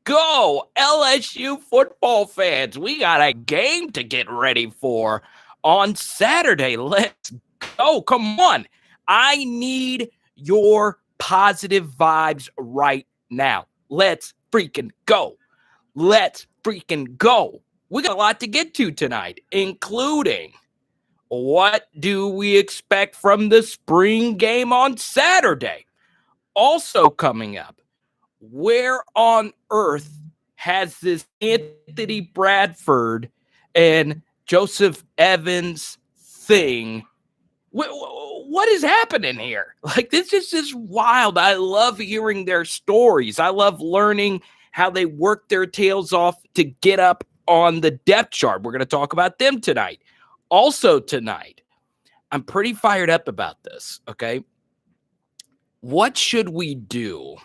go, LSU football fans. We got a game to get ready for on Saturday. Let's go. Come on. I need your positive vibes right now. Let's freaking go. Let's freaking go. We got a lot to get to tonight, including what do we expect from the spring game on Saturday? Also coming up, where on earth has this Anthony Bradford and Joseph Evans thing? What is happening here? Like, this is just wild. I love hearing their stories. I love learning how they work their tails off to get up on the depth chart. We're going to talk about them tonight. Also tonight, I'm pretty fired up about this, okay? What should we do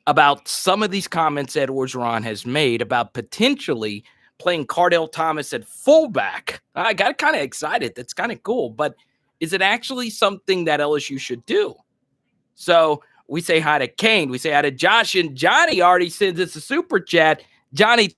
about some of these comments Ed Orgeron has made about potentially playing Kardell Thomas at fullback? I got kind of excited. That's kind of cool. But is it actually something that LSU should do? So we say hi to Kane. We say hi to Josh. And Johnny already sends us a super chat. Johnny,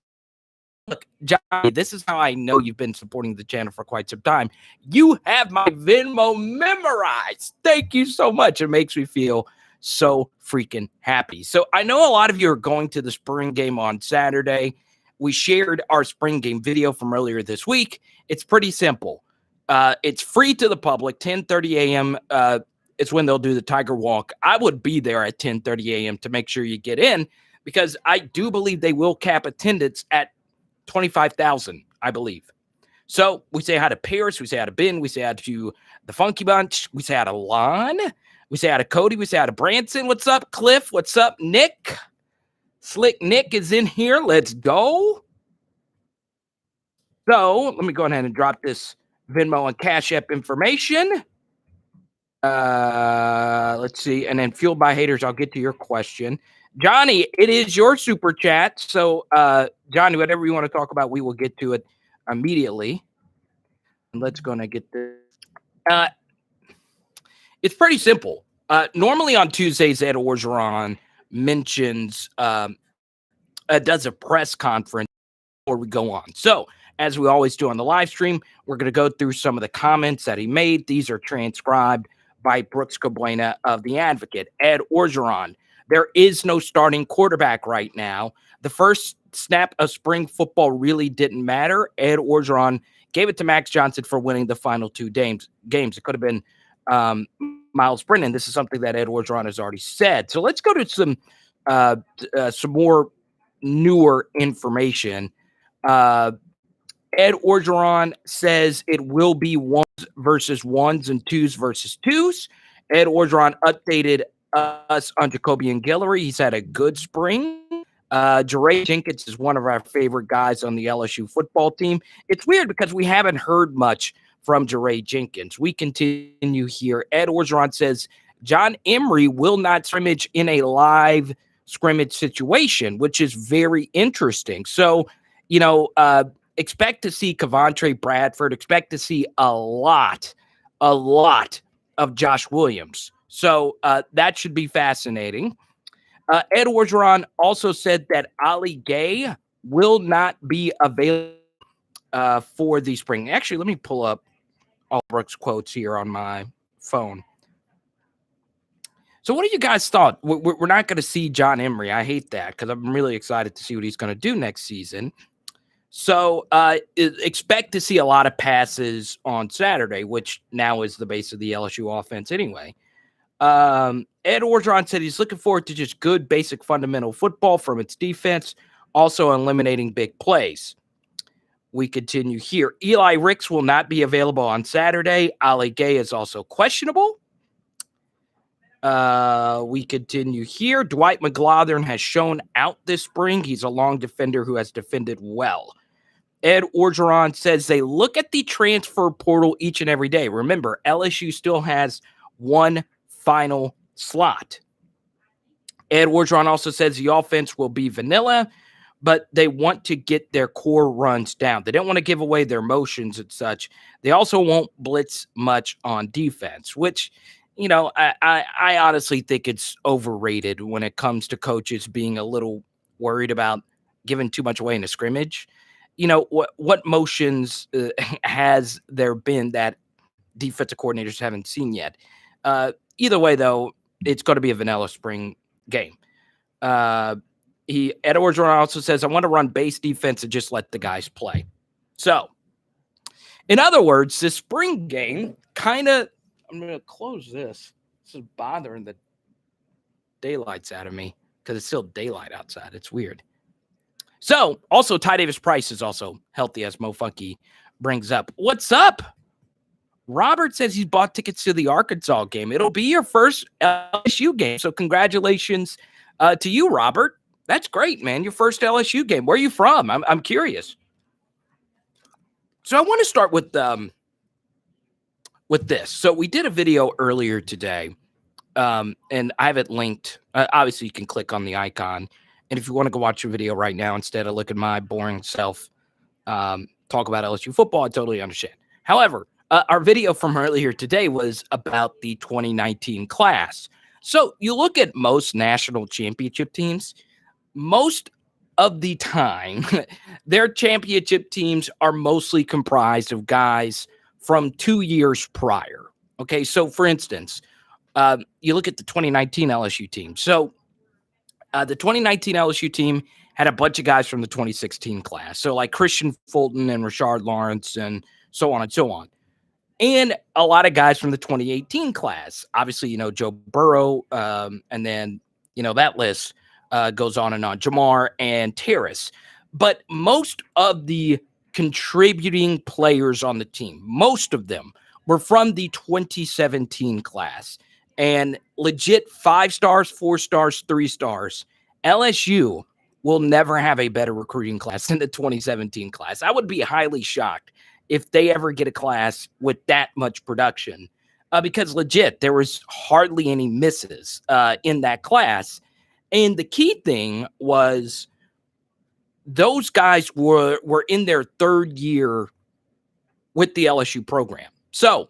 look, Johnny, this is how I know you've been supporting the channel for quite some time. You have my Venmo memorized. Thank you so much. It makes me feel so freaking happy. So I know a lot of you are going to the spring game on Saturday. We shared our spring game video from earlier this week. It's pretty simple. It's free to the public. 10:30 a.m. It's when they'll do the Tiger Walk. I would be there at 10:30 a.m. to make sure you get in, because I do believe they will cap attendance at 25,000, I believe. So we say hi to Paris. We say hi to Ben. We say hi to the Funky Bunch. We say hi to Lon. We say hi to Cody. We say hi to Branson. What's up, Cliff? What's up, Nick? Slick Nick is in here. Let's go. So let me go ahead and drop this Venmo and Cash App information. Let's see. And then fueled by haters, I'll get to your question. Johnny, it is your super chat. So, Johnny, whatever you want to talk about, we will get to it immediately. And let's go and get this. It's pretty simple. Normally on Tuesdays, Ed Orgeron mentions, does a press conference before we go on. So, as we always do on the live stream, we're going to go through some of the comments that he made. These are transcribed by Brooks Cabuena of The Advocate. Ed Orgeron, there is no starting quarterback right now. The first snap of spring football really didn't matter. Ed Orgeron gave it to Max Johnson for winning the final two games. It could have been Miles Brennan. This is something that Ed Orgeron has already said. So let's go to some more newer information. Ed Orgeron says it will be ones versus ones and twos versus twos. Ed Orgeron updated us on Jacoby and Guillory. He's had a good spring. Jarvis Jenkins is one of our favorite guys on the LSU football team. It's weird because we haven't heard much from Jarvis Jenkins. We continue here. Ed Orgeron says John Emery will not scrimmage in a live scrimmage situation, which is very interesting. So, expect to see Kevontre Bradford. Expect to see a lot of Josh Williams. So that should be fascinating. Ed Orgeron also said that Ali Gay will not be available for the spring. Actually, let me pull up all Brooks' quotes here on my phone. So what do you guys thought? We're not going to see John Emery. I hate that because I'm really excited to see what he's going to do next season. So expect to see a lot of passes on Saturday, which now is the base of the LSU offense anyway. Ed Orgeron said he's looking forward to just good, basic, fundamental football from its defense, also eliminating big plays. We continue here. Eli Ricks will not be available on Saturday. Ali Gay is also questionable. We continue here. Dwight McGlothern has shown out this spring. He's a long defender who has defended well. Ed Orgeron says they look at the transfer portal each and every day. Remember, LSU still has one final slot. Ed Orgeron also says the offense will be vanilla, but they want to get their core runs down. They don't want to give away their motions and such. They also won't blitz much on defense, which, you know, I honestly think it's overrated when it comes to coaches being a little worried about giving too much away in a scrimmage. What motions has there been that defensive coordinators haven't seen yet? Either way, though, it's going to be a vanilla spring game. Ed Orgeron also says, I want to run base defense and just let the guys play. So, in other words, this spring game kind of, I'm going to close this. This is bothering the daylights out of me because it's still daylight outside. It's weird. So, also, Ty Davis Price is also healthy, as Mo Funky brings up. What's up? Robert says he's bought tickets to the Arkansas game. It'll be your first LSU game, so congratulations to you, Robert. That's great, man. Your first LSU game. Where are you from? I'm curious. So I want to start with this. So we did a video earlier today, and I have it linked. Obviously, you can click on the icon. And if you want to go watch a video right now instead of look at my boring self talk about LSU football, I totally understand. However, our video from earlier today was about the 2019 class. So you look at most national championship teams, most of the time, their championship teams are mostly comprised of guys from 2 years prior. Okay, so for instance, you look at the 2019 LSU team. So the 2019 LSU team had a bunch of guys from the 2016 class. So like Christian Fulton and Rashard Lawrence and so on and so on. And a lot of guys from the 2018 class. Obviously, Joe Burrow, and then, that list goes on and on. Jamar and Terrace. But most of the contributing players on the team, most of them were from the 2017 class. And legit 5 stars, 4 stars, 3 stars. LSU will never have a better recruiting class than the 2017 class. I would be highly shocked if they ever get a class with that much production, because legit, there was hardly any misses in that class. And the key thing was those guys were in their 3rd year with the LSU program. So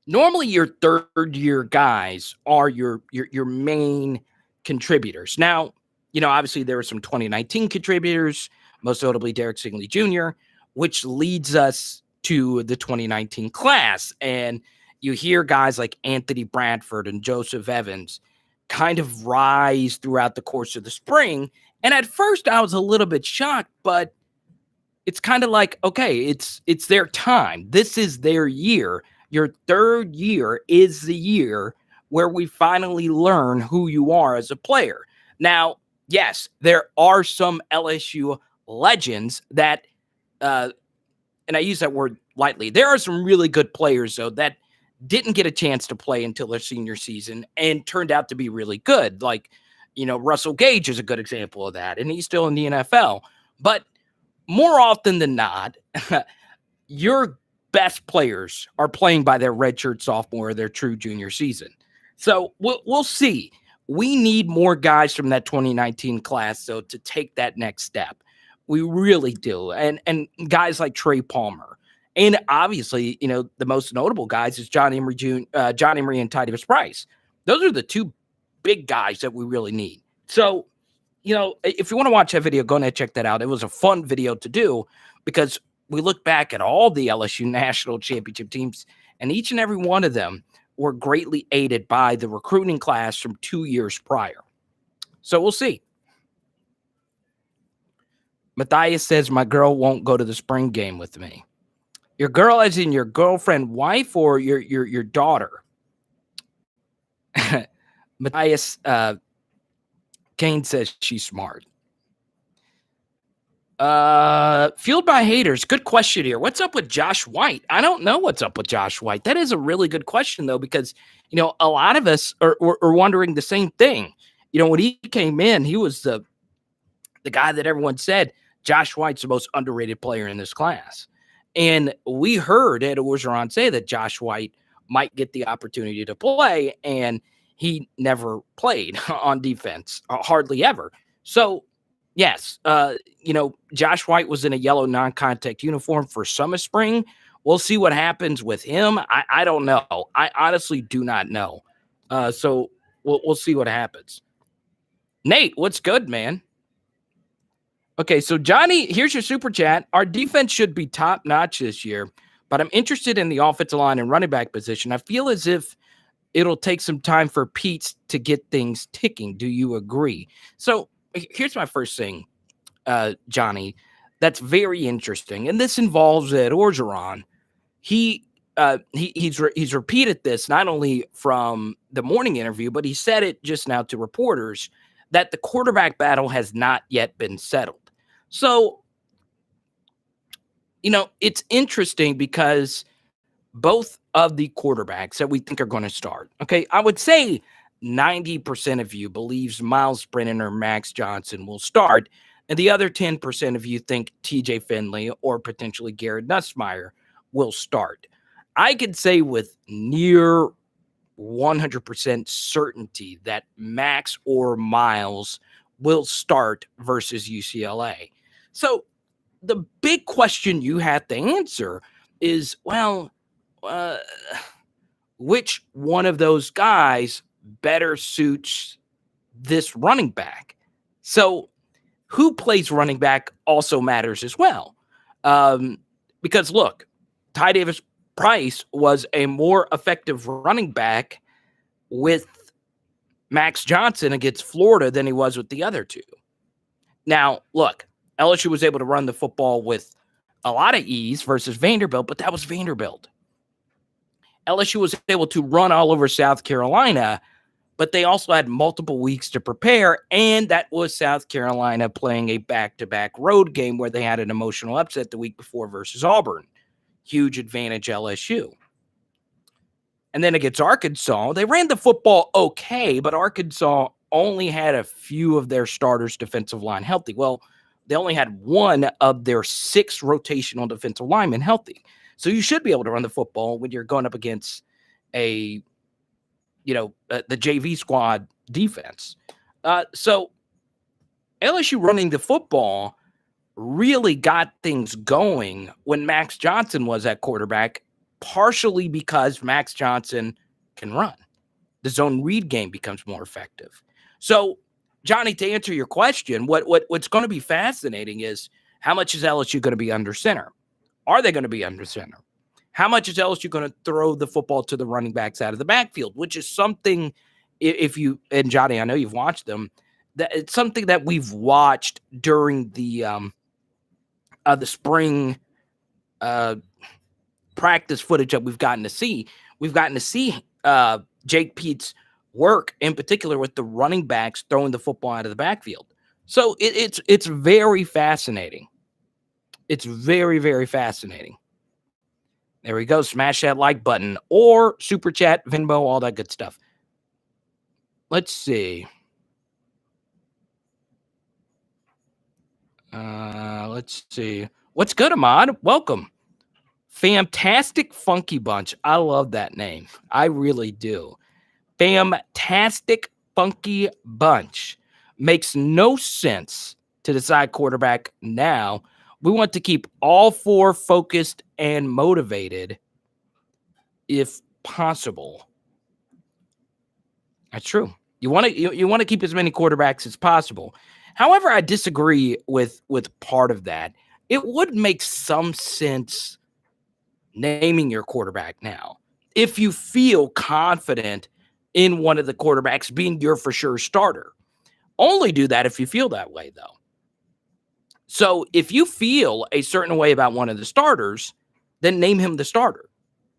normally your 3rd year guys are your main contributors. Now, obviously there were some 2019 contributors, most notably Derrick Stingley Jr., which leads us to the 2019 class. And you hear guys like Anthony Bradford and Joseph Evans kind of rise throughout the course of the spring. And at first I was a little bit shocked, but it's kind of like, okay, it's their time. This is their year. Your 3rd year is the year where we finally learn who you are as a player. Now, yes, there are some LSU legends that, and I use that word lightly, there are some really good players, though, that didn't get a chance to play until their senior season and turned out to be really good. Like, Russell Gage is a good example of that, and he's still in the NFL. But more often than not, your best players are playing by their redshirt sophomore or their true junior season. So we'll see. We need more guys from that 2019 class, though, to take that next step. We really do. And guys like Trey Palmer. And obviously, the most notable guys is John Emery and Ty Davis Price. Those are the 2 big guys that we really need. So, if you want to watch that video, go ahead and check that out. It was a fun video to do because we look back at all the LSU national championship teams, and each and every one of them were greatly aided by the recruiting class from 2 years prior. So we'll see. Matthias says, my girl won't go to the spring game with me. Your girl as in your girlfriend, wife, or your daughter? Matthias Kane says she's smart. Fueled by haters. Good question here. What's up with Josh White? I don't know what's up with Josh White. That is a really good question, though, because, a lot of us are wondering the same thing. When he came in, he was the guy that everyone said, Josh White's the most underrated player in this class. And we heard Ed Orgeron say that Josh White might get the opportunity to play, and he never played on defense, hardly ever. So, yes, Josh White was in a yellow non-contact uniform for summer spring. We'll see what happens with him. I don't know. I honestly do not know. So we'll see what happens. Nate, what's good, man? Okay, so Johnny, here's your super chat. Our defense should be top notch this year, but I'm interested in the offensive line and running back position. I feel as if it'll take some time for Pete to get things ticking. Do you agree? So here's my first thing, Johnny, that's very interesting, and this involves Ed Orgeron. He's repeated this not only from the morning interview, but he said it just now to reporters that the quarterback battle has not yet been settled. So, it's interesting because both of the quarterbacks that we think are going to start, okay, I would say 90% of you believes Miles Brennan or Max Johnson will start, and the other 10% of you think TJ Finley or potentially Garrett Nussmeier will start. I could say with near 100% certainty that Max or Miles will start versus UCLA. So the big question you have to answer is, which one of those guys better suits this running back? So who plays running back also matters as well. Because look, Ty Davis Price was a more effective running back with Max Johnson against Florida than he was with the other two. Now, look, LSU was able to run the football with a lot of ease versus Vanderbilt, but that was Vanderbilt. LSU was able to run all over South Carolina, but they also had multiple weeks to prepare, and that was South Carolina playing a back-to-back road game where they had an emotional upset the week before versus Auburn. Huge advantage LSU. And then against Arkansas, they ran the football okay, but Arkansas only had a few of their starters' defensive line healthy. Well, they only had one of their 6 rotational defensive linemen healthy. So you should be able to run the football when you're going up against the JV squad defense. So LSU running the football really got things going when Max Johnson was at quarterback, partially because Max Johnson can run. The zone read game becomes more effective. So, Johnny, to answer your question, what's going to be fascinating is how much is LSU going to be under center? Are they going to be under center? How much is LSU going to throw the football to the running backs out of the backfield, which is something, and Johnny, I know you've watched them, that it's something that we've watched during the spring practice footage that we've gotten to see. We've gotten to see Jake Pete's work, in particular with the running backs throwing the football out of the backfield. So it's very fascinating. It's very, very fascinating. There we go. Smash that like button or super chat, Venmo, all that good stuff. Let's see. Let's see. What's good, Ahmad? Welcome. Fantastic Funky Bunch. I love that name. I really do. Fantastic Funky Bunch. Makes no sense to decide quarterback now. We want to keep all 4 focused and motivated if possible. That's true. You want to keep as many quarterbacks as possible. However, I disagree with part of that. It would make some sense naming your quarterback now if you feel confident in one of the quarterbacks being your for sure starter. Only do that if you feel that way, though. So if you feel a certain way about one of the starters, then name him the starter,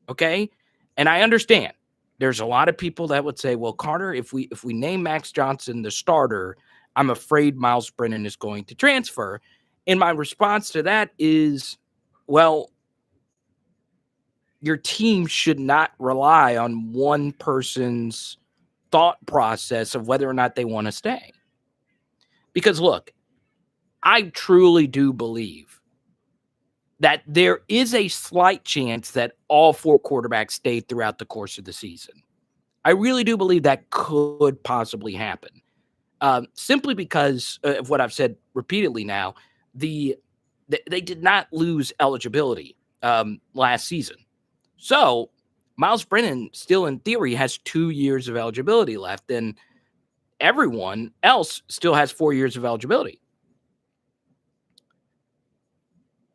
okay? And I understand there's a lot of people that would say, well, Carter, if we name Max Johnson the starter, I'm afraid Miles Brennan is going to transfer. And my response to that is, well, your team should not rely on one person's thought process of whether or not they want to stay. Because look, I truly do believe that there is a slight chance that all 4 quarterbacks stay throughout the course of the season. I really do believe that could possibly happen. Simply because of what I've said repeatedly now, they did not lose eligibility last season. So Miles Brennan still, in theory, has 2 years of eligibility left, and everyone else still has 4 years of eligibility.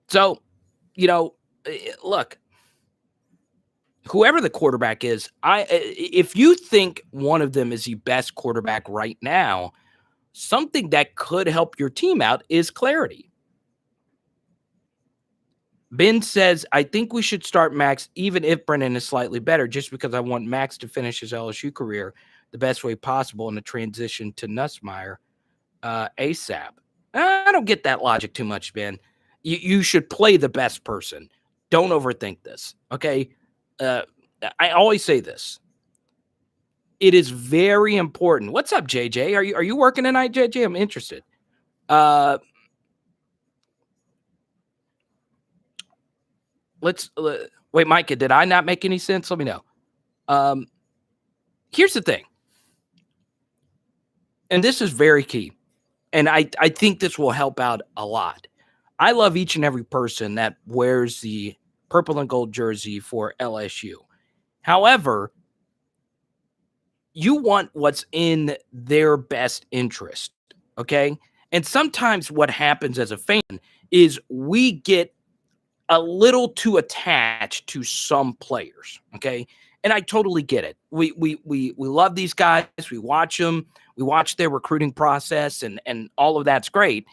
So, look, whoever the quarterback is, if you think one of them is the best quarterback right now, something that could help your team out is clarity. Ben says, I think we should start Max even if Brennan is slightly better, just because I want Max to finish his LSU career the best way possible in the transition to Nussmeier ASAP. I don't get that logic too much, Ben. You should play the best person. Don't overthink this, okay? I always say this. It is very important. What's up, JJ? Are you working tonight, JJ? I'm interested. Wait, Micah, did I not make any sense? Let me know. Here's the thing. And this is very key. And I think this will help out a lot. I love each and every person that wears the purple and gold jersey for LSU. However, you want what's in their best interest, okay? And sometimes what happens as a fan is we get a little too attached to some players, okay? And I totally get it. We love these guys. We watch them. We watch their recruiting process, and all of that's great.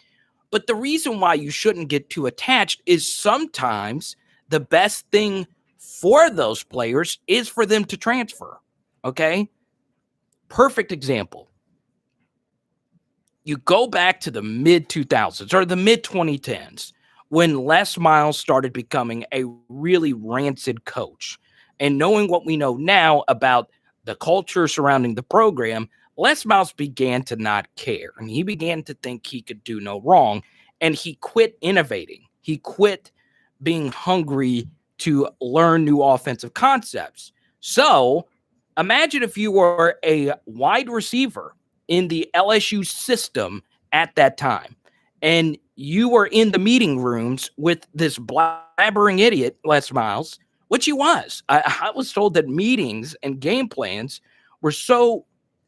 But the reason why you shouldn't get too attached is sometimes the best thing for those players is for them to transfer, okay? Perfect example. You go back to the mid-2000s or the mid-2010s when Les Miles started becoming a really rancid coach. And knowing what we know now about the culture surrounding the program, Les Miles began to not care. And he began to think he could do no wrong. And he quit innovating. He quit being hungry to learn new offensive concepts. So imagine if you were a wide receiver in the LSU system at that time, and you were in the meeting rooms with this blabbering idiot, Les Miles, which he was. I was told that meetings and game plans were so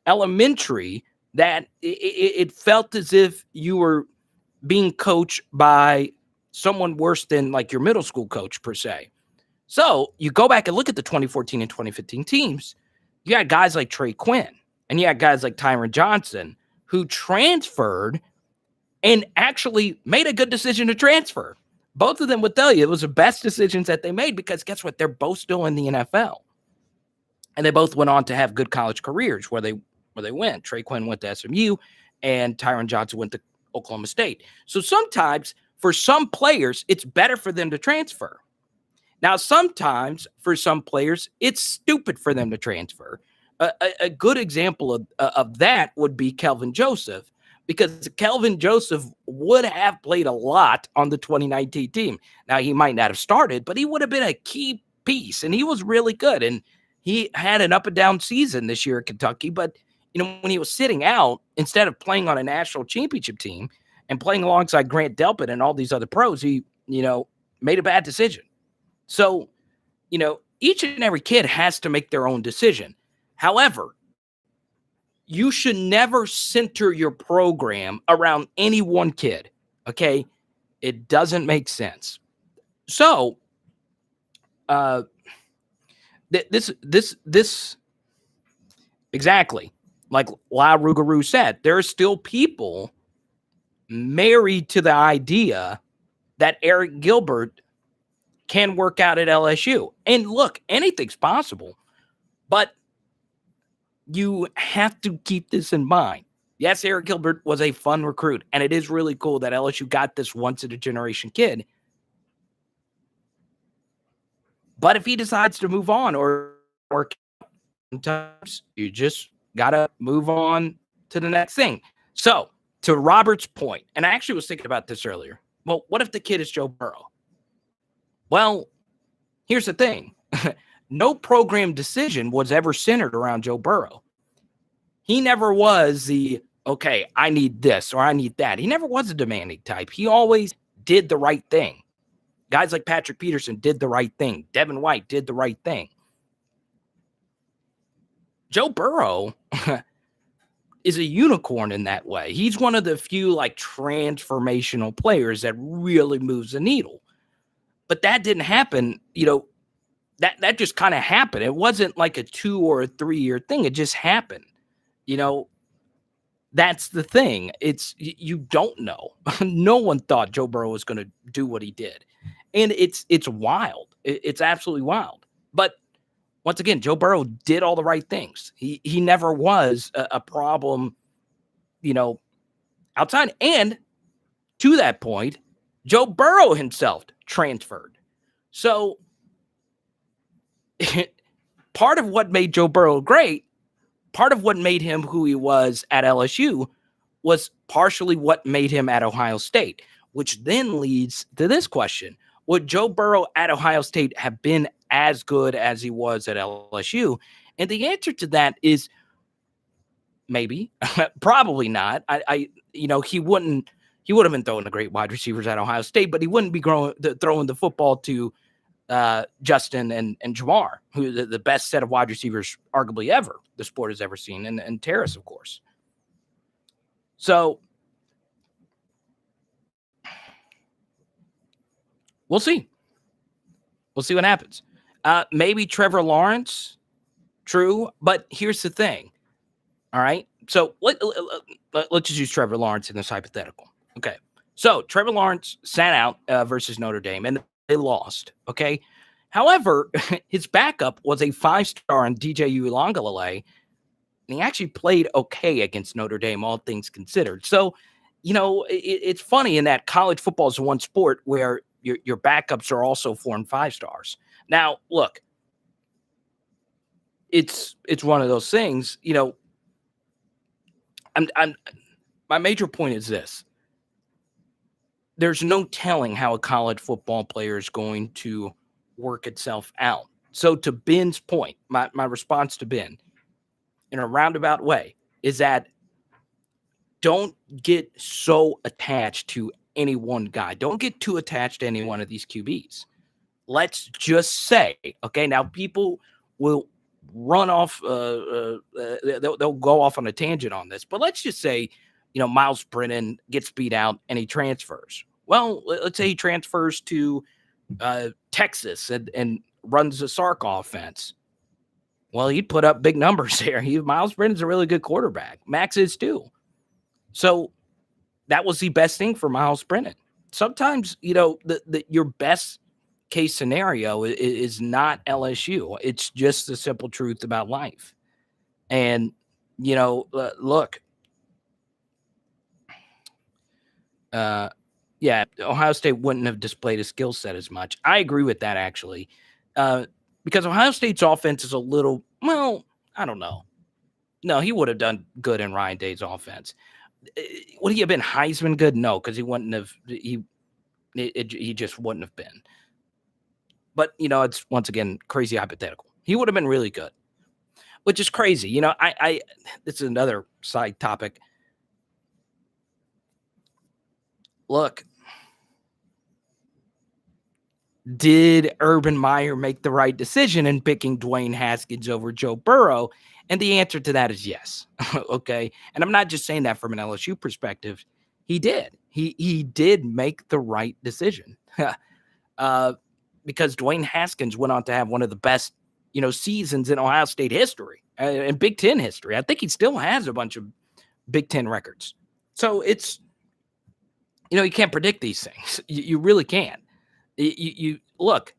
elementary that it felt as if you were being coached by someone worse than like your middle school coach per se. So you go back and look at the 2014 and 2015 teams. You had guys like Trey Quinn, and you had guys like Tyron Johnson who transferred and actually made a good decision to transfer. Both of them would tell you it was the best decisions that they made because guess what? They're both still in the NFL. And they both went on to have good college careers where they went. Trey Quinn went to SMU and Tyron Johnson went to Oklahoma State. So sometimes for some players, it's better for them to transfer. Now, sometimes for some players, it's stupid for them to transfer. A good example of that would be Kelvin Joseph, because Kelvin Joseph would have played a lot on the 2019 team. Now, he might not have started, but he would have been a key piece, and he was really good. And he had an up and down season this year at Kentucky, but when he was sitting out, instead of playing on a national championship team and playing alongside Grant Delpit and all these other pros, he, made a bad decision. So, each and every kid has to make their own decision. However, you should never center your program around any one kid, okay? It doesn't make sense. So, this exactly, like La Rougarou said, there are still people married to the idea that Eric Gilbert can work out at LSU. And look, anything's possible, but you have to keep this in mind. Yes, Eric Gilbert was a fun recruit, and it is really cool that LSU got this once-in-a-generation kid. But if he decides to move on or work, sometimes you just got to move on to the next thing. So, to Robert's point, and I actually was thinking about this earlier. Well, what if the kid is Joe Burrow? Well, here's the thing. No program decision was ever centered around Joe Burrow. He never was okay, I need this or I need that. He never was a demanding type. He always did the right thing. Guys like Patrick Peterson did the right thing. Devin White did the right thing. Joe Burrow is a unicorn in that way. He's one of the few transformational players that really moves the needle. But that didn't happen, that just kind of happened. It wasn't like a 2 or a 3-year thing. It just happened. That's the thing. You don't know. No one thought Joe Burrow was going to do what he did. And it's wild. It's absolutely wild. But once again, Joe Burrow did all the right things. He never was a problem, outside. And to that point, Joe Burrow himself transferred. So part of what made Joe Burrow great, part of what made him who he was at LSU was partially what made him at Ohio State, which then leads to this question. Would Joe Burrow at Ohio State have been as good as he was at LSU? And the answer to that is maybe, probably not. He would have been throwing the great wide receivers at Ohio State, but he wouldn't be throwing the football to Justin and Jamar, who the best set of wide receivers arguably ever the sport has ever seen, and Terrace, of course. So we'll see. We'll see what happens. Maybe Trevor Lawrence, true, but here's the thing. All right, so let's just use Trevor Lawrence in this hypothetical. Okay, so Trevor Lawrence sat out versus Notre Dame, and they lost. Okay, however, his backup was a 5-star in DJ Uiagalelei, and he actually played okay against Notre Dame, all things considered. So, it's funny in that college football is one sport where your backups are also 4 and 5 stars. Now, look, it's one of those things. My major point is this. There's no telling how a college football player is going to work itself out. So to Ben's point, my response to Ben in a roundabout way is that don't get so attached to any one guy. Don't get too attached to any one of these QBs. Let's just say, okay, now people will run off, they'll go off on a tangent on this, but let's just say, Miles Brennan gets beat out and he transfers. Well, let's say he transfers to Texas and runs the Sark offense. Well, he'd put up big numbers there. Miles Brennan's a really good quarterback. Max is too. So that was the best thing for Miles Brennan. Sometimes, your best case scenario is not LSU. It's just the simple truth about life. And, look, Ohio State wouldn't have displayed a skill set as much. I agree with that, actually, because Ohio State's offense is a little, I don't know. No, he would have done good in Ryan Day's offense. Would he have been Heisman good? No, because he wouldn't have. He just wouldn't have been. But it's once again crazy hypothetical. He would have been really good, which is crazy. This is another side topic. Look, did Urban Meyer make the right decision in picking Dwayne Haskins over Joe Burrow? And the answer to that is yes. Okay. And I'm not just saying that from an LSU perspective. He did. He did make the right decision. Because Dwayne Haskins went on to have one of the best, seasons in Ohio State history and Big Ten history. I think he still has a bunch of Big Ten records. So it's, you can't predict these things. You really can't. You look,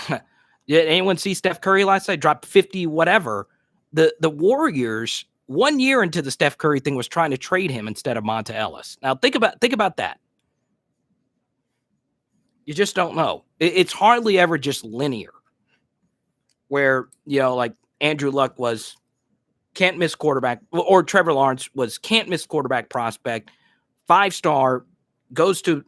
did anyone see Steph Curry last night? Dropped 50, whatever. The Warriors 1 year into the Steph Curry thing was trying to trade him instead of Monta Ellis. Now think about that. You just don't know. It's hardly ever just linear where, like Andrew Luck was can't miss quarterback, or Trevor Lawrence was can't miss quarterback prospect, 5-star, goes to,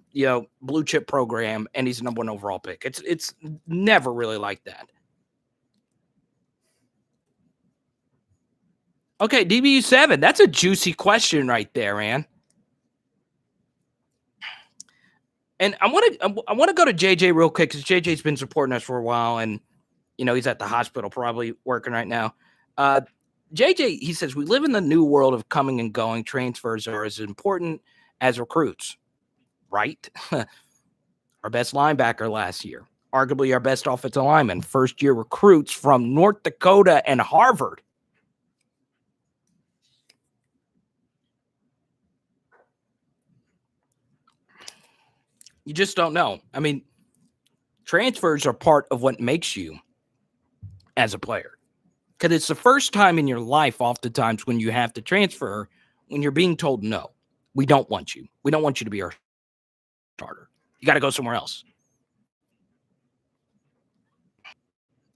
blue chip program, and he's the number 1 overall pick. It's never really like that. Okay, DBU7, that's a juicy question right there, man. And I want to go to JJ real quick because JJ's been supporting us for a while, and he's at the hospital probably working right now. JJ, he says, we live in the new world of coming and going. Transfers are as important as recruits, right? our best linebacker last year, arguably our best offensive lineman, first-year recruits from North Dakota and Harvard. You just don't know. I mean, transfers are part of what makes you as a player. Because it's the first time in your life, oftentimes, when you have to transfer, when you're being told, no, we don't want you. We don't want you to be our starter. You got to go somewhere else.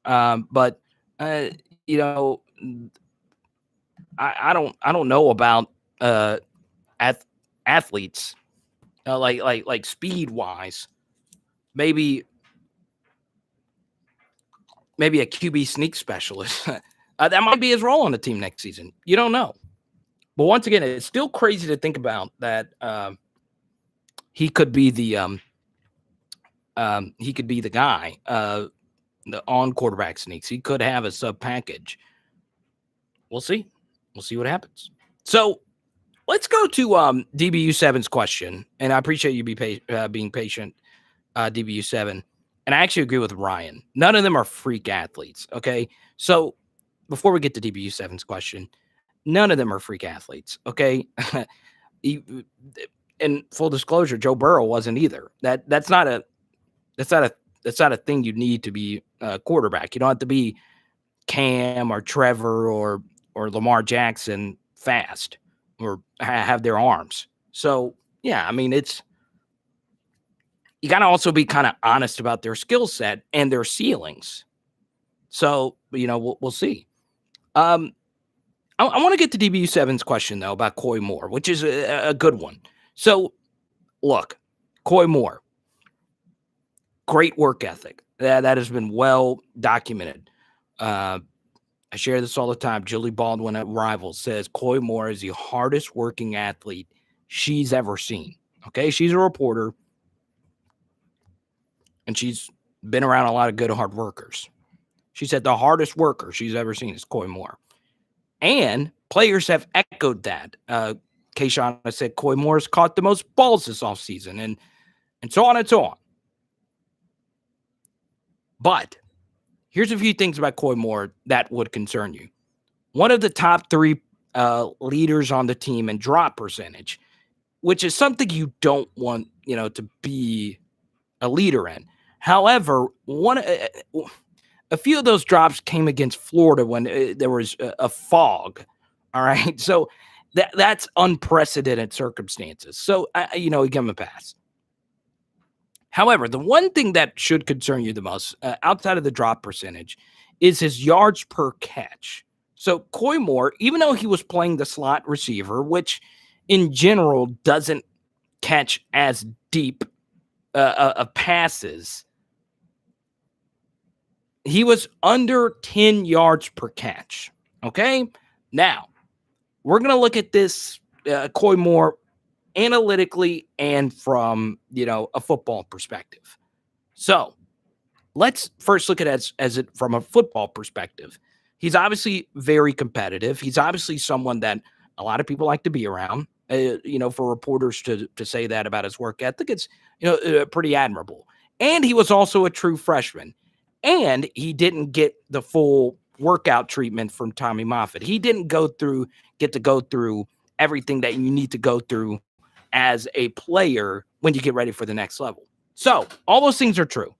But you know, I don't know about athletes like speed wise. Maybe a QB sneak specialist. That might be his role on the team next season. You don't know. But once again, it's still crazy to think about that he could be the guy on quarterback sneaks. He could have a sub package. We'll see. We'll see what happens. So let's go to DBU7's question, and I appreciate you being patient, DBU7. And I actually agree with Ryan. None of them are freak athletes, okay? So before we get to DBU7's question, none of them are freak athletes, okay? And full disclosure, Joe Burrow wasn't either. That's not a thing you need to be a quarterback. You don't have to be Cam or Trevor or Lamar Jackson fast or have their arms. So, yeah, I mean, you got to also be kind of honest about their skill set and their ceilings. So, we'll see. I want to get to DBU7's question, though, about Coy Moore, which is a good one. So, look, Coy Moore, great work ethic. That has been well documented. I share this all the time. Julie Baldwin at Rivals says Coy Moore is the hardest working athlete she's ever seen. Okay, she's a reporter, and she's been around a lot of good hard workers. She said the hardest worker she's ever seen is Coy Moore. And players have echoed that. Kayshawn said Coy Moore's caught the most balls this offseason, and so on and so on. But here's a few things about Coy Moore that would concern you. One of the top 3 leaders on the team in drop percentage, which is something you don't want, to be a leader in. However, a few of those drops came against Florida when there was a fog. All right, so that's unprecedented circumstances. So give him a pass. However, the one thing that should concern you the most, outside of the drop percentage, is his yards per catch. So Coy Moore, even though he was playing the slot receiver, which in general doesn't catch as deep of passes, he was under 10 yards per catch. Okay? Now, we're going to look at this Coy Moore analytically and from, a football perspective. So let's first look at it as it from a football perspective. He's obviously very competitive. He's obviously someone that a lot of people like to be around. For reporters to say that about his work ethic, it's, pretty admirable. And he was also a true freshman. And he didn't get the full workout treatment from Tommy Moffitt. He didn't get to go through everything that you need to go through as a player when you get ready for the next level. So all those things are true.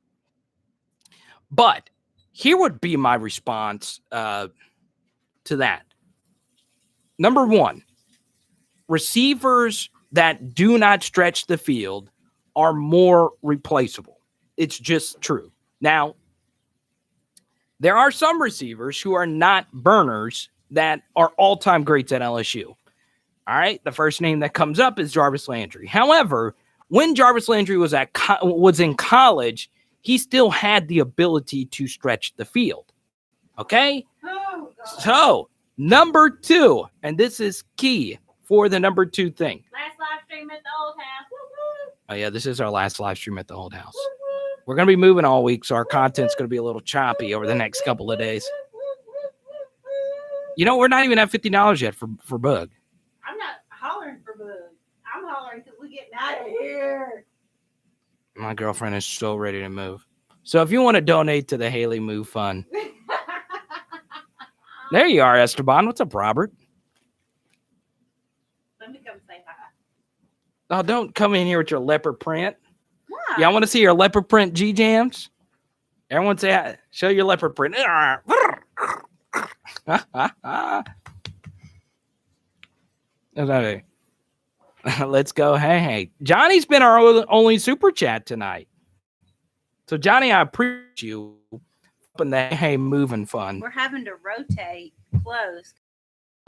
But here would be my response to that. Number 1, receivers that do not stretch the field are more replaceable. It's just true. Now, there are some receivers who are not burners that are all-time greats at LSU. All right, the first name that comes up is Jarvis Landry. However, when Jarvis Landry was in college, he still had the ability to stretch the field. Okay? Oh, so, number 2, and this is key for the number 2 thing. Last live stream at the old house. Woo-hoo. Oh, yeah, this is our last live stream at the old house. Woo-hoo. We're going to be moving all week, so our content's going to be a little choppy over the next couple of days. We're not even at $50 yet for Bug. I'm not hollering for Bug. I'm hollering because we're getting out of here. My girlfriend is so ready to move. So if you want to donate to the Haley Move Fund, there you are, Esteban. What's up, Robert? Let me come say hi. Oh, don't come in here with your leopard print. Why? Yeah, I want to see your leopard print G-Jams. Everyone say hi. Show your leopard print. Okay. Let's go. Hey. Johnny's been our only super chat tonight. So, Johnny, I appreciate you open the Hey Moving Fun. We're having to rotate clothes.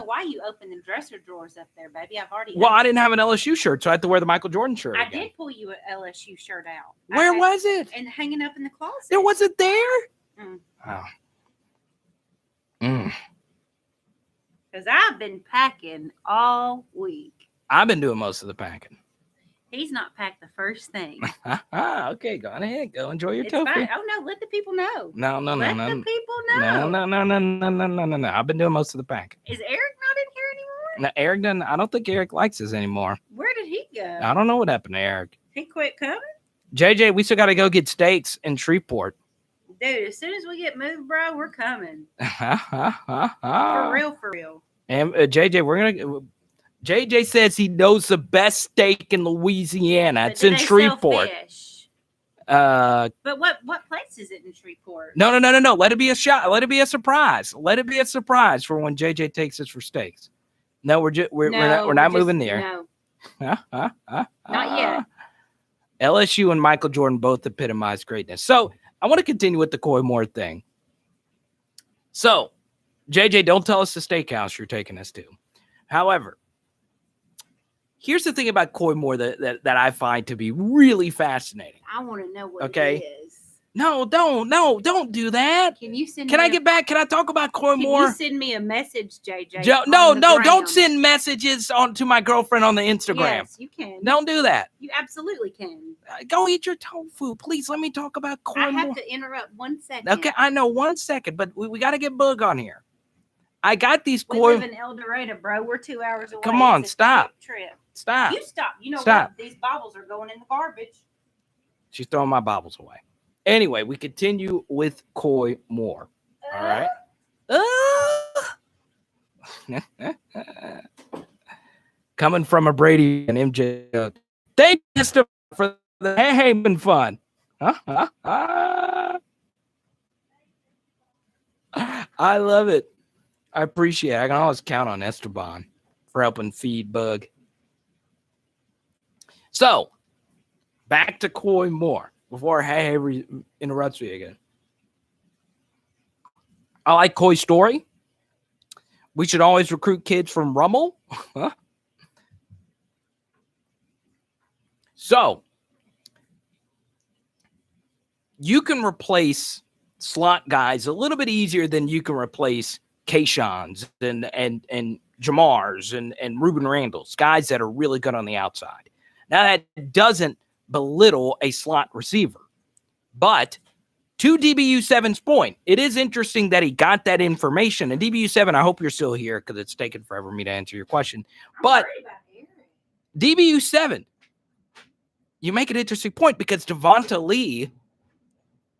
Why you open the dresser drawers up there, baby? I've already. Well, I didn't have an LSU shirt, so I had to wear the Michael Jordan shirt. I again. did pull you an LSU shirt out. Where was it? And hanging up in the closet. It wasn't there. Mm. Oh. Because I've been packing all week. I've been doing most of the packing. He's not packed the first thing. Okay, go on ahead. Go enjoy your It's tofu. fine. Oh no, let the people know. No. Let the people know. No. I've been doing most of the packing. Is Eric not in here anymore? No, Eric doesn't. I don't think Eric likes us anymore. Where did he go? I don't know what happened to Eric. He quit coming? JJ, we still got to go get steaks in Shreveport. Dude, as soon as we get moved, bro, we're coming. For For real. And JJ, JJ says he knows the best steak in Louisiana. But It's do in they sell Shreveport. fish? But what place is it in Shreveport? No. Let it be a shot. Let it be a surprise. Let it be a surprise for when JJ takes us for steaks. No, we're not moving there. No, not yet. LSU and Michael Jordan both epitomize greatness. So I want to continue with the Coy Moore thing. So, JJ, don't tell us the steakhouse you're taking us to. However, here's the thing about Coy Moore that I find to be really fascinating. I want to know what Okay. it is. No, don't do that. Can you send? Can I get back? Can I talk about Coy Moore? Can you send me a message, JJ? No, on the don't gram? send messages to my girlfriend on the Instagram. Yes, you can. Don't do that. You absolutely can. Go eat your tofu, please. Let me talk about Coy I Moore. have to interrupt 1 second. Okay, I know 1 second, but we got to get Bug on here. I got these We Coy. live in El Dorado, bro. We're 2 hours away. Come on, It's a stop. quick trip. Stop. You stop. You know Stop. what? These baubles are going in the garbage. She's throwing my baubles away. Anyway, we continue with Coy Moore. All right. Coming from a Brady and MJ. Thank you for the hey been fun. I love it. I appreciate it. I can always count on Esteban for helping feed Bug. So, back to Coy Moore before Hey interrupts me again. I like Coy's story. We should always recruit kids from Rummel. So, you can replace slot guys a little bit easier than you can replace Kayshons and Jamars and Ruben Randalls, guys that are really good on the outside. Now, that doesn't belittle a slot receiver. But to DBU7's point, it is interesting that he got that information. And DBU7, I hope you're still here because it's taken forever for me to answer your question. But DBU7, you make an interesting point because Devonta Lee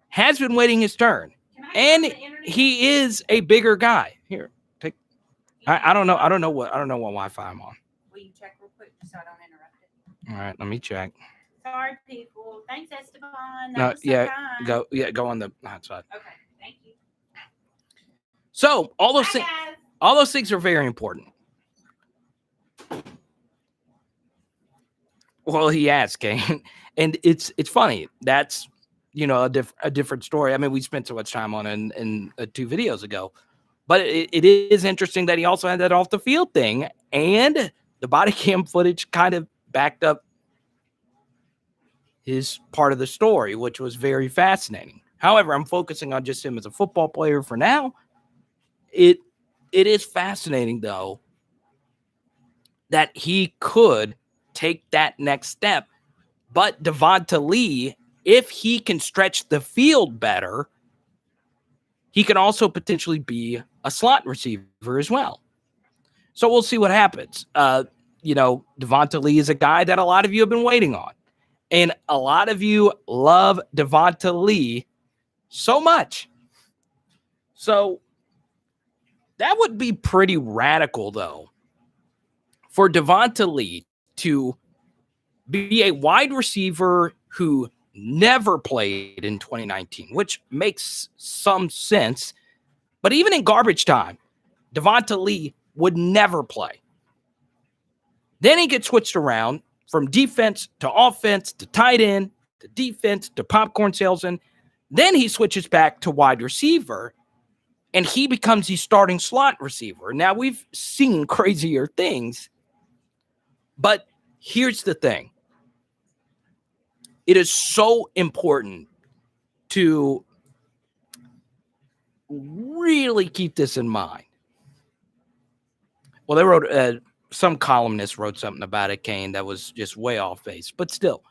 has been waiting his turn. And he is a bigger guy. Here, take. I don't know what Wi-Fi I'm on. Will you check real quick so I don't interrupt it? All right, let me check. Sorry, people. Thanks, Esteban. No, Was so yeah, kind. go on the hot side. Okay, thank you. So all those Bye, things, guys. all those things are very important. Well, he asked, Kane, and it's funny. That's a different story. I mean, we spent so much time on it in 2 videos ago, but it is interesting that he also had that off the field thing, and the body cam footage kind of backed up his part of the story, which was very fascinating. However, I'm focusing on just him as a football player for now. It is fascinating, though, that he could take that next step. But Devonta Lee, if he can stretch the field better, he can also potentially be a slot receiver as well. So we'll see what happens. Devonta Lee is a guy that a lot of you have been waiting on. And a lot of you love Devonta Lee so much. So that would be pretty radical, though, for Devonta Lee to be a wide receiver who never played in 2019, which makes some sense. But even in garbage time, Devonta Lee would never play. Then he gets switched around from defense to offense to tight end to defense to popcorn salesman. Then he switches back to wide receiver, and he becomes the starting slot receiver. Now, we've seen crazier things, but here's the thing. It is so important to really keep this in mind. Well, they wrote, some columnist wrote something about it, Kane, that was just way off base, but still.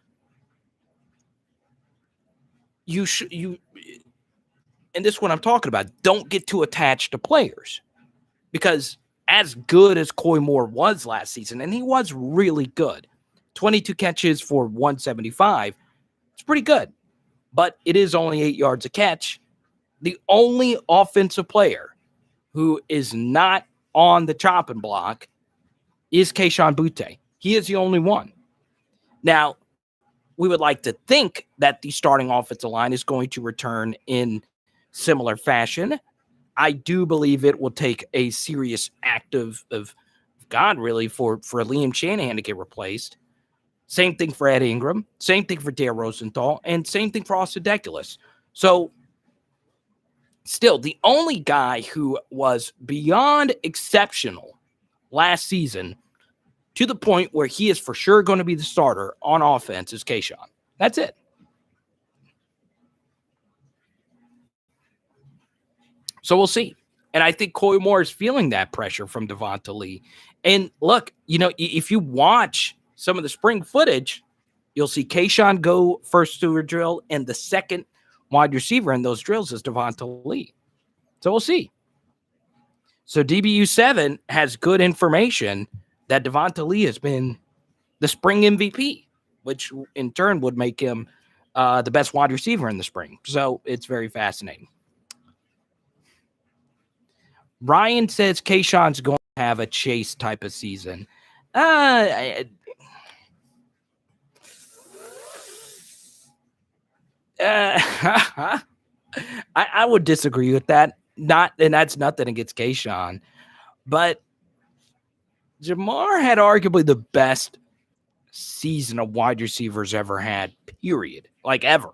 And this is what I'm talking about. Don't get too attached to players, because as good as Coy Moore was last season, and he was really good, 22 catches for 175, it's pretty good, but it is only 8 yards a catch. The only offensive player who is not on the chopping block is Kayshon Boutte. He is the only one. Now, we would like to think that the starting offensive line is going to return in similar fashion. I do believe it will take a serious act of God, really, for Liam Shanahan to get replaced. Same thing for Ed Ingram. Same thing for Dare Rosenthal. And same thing for Austin Deculus. So, still, the only guy who was beyond exceptional last season to the point where he is for sure going to be the starter on offense is Kayshon. That's it. So we'll see. And I think Coy Moore is feeling that pressure from Devonta Lee. And look, if you watch some of the spring footage, you'll see Kayshon go first to a drill, and the second wide receiver in those drills is Devonta Lee. So we'll see. So DBU7 has good information that Devonta Lee has been the spring MVP, which in turn would make him the best wide receiver in the spring. So it's very fascinating. Ryan says Kayshon's going to have a Chase type of season. I would disagree with that. And that's nothing against Kayshon, but Jamar had arguably the best season a wide receivers ever had, period, like ever.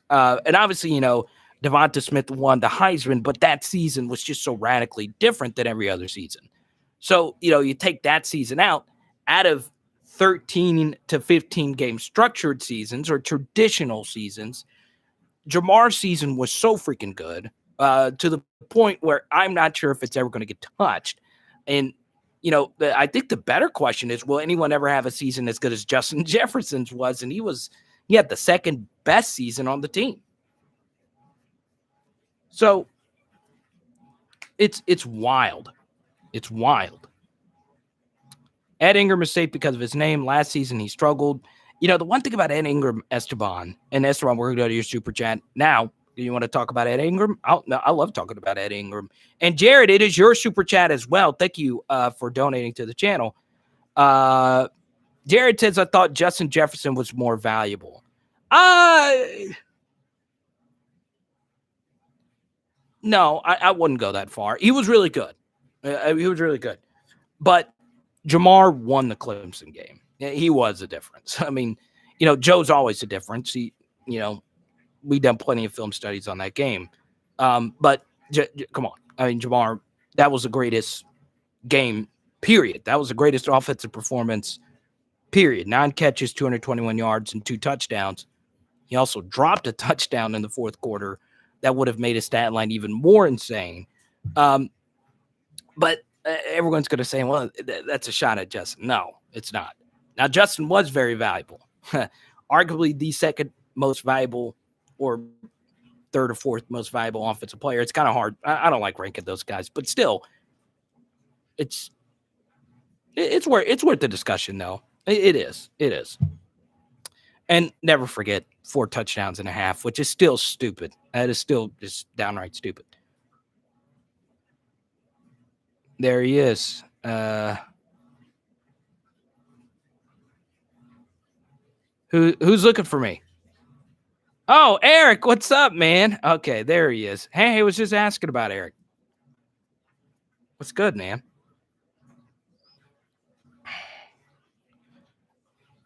And obviously, Devonta Smith won the Heisman, but that season was just so radically different than every other season. So, you take that season out of 13 to 15 game structured seasons or traditional seasons, Jamar's season was so freaking good to the point where I'm not sure if it's ever going to get touched. And, I think the better question is, will anyone ever have a season as good as Justin Jefferson's was? And he had the second best season on the team. So it's wild. It's wild. Ed Ingram is safe because of his name. Last season he struggled. The one thing about Ed Ingram, Esteban, we're going to go to your super chat now. Do you want to talk about Ed Ingram? I love talking about Ed Ingram. And Jared, it is your super chat as well. Thank you for donating to the channel. Jared says, I thought Justin Jefferson was more valuable. No, I wouldn't go that far. He was really good. But Jamar won the Clemson game. He was a difference. I mean, Joe's always a difference. We've done plenty of film studies on that game. But come on. I mean, Jamar, that was the greatest game, period. That was the greatest offensive performance, period. 9 catches, 221 yards, and 2 touchdowns. He also dropped a touchdown in the fourth quarter that would have made his stat line even more insane. But everyone's going to say, well, that's a shot at Justin. No, it's not. Now, Justin was very valuable. Arguably the second most valuable or third or fourth most valuable offensive player. It's kind of hard. I don't like ranking those guys, but still, it's worth the discussion, though. It is. And never forget 4 touchdowns and a half, which is still stupid. That is still just downright stupid. There he is. Who's looking for me? Oh, Eric, what's up, man? Okay, there he is. Hey, I was just asking about Eric. What's good, man?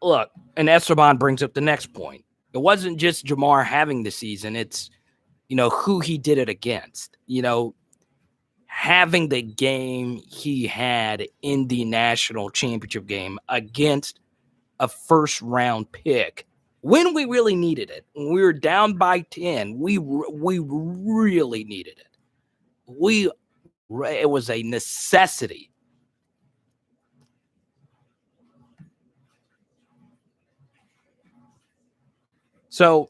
Look, and Esteban brings up the next point. It wasn't just Jamar having the season. It's, who he did it against. Having the game he had in the national championship game against a first-round pick when we really needed it. When we were down by 10, we really needed it. It was a necessity. So,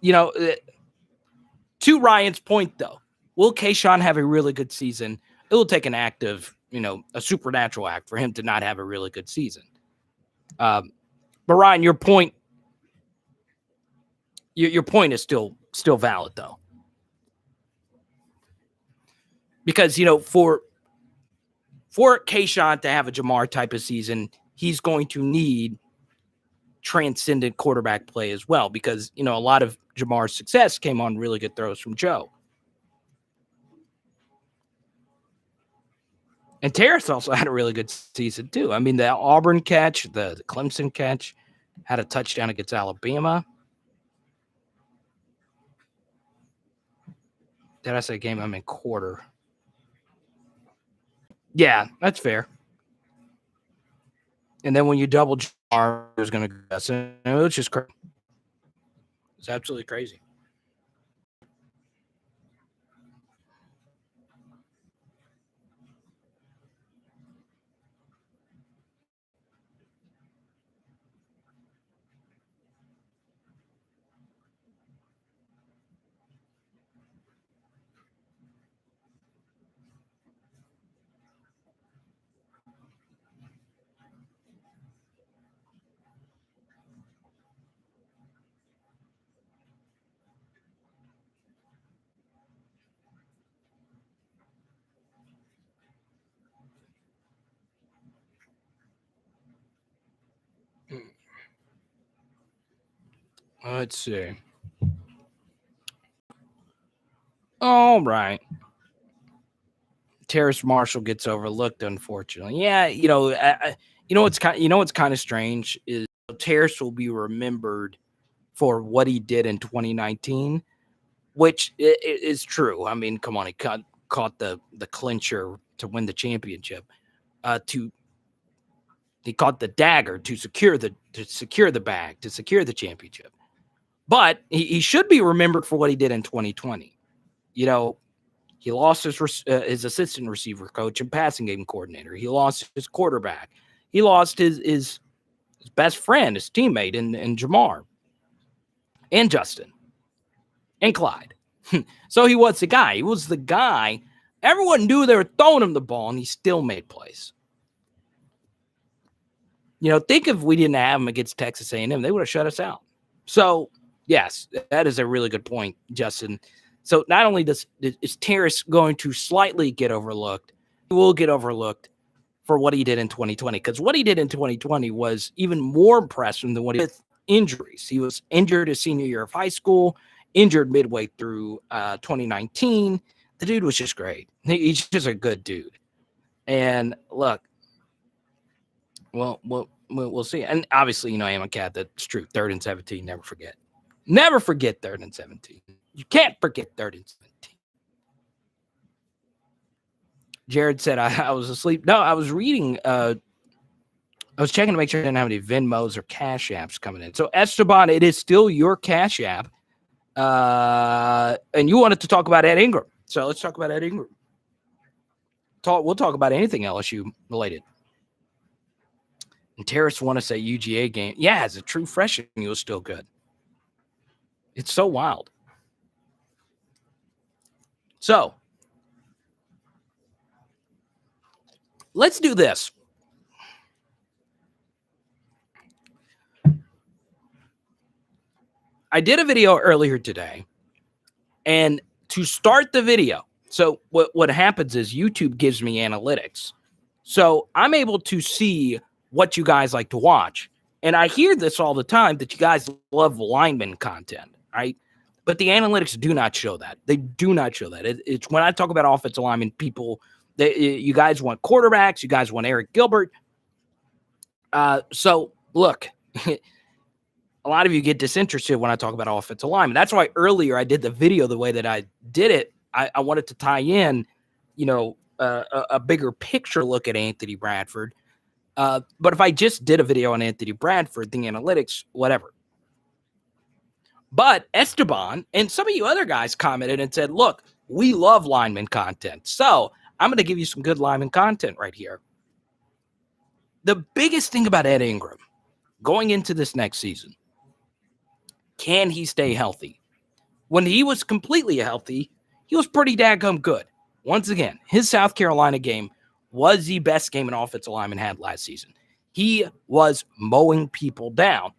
to Ryan's point, though, will Kayshawn have a really good season? It will take an act of, a supernatural act for him to not have a really good season. But Ryan, your point is still valid, though. Because, for Kayshawn to have a Jamar type of season, he's going to need transcendent quarterback play as well, because, a lot of Jamar's success came on really good throws from Joe. And Terrace also had a really good season, too. I mean, the Auburn catch, the Clemson catch, had a touchdown against Alabama. Did I say game? I mean quarter. Yeah, that's fair. And then when you double Jamar, it was going to guess. It was just crazy. It's absolutely crazy. Let's see. All right. Terrace Marshall gets overlooked, unfortunately. Yeah, what's kind of strange is Terrace will be remembered for what he did in 2019, which is true. I mean, come on, he caught the clincher to win the championship. He caught the dagger to secure the bag, to secure the championship. But he should be remembered for what he did in 2020. He lost his assistant receiver coach and passing game coordinator. He lost his quarterback. He lost his best friend, his teammate in Jamar and Justin and Clyde. So he was the guy. He was the guy. Everyone knew they were throwing him the ball, and he still made plays. Think if we didn't have him against Texas A&M, they would have shut us out. So, yes, that is a really good point, Justin. So not only is Terrace going to slightly get overlooked, he will get overlooked for what he did in 2020. Because what he did in 2020 was even more impressive than what he did with injuries. He was injured his senior year of high school, injured midway through 2019. The dude was just great. He's just a good dude. And look, well, we'll see. And obviously, I am a cat. That's true. 3rd and 17, never forget. Never forget 3rd and 17. You can't forget 3rd and 17. Jared said I was asleep. No, I was reading. I was checking to make sure I didn't have any Venmos or Cash Apps coming in. So, Esteban, it is still your Cash App. And you wanted to talk about Ed Ingram. So, let's talk about Ed Ingram. We'll talk about anything LSU related. And Terrace won us a UGA game. Yeah, as a true freshman, he was still good. It's so wild. So, let's do this. I did a video earlier today, and to start the video, so what happens is YouTube gives me analytics. So I'm able to see what you guys like to watch. And I hear this all the time that you guys love lineman content, right? But the analytics do not show that. They do not show that. It's when I talk about offensive linemen, people, you guys want quarterbacks, you guys want Eric Gilbert. So look, a lot of you get disinterested when I talk about offensive linemen. That's why earlier I did the video the way that I did it. I wanted to tie in, a bigger picture look at Anthony Bradford. But if I just did a video on Anthony Bradford, the analytics, whatever. But Esteban and some of you other guys commented and said, look, we love lineman content. So I'm going to give you some good lineman content right here. The biggest thing about Ed Ingram going into this next season, can he stay healthy? When he was completely healthy, he was pretty daggum good. Once again, his South Carolina game was the best game an offensive lineman had last season. He was mowing people down,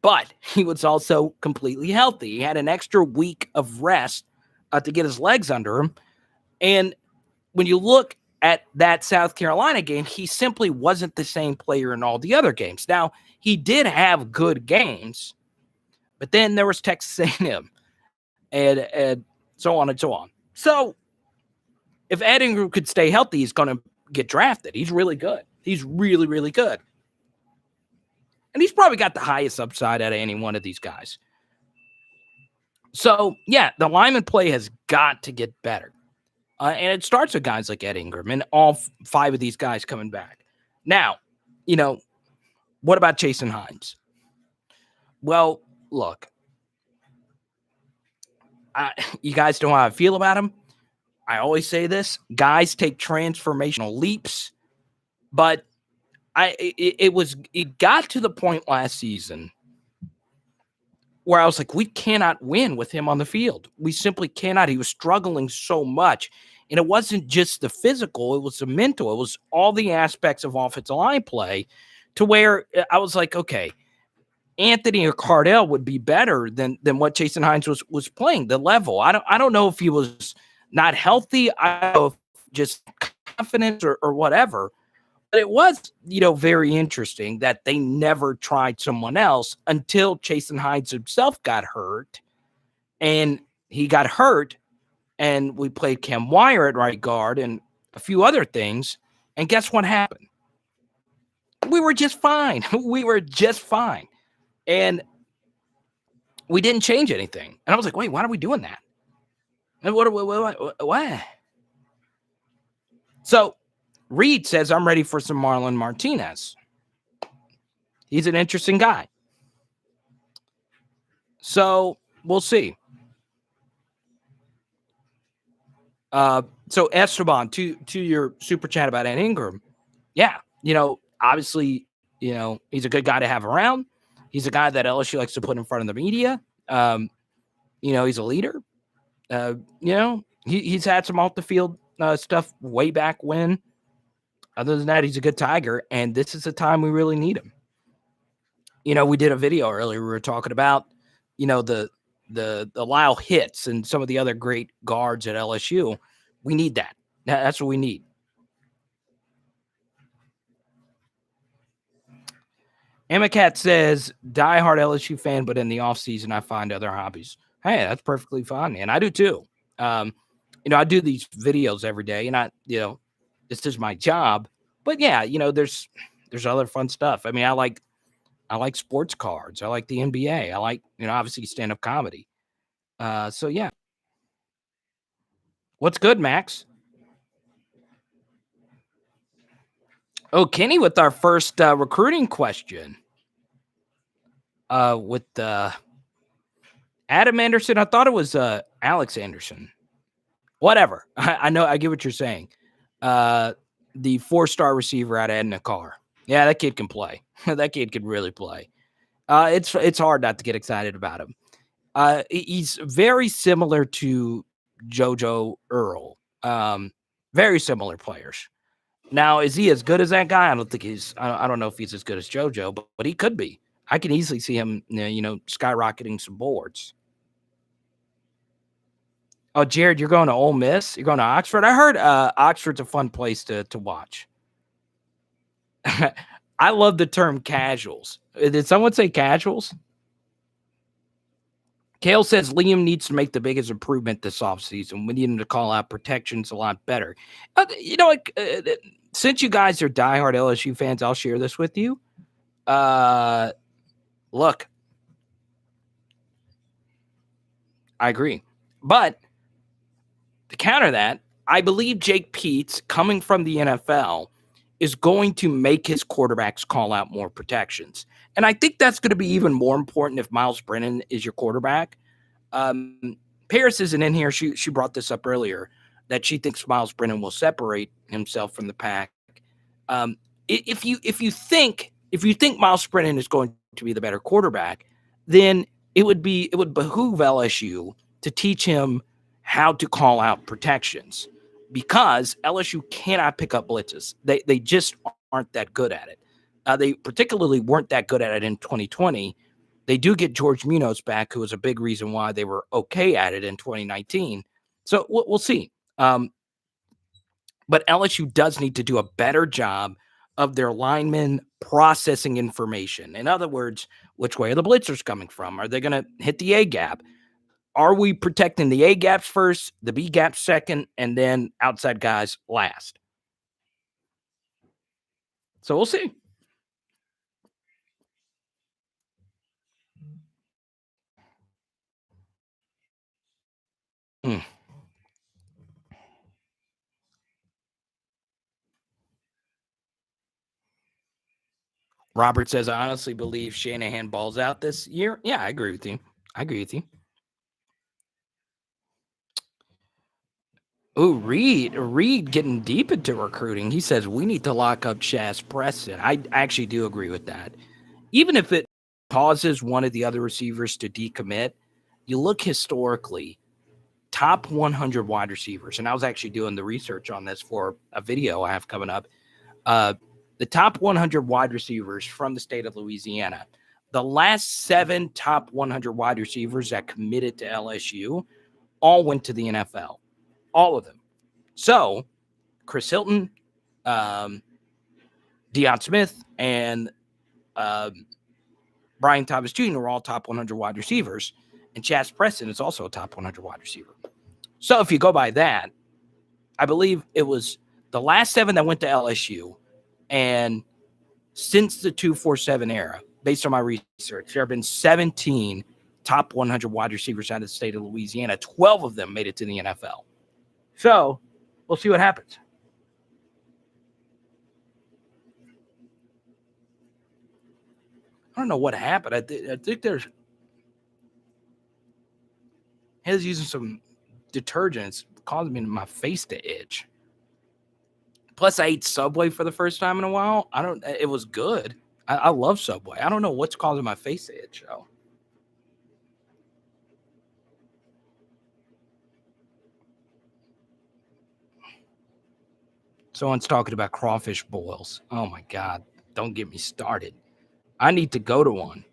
but he was also completely healthy. He had an extra week of rest to get his legs under him. And when you look at that South Carolina game, he simply wasn't the same player in all the other games. Now, he did have good games, but then there was Texas A&M and so on and so on. So if Ed Ingram could stay healthy, he's going to get drafted. He's really good. He's really, really good. And he's probably got the highest upside out of any one of these guys. So, yeah, the lineman play has got to get better. And it starts with guys like Ed Ingram and all five of these guys coming back. Now, what about Jason Hines? Well, look, you guys know how I feel about him. I always say this. Guys take transformational leaps. But it got to the point last season where I was like, we cannot win with him on the field. We simply cannot. He was struggling so much. And it wasn't just the physical, it was the mental. It was all the aspects of offensive line play to where I was like, okay, Anthony or Kardell would be better than what Jason Hines was playing, the level. I don't know if he was not healthy. I don't know if just confidence or whatever. But it was, very interesting that they never tried someone else until Jason Hines himself got hurt. And he got hurt, and we played Cam Meyer at right guard and a few other things. And guess what happened? We were just fine. We were just fine. And we didn't change anything. And I was like, wait, why are we doing that? And what? So Reed says, I'm ready for some Marlon Martinez. He's an interesting guy. So we'll see. So Esteban, to your super chat about Ed Ingram. Yeah, obviously, he's a good guy to have around. He's a guy that LSU likes to put in front of the media. He's a leader. He's had some off the field stuff way back when. Other than that, he's a good Tiger, and this is the time we really need him. We did a video earlier. We were talking about, the Lyle Hitz and some of the other great guards at LSU. We need that. That's what we need. Emma says, diehard LSU fan, but in the offseason, I find other hobbies. Hey, that's perfectly fine, man. I do too. I do these videos every day, and this is my job. But yeah, there's other fun stuff. I mean, I like sports cards. I like the NBA. I like, obviously stand-up comedy. So yeah. What's good, Max? Oh, Kenny with our first recruiting question. With Adam Anderson. I thought it was Alex Anderson. Whatever. I know. I get what you're saying. The 4-star receiver out of Edna Carr. Yeah, that kid can play. That kid can really play. It's hard not to get excited about him. He's very similar to JoJo Earl. Very similar players. Now, is he as good as that guy? I don't think I don't know if he's as good as JoJo, but he could be. I can easily see him, skyrocketing some boards. Oh, Jared, you're going to Ole Miss? You're going to Oxford? I heard Oxford's a fun place to watch. I love the term casuals. Did someone say casuals? Kale says Liam needs to make the biggest improvement this offseason. We need him to call out protections a lot better. Since you guys are diehard LSU fans, I'll share this with you. Look, I agree. But to counter that, I believe Jake Peets, coming from the NFL, is going to make his quarterbacks call out more protections. And I think that's going to be even more important if Miles Brennan is your quarterback. Paris isn't in here. She brought this up earlier, that she thinks Miles Brennan will separate himself from the pack. If you think Miles Brennan is going to be the better quarterback, then it would behoove LSU to teach him how to call out protections, because LSU cannot pick up blitzes. They just aren't that good at it. They particularly weren't that good at it in 2020. They do get George Munoz back, who was a big reason why they were okay at it in 2019. So we'll see. But LSU does need to do a better job of their linemen processing information. In other words, which way are the blitzers coming from? Are they going to hit the A gap? Are we protecting the A gaps first, the B gaps second, and then outside guys last? So we'll see. Robert says, I honestly believe Shanahan balls out this year. Yeah, I agree with you. Oh, Reed getting deep into recruiting. He says we need to lock up Chaz Preston. I actually do agree with that. Even if it causes one of the other receivers to decommit, you look historically, top 100 wide receivers, and I was actually doing the research on this for a video I have coming up. The top 100 wide receivers from the state of Louisiana, the last 7 top 100 wide receivers that committed to LSU all went to the NFL. All of them. So, Chris Hilton, Dion Smith, and Brian Thomas Jr. are all top 100 wide receivers. And Chaz Preston is also a top 100 wide receiver. So, if you go by that, I believe it was the last 7 that went to LSU. And since the 247 era, based on my research, there have been 17 top 100 wide receivers out of the state of Louisiana. 12 of them made it to the NFL. So we'll see what happens. I don't know what happened. I think there's he was using some detergents, causing my face to itch. Plus, I ate Subway for the first time in a while. It was good. I love Subway. I don't know what's causing my face to itch, though. Someone's talking about crawfish boils. Oh, my God. Don't get me started. I need to go to one.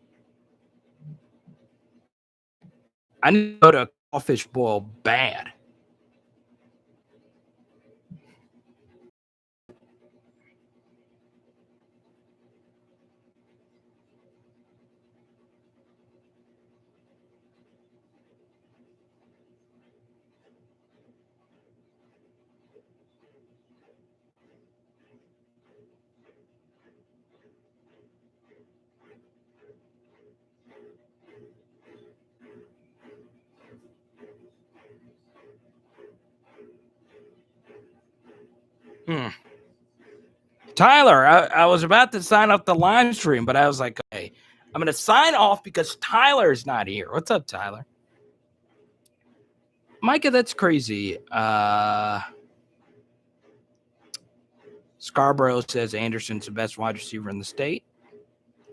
I need to go to a crawfish boil bad. Tyler, I was about to sign up the live stream, but I was like, okay, I'm going to sign off because Tyler's not here. What's up, Tyler? Micah, that's crazy. Scarborough says Anderson's the best wide receiver in the state.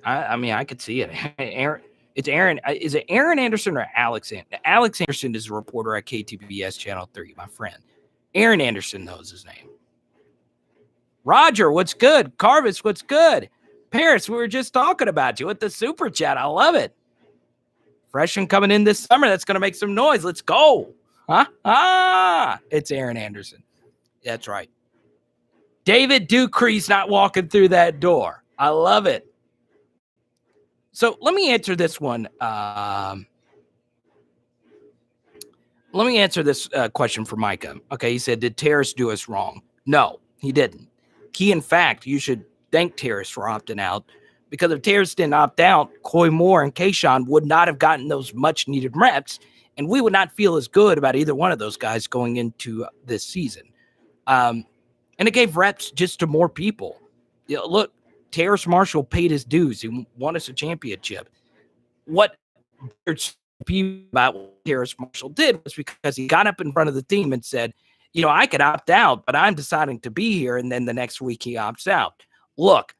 I mean, I could see it. Aaron, it's Aaron. Is it Aaron Anderson or Alex Anderson? Alex Anderson is a reporter at KTBS Channel 3, my friend. Aaron Anderson knows his name. Roger, what's good? Carvis, what's good? Paris, we were just talking about you with the super chat. I love it. Freshman coming in this summer. That's going to make some noise. Let's go. It's Aaron Anderson. That's right. David Ducree's not walking through that door. I love it. So let me answer this one. Let me answer this question for Micah. Okay, he said, did Terrace do us wrong? No, he didn't. In fact, you should thank Terrace for opting out, because if Terrace didn't opt out, Coy Moore and Kayshawn would not have gotten those much-needed reps, and we would not feel as good about either one of those guys going into this season. And it gave reps just to more people. You know, look, Terrace Marshall paid his dues. He won us a championship. What about what Terrace Marshall did was because he got up in front of the team and said, you know, I could opt out, but I'm deciding to be here. And then the next week he opts out. Look,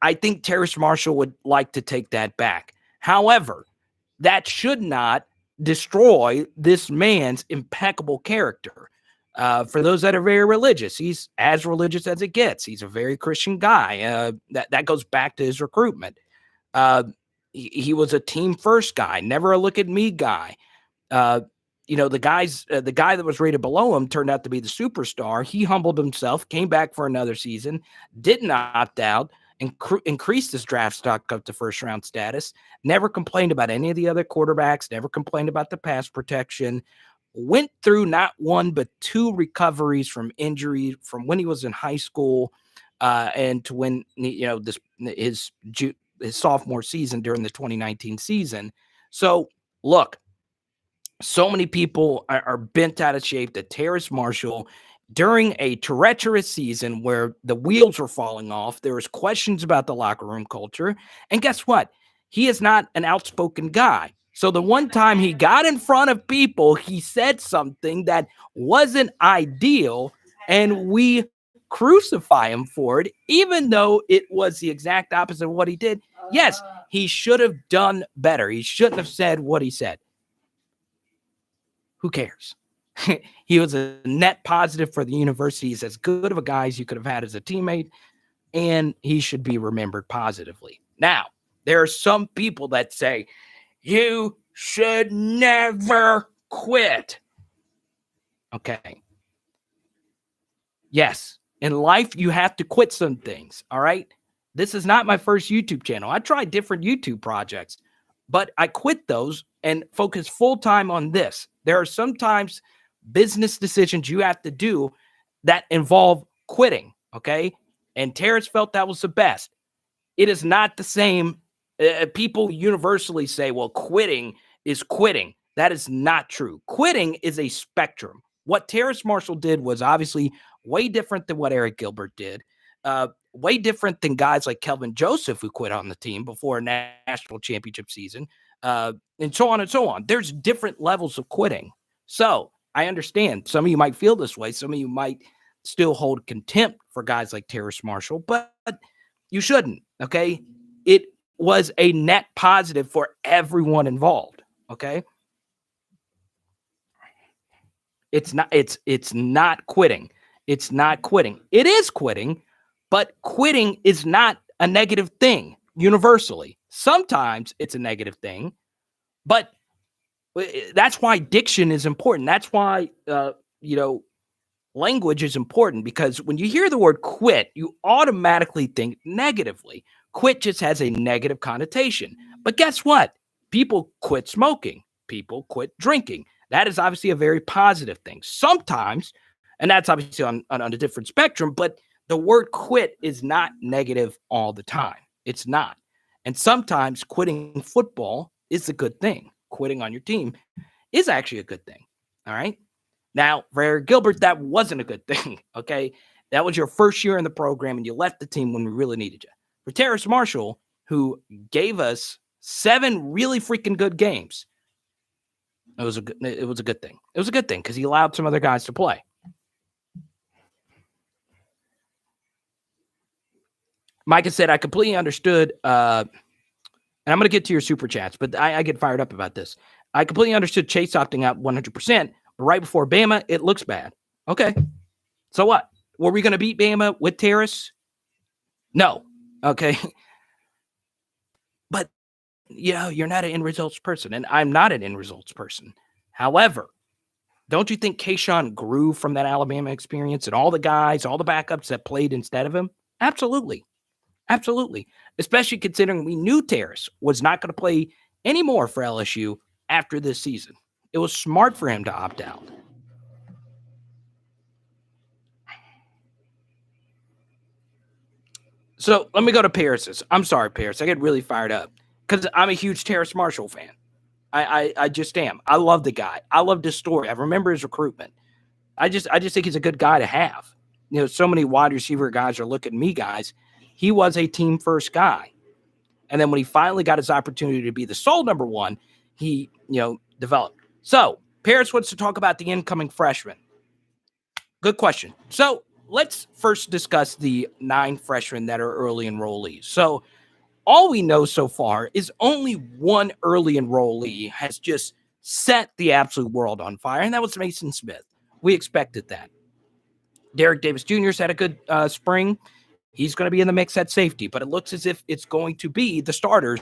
I think Terrace Marshall would like to take that back. However, that should not destroy this man's impeccable character. For those that are very religious, he's as religious as it gets. He's a very Christian guy. That goes back to his recruitment. He was a team first guy, never a look at me guy. You know, the guy that was rated below him turned out to be the superstar. He humbled himself, came back for another season, didn't opt out, increased his draft stock up to first round status, never complained about any of the other quarterbacks, never complained about the pass protection, went through not one but two recoveries from injury from when he was in high school and to when, you know, his sophomore season during the 2019 season. So look, so many people are bent out of shape that Terrace Marshall, during a treacherous season where the wheels were falling off, there was questions about the locker room culture. And guess what? He is not an outspoken guy. So the one time he got in front of people, he said something that wasn't ideal, and we crucify him for it, even though it was the exact opposite of what he did. Yes, he should have done better. He shouldn't have said what he said. Who cares? He was a net positive for the university. He's as good of a guy as you could have had as a teammate, and he should be remembered positively. Now, there are some people that say, you should never quit. Okay. Yes, in life, you have to quit some things, all right? This is not my first YouTube channel. I tried different YouTube projects, but I quit those and focus full-time on this. There are sometimes business decisions you have to do that involve quitting, okay? And Terrace felt that was the best. It is not the same. People universally say, well, quitting is quitting. That is not true. Quitting is a spectrum. What Terrace Marshall did was obviously way different than what Eric Gilbert did. Way different than guys like Kelvin Joseph who quit on the team before a national championship season, and so on and so on. There's different levels of quitting. So I understand some of you might feel this way. Some of you might still hold contempt for guys like Terrace Marshall, but you shouldn't, okay? It was a net positive for everyone involved, okay? It's not quitting. It's not quitting. It is quitting, but quitting is not a negative thing universally. Sometimes it's a negative thing, but that's why diction is important. That's why, language is important, because when you hear the word quit, you automatically think negatively. Quit just has a negative connotation. But guess what? People quit smoking. People quit drinking. That is obviously a very positive thing. Sometimes, and that's obviously on a different spectrum, but the word quit is not negative all the time. It's not. And sometimes quitting football is a good thing. Quitting on your team is actually a good thing. All right. Now, for Eric Gilbert, that wasn't a good thing. Okay. That was your first year in the program and you left the team when we really needed you. For Terrace Marshall, who gave us 7 really freaking good games, it was a good thing. It was a good thing because he allowed some other guys to play. Micah said, I completely understood, and I'm going to get to your super chats, but I get fired up about this. I completely understood Chase opting out 100%, but right before Bama, it looks bad. Okay. So what? Were we going to beat Bama with Terrace? No. Okay. you're not an end results person, and I'm not an end results person. However, don't you think Kayshawn grew from that Alabama experience and all the guys, all the backups that played instead of him? Absolutely. Absolutely. Especially considering we knew Terrace was not going to play anymore for LSU after this season. It was smart for him to opt out. So let me go to Paris's. I'm sorry, Paris. I get really fired up because I'm a huge Terrace Marshall fan. I just am. I love the guy. I love his story. I remember his recruitment. I just think he's a good guy to have. So many wide receiver guys are looking at me guys. He was a team first guy. And then when he finally got his opportunity to be the sole number one, he, developed. So Paris wants to talk about the incoming freshman. Good question. So let's first discuss the 9 freshmen that are early enrollees. So all we know so far is only one early enrollee has just set the absolute world on fire, and that was Mason Smith. We expected that. Derrick Davis Jr.'s had a good spring. He's going to be in the mix at safety, but it looks as if it's going to be the starters,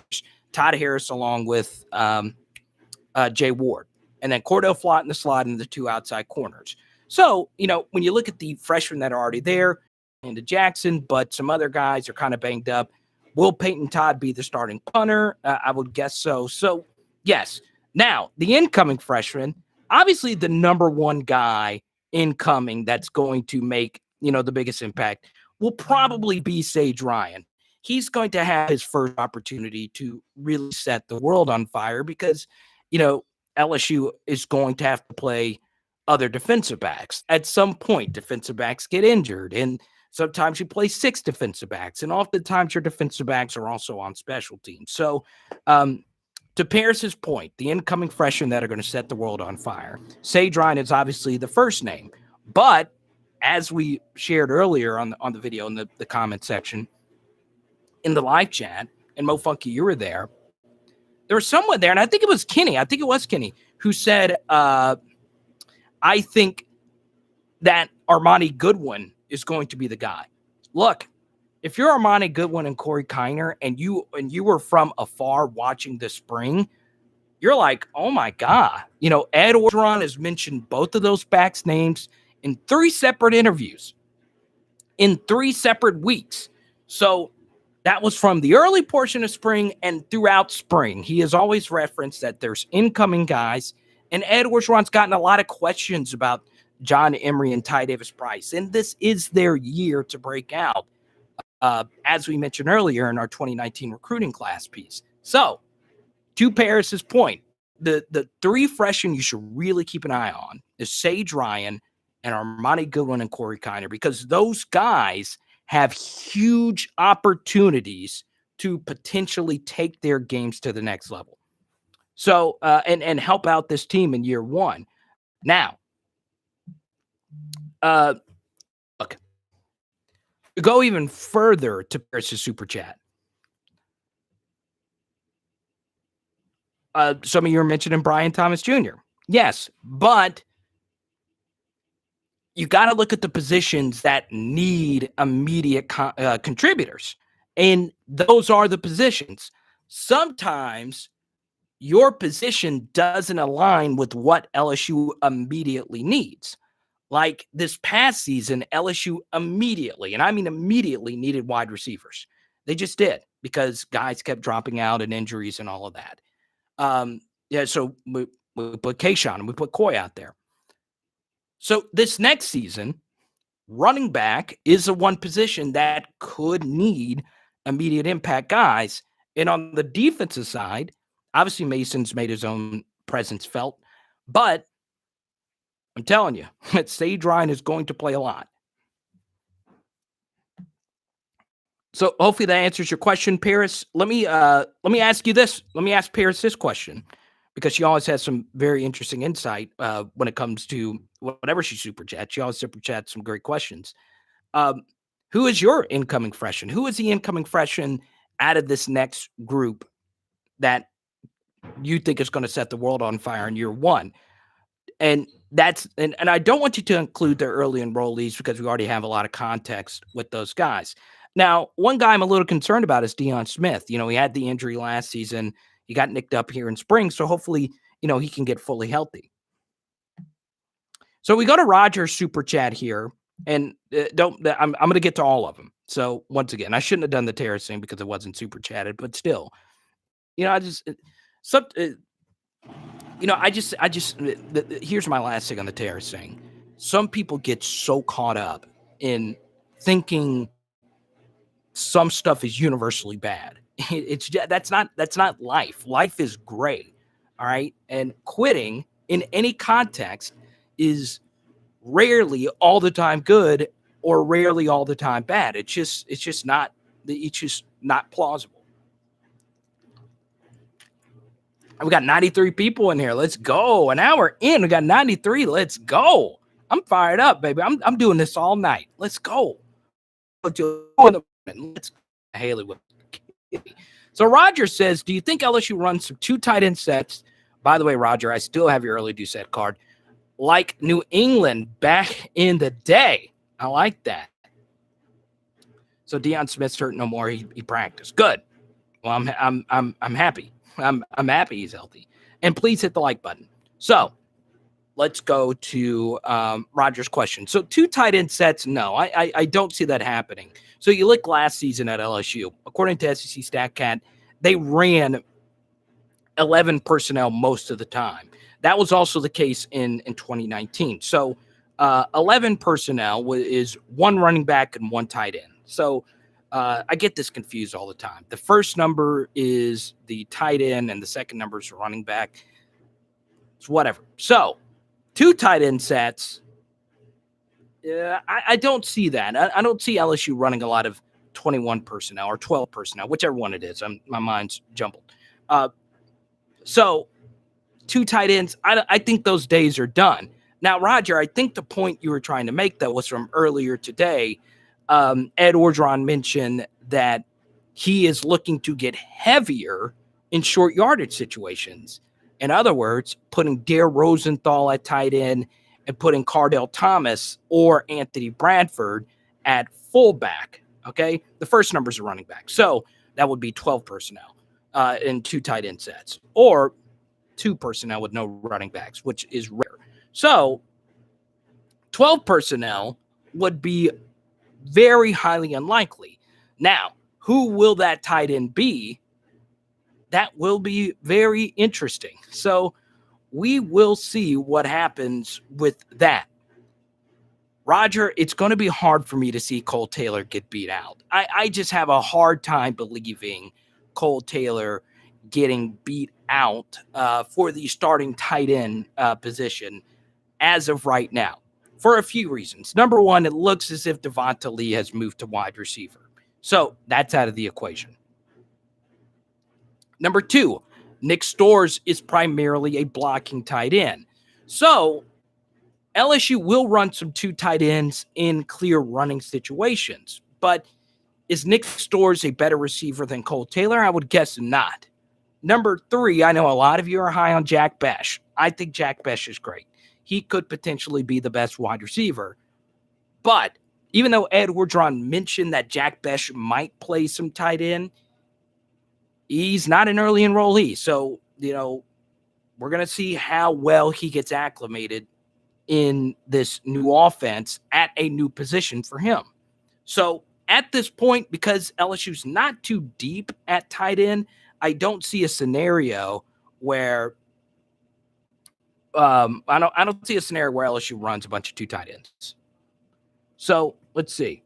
Todd Harris along with Jay Ward, and then Kardell Flott in the slot and the 2 outside corners. So, when you look at the freshmen that are already there, into Jackson, but some other guys are kind of banged up. Will Peyton Todd be the starting punter? I would guess so. So, yes. Now, the incoming freshman, obviously the number one guy incoming that's going to make, the biggest impact will probably be Sage Ryan. He's going to have his first opportunity to really set the world on fire because, LSU is going to have to play other defensive backs. At some point, defensive backs get injured, and sometimes you play 6 defensive backs, and oftentimes your defensive backs are also on special teams. So, to Paris's point, the incoming freshmen that are going to set the world on fire, Sage Ryan is obviously the first name, but as we shared earlier on the video in the comment section, in the live chat, and Mo Funky, you were there. There was someone there, and I think it was Kenny. Who said, I think that Armani Goodwin is going to be the guy. Look, if you're Armani Goodwin and Corey Keiner and you were from afar watching this spring, you're like, oh my God. Ed Orgeron has mentioned both of those backs' names in 3 separate interviews in 3 separate weeks. So that was from the early portion of spring and throughout spring. He has always referenced that there's incoming guys, and Ed Orgeron's gotten a lot of questions about John Emery and Ty Davis-Price, and this is their year to break out, as we mentioned earlier in our 2019 recruiting class piece. So, to Paris's point, the 3 freshmen you should really keep an eye on is Sage Ryan and Armani Goodwin and Corey Keiner, because those guys have huge opportunities to potentially take their games to the next level. So, and help out this team in year 1. Now, look, to go even further to Paris' super chat. Some of you are mentioning Brian Thomas Jr. Yes, but you got to look at the positions that need immediate contributors. And those are the positions. Sometimes your position doesn't align with what LSU immediately needs. Like this past season, LSU immediately, and I mean immediately, needed wide receivers. They just did because guys kept dropping out and injuries and all of that. So we put Kayshawn and we put Coy out there. So this next season, running back is the one position that could need immediate impact guys. And on the defensive side, obviously Mason's made his own presence felt, but I'm telling you, that Sage Ryan is going to play a lot. So hopefully that answers your question, Paris. Let me ask you this. Let me ask Paris this question, because she always has some very interesting insight when it comes to whatever she super chats. She always super chats some great questions. Who is your incoming freshman? Who is the incoming freshman out of this next group that you think is going to set the world on fire in year 1? And that's and I don't want you to include their early enrollees because we already have a lot of context with those guys. Now, one guy I'm a little concerned about is Dion Smith. He had the injury last season. He got nicked up here in spring, so hopefully, he can get fully healthy. So we go to Roger's super chat here, and I'm going to get to all of them. So once again, I shouldn't have done the terrace thing because it wasn't super chatted, but still, here's my last thing on the terrace thing. Some people get so caught up in thinking some stuff is universally bad. It's just, that's not life. Life is great. All right. And quitting in any context is rarely all the time good or rarely all the time bad. It's just not plausible. We got 93 people in here. Let's go. An hour in, we got 93. Let's go. I'm fired up, baby. I'm doing this all night. Let's go. Let's Haley with. So Roger says, do you think LSU runs some 2 tight end sets? By the way, Roger, I still have your early due set card. Like New England back in the day. I like that. So Dion Smith's hurt no more. He practiced. Good. Well, I'm happy. I'm happy he's healthy. And please hit the like button. So let's go to Roger's question. So 2 tight end sets, no, I don't see that happening. So you look last season at LSU. According to SEC StatCat, they ran 11 personnel most of the time. That was also the case in 2019. So 11 personnel is 1 running back and 1 tight end. So I get this confused all the time. The first number is the tight end and the second number is the running back. It's whatever. So 2 tight end sets, I don't see that. I don't see LSU running a lot of 21 personnel or 12 personnel, whichever one it is. My mind's jumbled. So 2 tight ends, I think those days are done. Now, Roger, I think the point you were trying to make, though, was from earlier today. Ed Orgeron mentioned that he is looking to get heavier in short yardage situations. In other words, putting Dare Rosenthal at tight end and putting Kardell Thomas or Anthony Bradford at fullback. Okay, the first number is a running back, so that would be 12 personnel in 2 tight end sets, or 2 personnel with no running backs, which is rare. So 12 personnel would be very highly unlikely. Now, who will that tight end be? That will be very interesting. So we will see what happens with that. Roger, it's going to be hard for me to see Cole Taylor get beat out. I just have a hard time believing Cole Taylor getting beat out for the starting tight end position as of right now, for a few reasons. Number one, it looks as if Devonta Lee has moved to wide receiver. So that's out of the equation. Number 2, Nick Storrs is primarily a blocking tight end. So LSU will run some 2 tight ends in clear running situations. But is Nick Storrs a better receiver than Cole Taylor? I would guess not. Number 3, I know a lot of you are high on Jack Bech. I think Jack Bech is great. He could potentially be the best wide receiver. But even though Ed Orgeron mentioned that Jack Bech might play some tight end, he's not an early enrollee. So, we're going to see how well he gets acclimated in this new offense at a new position for him. So at this point, because LSU's not too deep at tight end, I don't see a scenario where I don't see a scenario where LSU runs a bunch of 2 tight ends. So let's see.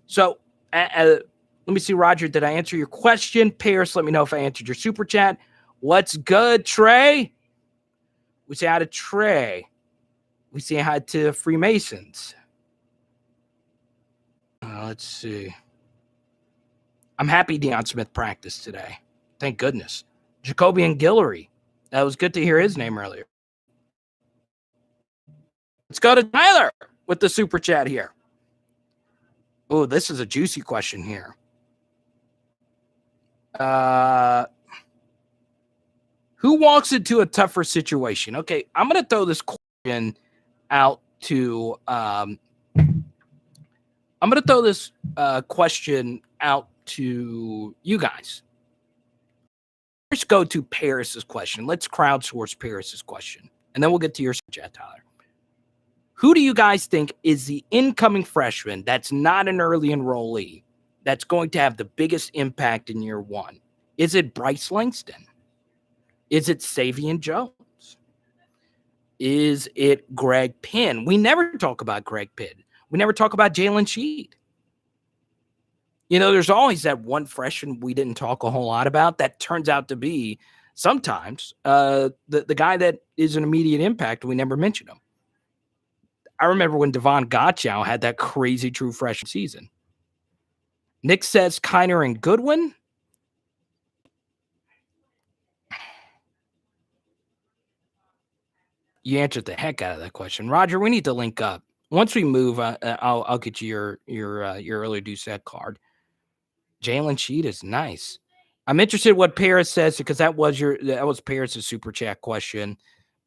So let me see, Roger, did I answer your question? Pierce, let me know if I answered your super chat. What's good, Trey? We say hi to Trey. We say hi to Freemasons. Let's see. I'm happy Dion Smith practiced today. Thank goodness. Jacoby and Guillory. That was good to hear his name earlier. Let's go to Tyler with the super chat here. Oh, this is a juicy question here. Who walks into a tougher situation? Okay, I'm going to throw this question out to you guys. first go to Paris's question. Let's crowdsource Paris's question, and then we'll get to your chat, Tyler. Who do you guys think is the incoming freshman that's not an early enrollee that's going to have the biggest impact in year one? Is it Bryce Langston? Is it Savion Jones? Is it Greg Penn? We never talk about Greg Penn. We never talk about Jalen Sheed. There's always that one freshman we didn't talk a whole lot about that turns out to be sometimes the guy that is an immediate impact. We never mention him. I remember when Devon Gottschall had that crazy true freshman season. Nick says Keiner and Goodwin. You answered the heck out of that question, Roger. We need to link up. Once we move, I'll get you your early due set card. Jalen Sheed is nice. I'm interested in what Paris says because that was Paris's super chat question,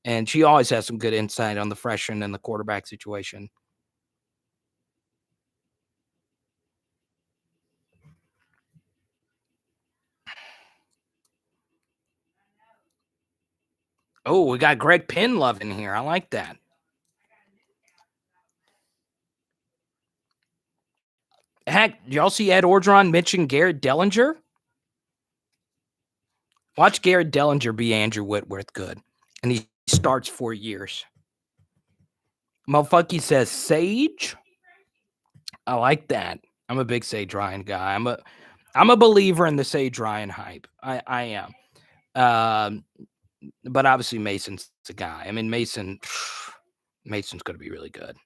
and she always has some good insight on the freshman and the quarterback situation. Oh, we got Greg Penn love in here. I like that. Heck, y'all see Ed Orgeron mention Garrett Dellinger? Watch Garrett Dellinger be Andrew Whitworth good, and he starts 4 years. Mofunky says Sage. I like that. I'm a big Sage Ryan guy. I'm a believer in the Sage Ryan hype. I am. But obviously Mason's the guy. I mean, Mason's going to be really good.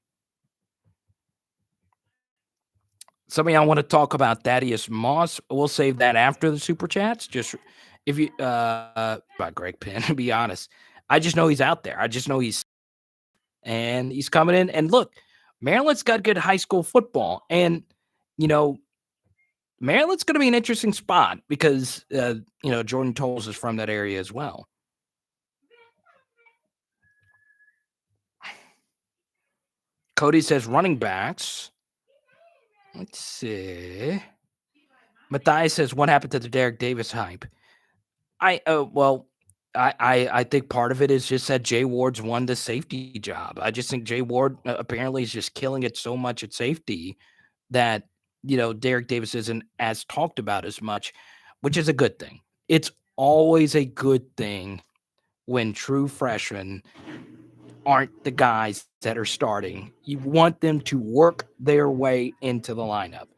Some of y'all want to talk about Thaddeus Moss. We'll save that after the super chats. Just if you about Greg Penn, to be honest, I just know he's out there. I just know he's coming in. And look, Maryland's got good high school football, and Maryland's going to be an interesting spot because Jordan Tolles is from that area as well. Cody says running backs. Let's see. Matthias says, what happened to the Derek Davis hype? I think part of it is just that Jay Ward's won the safety job. I just think Jay Ward apparently is just killing it so much at safety that, Derek Davis isn't as talked about as much, which is a good thing. It's always a good thing when true freshmen aren't the guys that are starting. You want them to work their way into the lineup.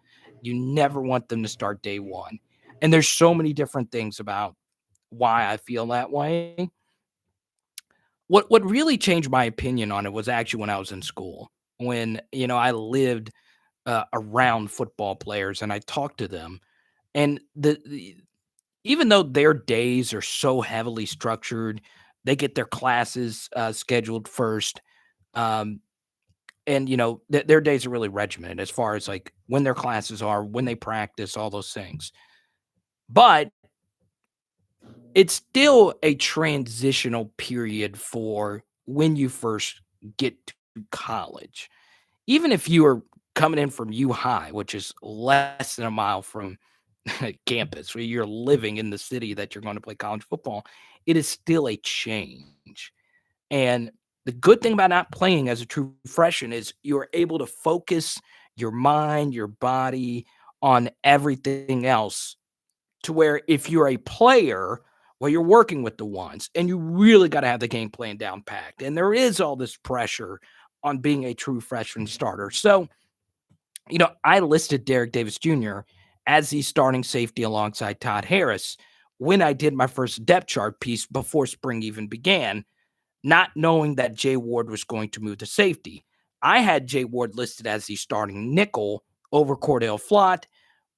You never want them to start day one. And there's so many different things about why I feel that way. What really changed my opinion on it was actually when I was in school, when, I lived around football players and I talked to them. And even though their days are so heavily structured, they get their classes scheduled first. And, their days are really regimented as far as like when their classes are, when they practice, all those things. But it's still a transitional period for when you first get to college. Even if you are coming in from U High, which is less than a mile from campus, where you're living in the city that you're going to play college football, it is still a change. And the good thing about not playing as a true freshman is you're able to focus your mind, your body on everything else, to where if you're a player, well, you're working with the ones, and you really got to have the game plan down packed. And there is all this pressure on being a true freshman starter. So, I listed Derek Davis Jr. as the starting safety alongside Todd Harris when I did my first depth chart piece before spring even began, not knowing that Jay Ward was going to move to safety. I had Jay Ward listed as the starting nickel over Cordell Flott,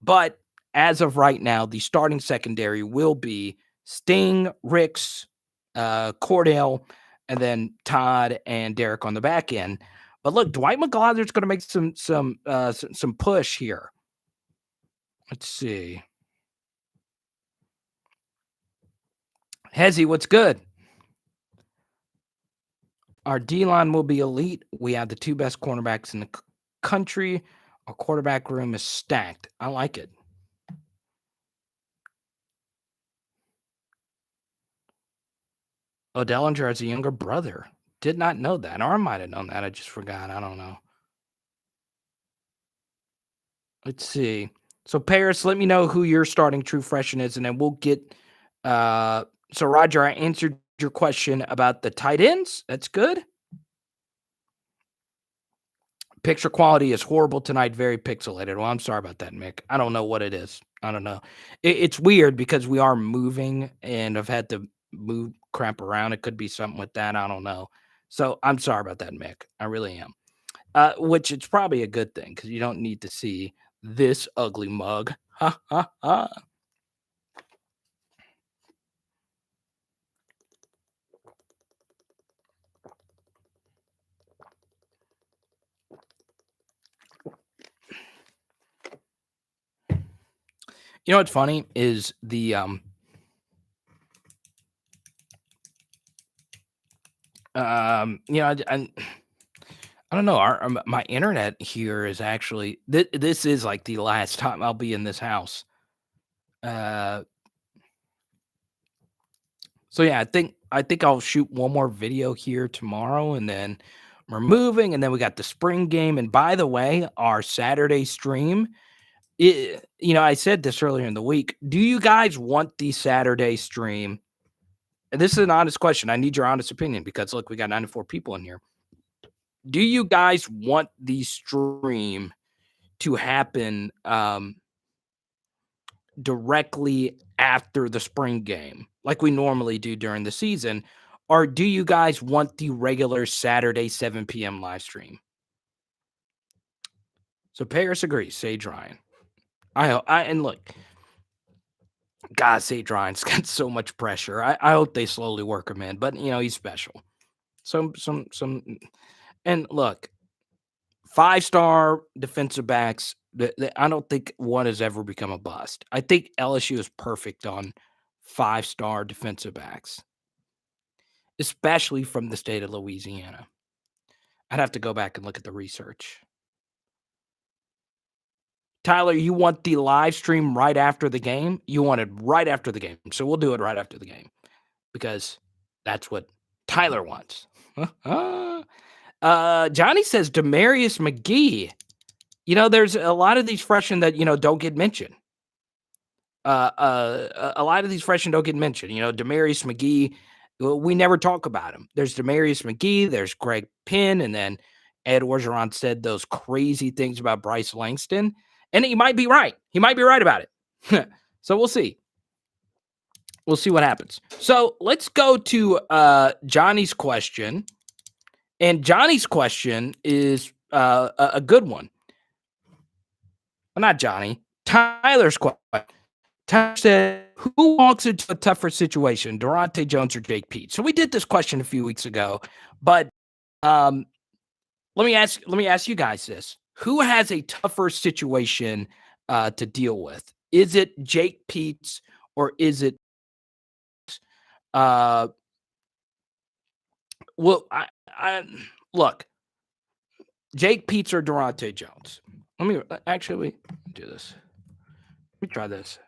but as of right now, the starting secondary will be Sting, Ricks, Cordell, and then Todd and Derrick on the back end. But look, Dwight McGlothern's going to make some push here. Let's see. Hezzy, what's good? Our D-line will be elite. We have the two best cornerbacks in the country. Our quarterback room is stacked. I like it. Oh, Dellinger has a younger brother. Did not know that. Or I might have known that. I just forgot. I don't know. Let's see. So Paris, let me know who your starting true freshman is, and then we'll get so Roger, I answered your question about the tight ends. That's good. Picture quality is horrible tonight, very pixelated. Well, I'm sorry about that, Mick. I don't know what it is. I don't know. It's weird because we are moving and I've had to move crap around. It could be something with that. I don't know. So I'm sorry about that, Mick. I really am. Which it's probably a good thing because you don't need to see this ugly mug. Ha ha ha. You know what's funny is the I don't know. My internet here is actually this is like the last time I'll be in this house. So yeah, I think I'll shoot one more video here tomorrow, and then we're moving, and then we got the spring game. And by the way, our Saturday stream, I said this earlier in the week. Do you guys want the Saturday stream? And this is an honest question. I need your honest opinion because look, we got 94 people in here. Do you guys want the stream to happen directly after the spring game, like we normally do during the season? Or do you guys want the regular Saturday 7 p.m. live stream? So Paris agrees, Sage Ryan. And look, God, Sage Ryan's got so much pressure. I hope they slowly work him in, but he's special. Some, and look, 5-star defensive backs. I don't think one has ever become a bust. I think LSU is perfect on 5-star defensive backs, especially from the state of Louisiana. I'd have to go back and look at the research. Tyler, you want the live stream right after the game? You want it right after the game. So we'll do it right after the game because that's what Tyler wants. Johnny says Demarius McGee. There's a lot of these freshmen that, don't get mentioned. A lot of these freshmen don't get mentioned. Demarius McGee, we never talk about him. There's Demarius McGee, there's Greg Penn, and then Ed Orgeron said those crazy things about Bryce Langston. And he might be right. He might be right about it. So we'll see. We'll see what happens. So let's go to Johnny's question. And Johnny's question is a good one. Well, not Johnny. Tyler's question. Tyler said, who walks into a tougher situation, Durante Jones or Jake Pete? So we did this question a few weeks ago, but let me ask you guys this. Who has a tougher situation to deal with? Is it Jake Peets or is it well, I look, Jake Peets or Durante Jones? Let me actually do this. Let me try this.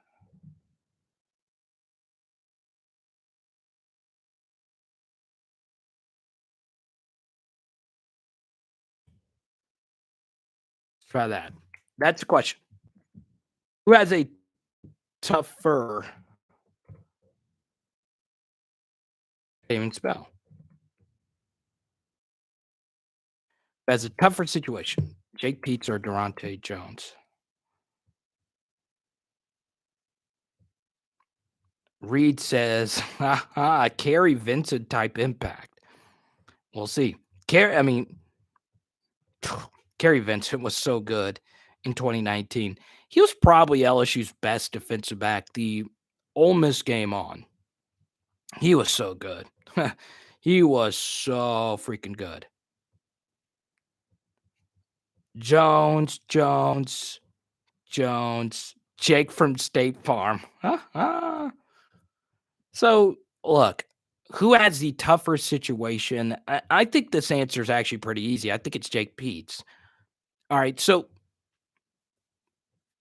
Try that. That's the question. Who has a tougher can't even spell? Who has a tougher situation? Jake Peets or Durante Jones? Reed says, Kerry Vincent type impact. We'll see. Kerry Vincent was so good in 2019. He was probably LSU's best defensive back the Ole Miss game on. He was so good. He was so freaking good. Jones, Jake from State Farm. So, look, who has the tougher situation? I think this answer is actually pretty easy. I think it's Jake Peets. All right, so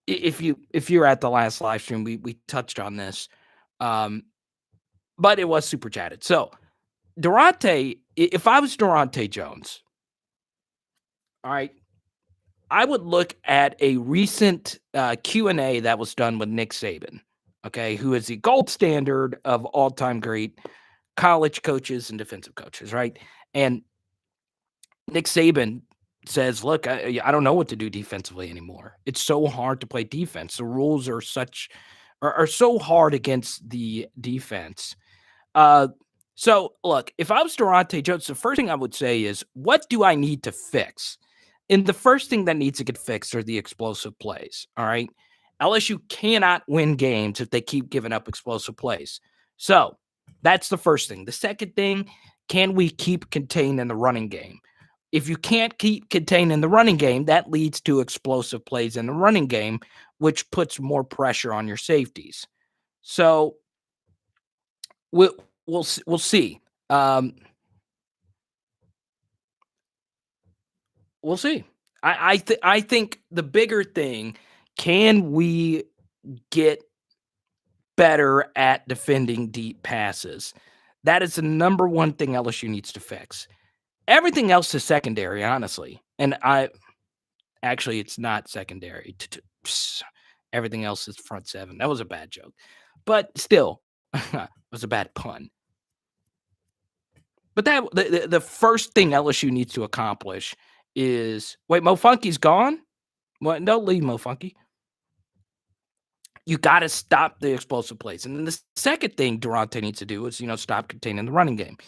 if you're at the last live stream, we touched on this, but it was super chatted. So Durante, if I was Durante Jones, all right, I would look at a recent Q&A that was done with Nick Saban, okay, who is the gold standard of all-time great college coaches and defensive coaches, right? And Nick Saban says, look, I don't know what to do defensively anymore. It's so hard to play defense. The rules are so hard against the defense. So look, if I was Durante Jones, the first thing I would say is, what do I need to fix? And the first thing that needs to get fixed are the explosive plays. All right. LSU cannot win games if they keep giving up explosive plays. So that's the first thing. The second thing, can we keep contained in the running game? If you can't keep contained in the running game, that leads to explosive plays in the running game, which puts more pressure on your safeties. So we'll see. We'll see. I think the bigger thing, can we get better at defending deep passes? That is the number one thing LSU needs to fix. Everything else is secondary, honestly. And actually, it's not secondary. Everything else is front seven. That was a bad joke. But still, it was a bad pun. But the first thing LSU needs to accomplish is, wait, Mo Funky's gone? Well, don't leave Mo Funky. You got to stop the explosive plays. And then the second thing Durante needs to do is, stop containing the running game.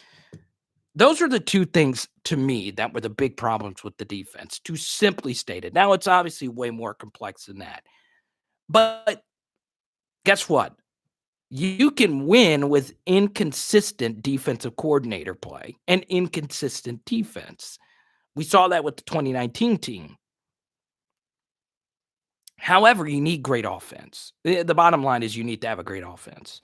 Those are the two things to me that were the big problems with the defense, to simply state it. Now, it's obviously way more complex than that. But guess what? You can win with inconsistent defensive coordinator play and inconsistent defense. We saw that with the 2019 team. However, you need great offense. The bottom line is you need to have a great offense.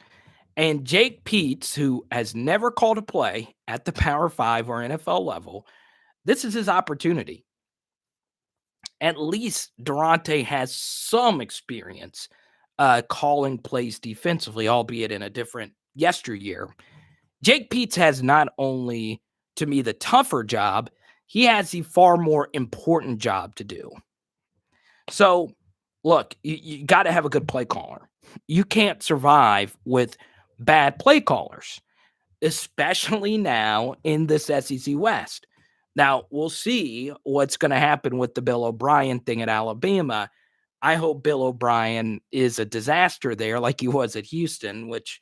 And Jake Peetz, who has never called a play at the Power 5 or NFL level, this is his opportunity. At least Durante has some experience calling plays defensively, albeit in a different yesteryear. Jake Peetz has not only, to me, the tougher job, he has the far more important job to do. So, look, you got to have a good play caller. You can't survive with bad play callers, especially now in this SEC West. Now, we'll see what's going to happen with the Bill O'Brien thing at Alabama. I hope Bill O'Brien is a disaster there like he was at Houston, which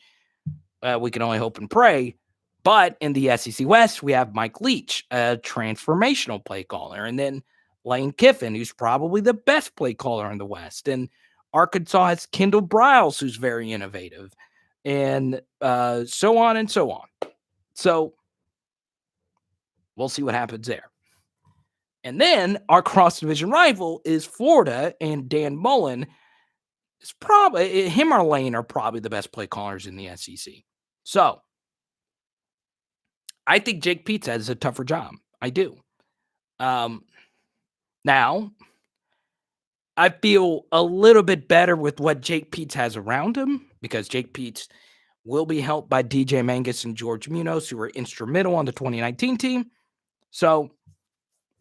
we can only hope and pray. But in the SEC West, we have Mike Leach, a transformational play caller, and then Lane Kiffin, who's probably the best play caller in the West. And Arkansas has Kendall Briles, who's very innovative, and so on and so on. So we'll see what happens there. And then our cross-division rival is Florida, and Dan Mullen is probably, him or Lane are probably the best play callers in the SEC. So I think Jake Peetz has a tougher job. I do. Now, I feel a little bit better with what Jake Peetz has around him, because Jake Peetz will be helped by DJ Mangus and George Munoz, who were instrumental on the 2019 team. So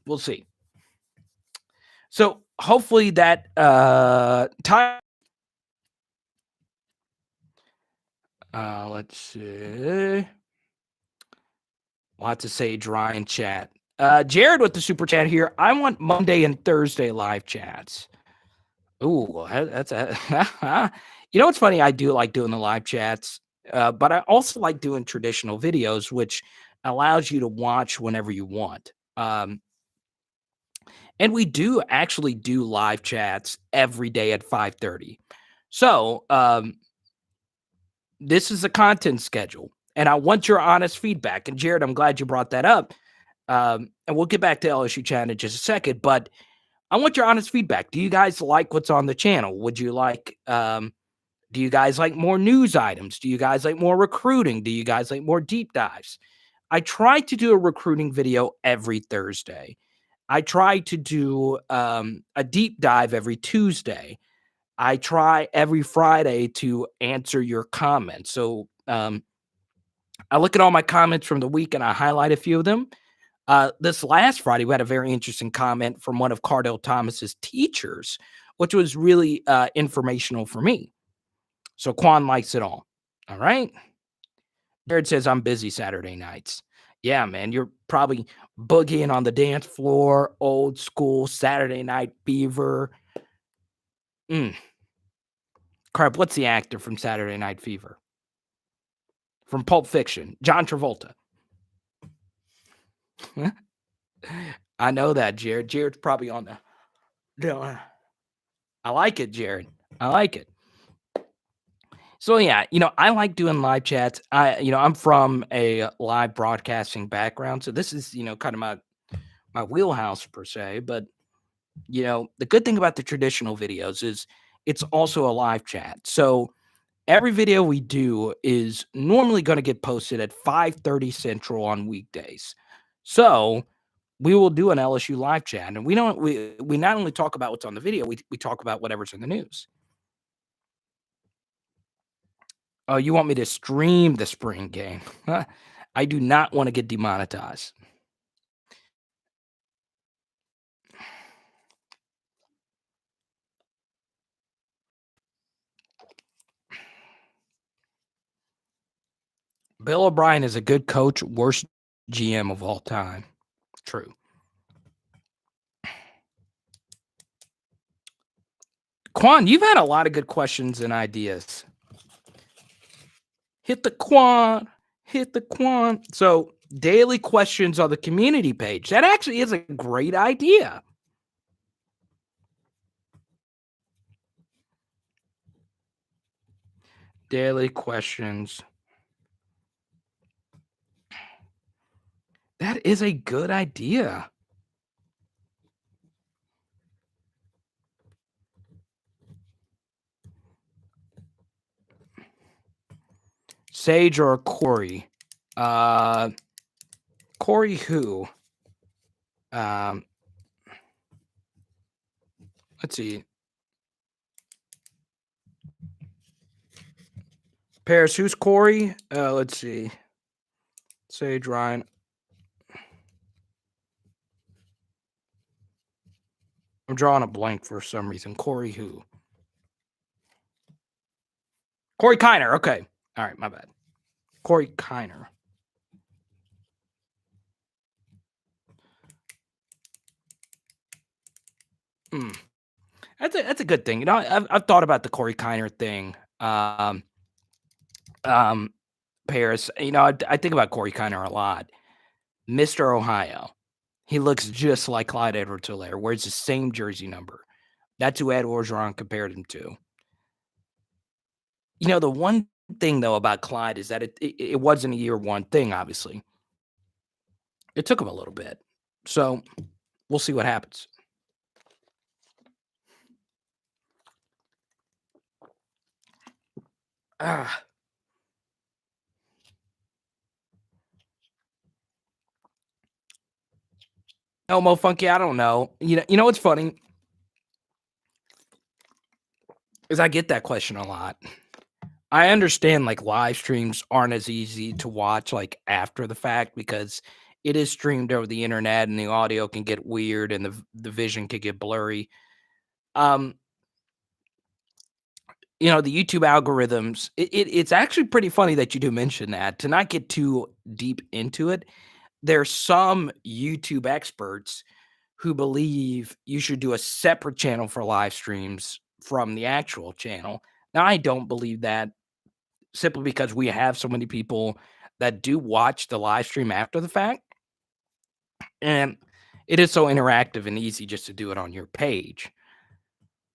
we'll see. So hopefully that time. Let's see. Lots of Sage Ryan chat. Jared with the super chat here. I want Monday and Thursday live chats. Ooh, that's a. You know what's funny? I do like doing the live chats, but I also like doing traditional videos, which allows you to watch whenever you want. And we do actually do live chats every day at 5:30. So this is a content schedule, and I want your honest feedback. And Jared, I'm glad you brought that up. And we'll get back to LSU chat in just a second, but I want your honest feedback. Do you guys like what's on the channel? Would you like, do you guys like more news items? Do you guys like more recruiting? Do you guys like more deep dives? I try to do a recruiting video every Thursday. I try to do a deep dive every Tuesday. I try every Friday to answer your comments. So I look at all my comments from the week and I highlight a few of them. This last Friday, we had a very interesting comment from one of Kardell Thomas's teachers, which was really informational for me. So Quan likes it all. All right. Jared says, I'm busy Saturday nights. Yeah, man, you're probably boogieing on the dance floor, old school Saturday night fever. Crap, what's the actor from Saturday Night Fever? From Pulp Fiction, John Travolta. I know that, Jared. Jared's probably on the. I like it, Jared. I like it. So yeah, I like doing live chats. I'm from a live broadcasting background, so this is kind of my wheelhouse per se. But the good thing about the traditional videos is it's also a live chat. So every video we do is normally going to get posted at 5:30 Central on weekdays. So we will do an LSU live chat, and we not only talk about what's on the video, we talk about whatever's in the news. Oh, you want me to stream the spring game? I do not want to get demonetized. Bill O'Brien is a good coach, worst GM of all time. True. Quan, you've had a lot of good questions and ideas. Hit the Quan. So daily questions on the community page. That actually is a great idea. Daily questions. That is a good idea. Sage or Corey? Corey who? Let's see. Paris, who's Corey? Let's see. Sage Ryan. I'm drawing a blank for some reason. Corey who? Corey Keiner. Okay. All right, my bad. Corey Keiner. That's a good thing. I've thought about the Corey Keiner thing. Paris. I think about Corey Keiner a lot. Mr. Ohio. He looks just like Clyde Edwards-Helaire, wears the same jersey number. That's who Ed Orgeron compared him to. The one thing, though, about Clyde is that it wasn't a year one thing, obviously. It took him a little bit. So we'll see what happens. Elmo Funky, I don't know. You know what's funny? Is I get that question a lot. I understand live streams aren't as easy to watch after the fact because it is streamed over the internet and the audio can get weird and the vision can get blurry. The YouTube algorithms, it's actually pretty funny that you do mention that. To not get too deep into it, there's some YouTube experts who believe you should do a separate channel for live streams from the actual channel. Now, I don't believe that simply because we have so many people that do watch the live stream after the fact. And it is so interactive and easy just to do it on your page.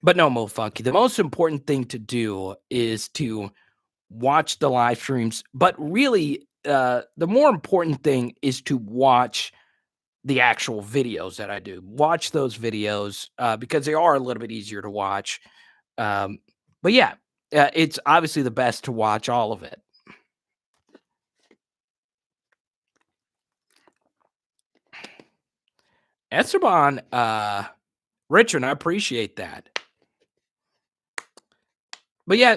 But no, Mo Funky, the most important thing to do is to watch the live streams. But really, the more important thing is to watch the actual videos that I do. Watch those videos because they are a little bit easier to watch. But yeah, it's obviously the best to watch all of it. Esteban, Richard, I appreciate that. But yeah,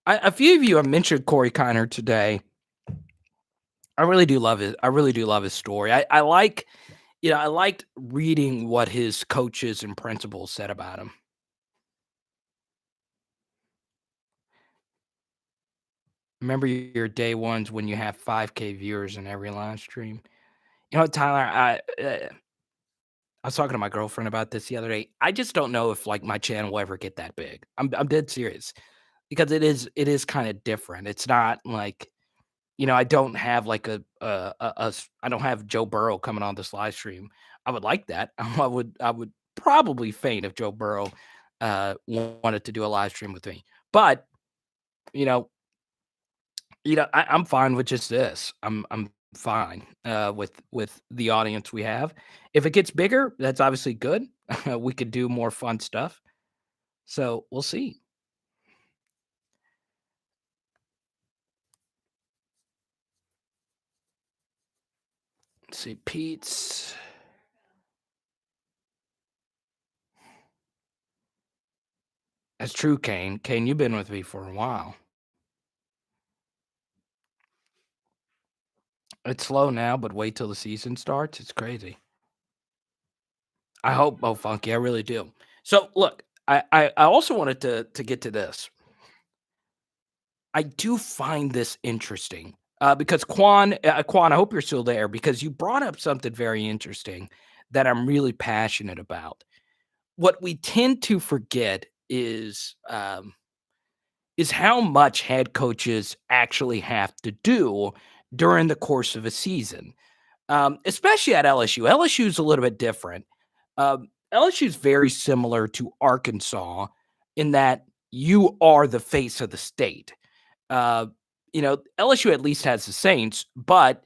a few of you have mentioned Corey Keiner today. I really do love it. I really do love his story. I like, I liked reading what his coaches and principals said about him. Remember your day ones when you have 5K viewers in every live stream? You know what, Tyler? I was talking to my girlfriend about this the other day. I just don't know if like my channel will ever get that big. I'm dead serious because it is kind of different. It's not like, I don't have like I don't have Joe Burrow coming on this live stream. I would like that. I would probably faint if Joe Burrow wanted to do a live stream with me. But you know, I'm fine with just this. I'm fine with the audience we have. If it gets bigger, that's obviously good. We could do more fun stuff. So we'll see. Let's see, Pete's. That's true, Kane. Kane, you've been with me for a while. It's slow now, but wait till the season starts. It's crazy. I hope, oh, Funky, I really do. So look, I also wanted to get to this. I do find this interesting because Quan, I hope you're still there because you brought up something very interesting that I'm really passionate about. What we tend to forget is how much head coaches actually have to do during the course of a season, especially at LSU. LSU is a little bit different. LSU is very similar to Arkansas in that you are the face of the state. Uh, LSU at least has the Saints, but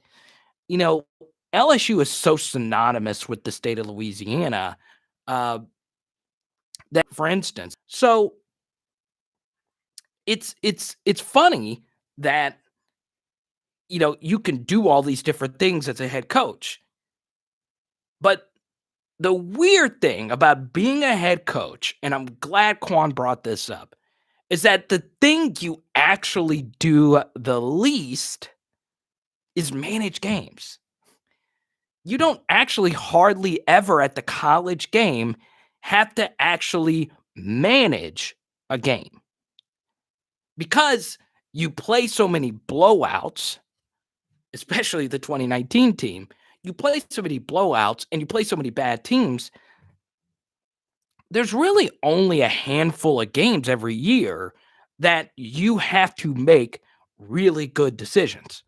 you know, LSU is so synonymous with the state of Louisiana uh, that, for instance, so it's funny that you can do all these different things as a head coach, but the weird thing about being a head coach, and I'm glad Quan brought this up, is that the thing you actually do the least is manage games. You don't actually hardly ever at the college game have to actually manage a game because you play so many blowouts, especially the 2019 team. You play so many blowouts and you play so many bad teams. There's really only a handful of games every year that you have to make really good decisions.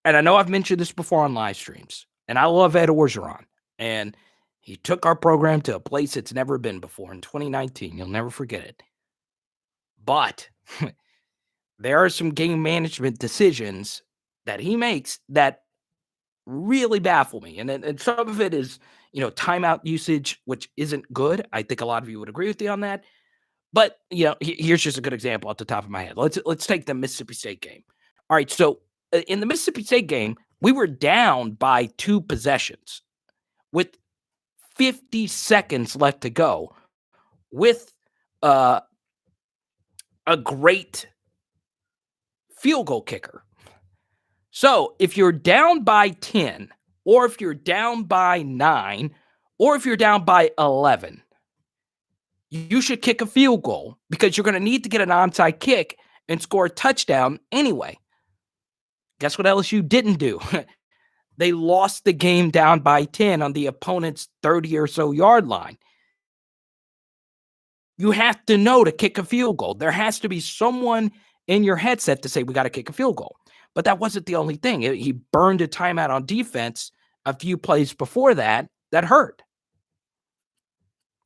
And I know I've mentioned this before on live streams, and I love Ed Orgeron. And he took our program to a place it's never been before in 2019. You'll never forget it. But there are some game management decisions that he makes that really baffle me. And some of it is, timeout usage, which isn't good. I think a lot of you would agree with me on that. But, here's just a good example off the top of my head. Let's take the Mississippi State game. All right, so in the Mississippi State game, we were down by 2 possessions with 50 seconds left to go with a great field goal kicker. So if you're down by 10, or if you're down by 9, or if you're down by 11, you should kick a field goal because you're going to need to get an onside kick and score a touchdown anyway. Guess what LSU didn't do? They lost the game down by 10 on the opponent's 30 or so yard line. You have to know to kick a field goal. There has to be someone in your headset to say, we got to kick a field goal. But that wasn't the only thing. He burned a timeout on defense a few plays before that hurt.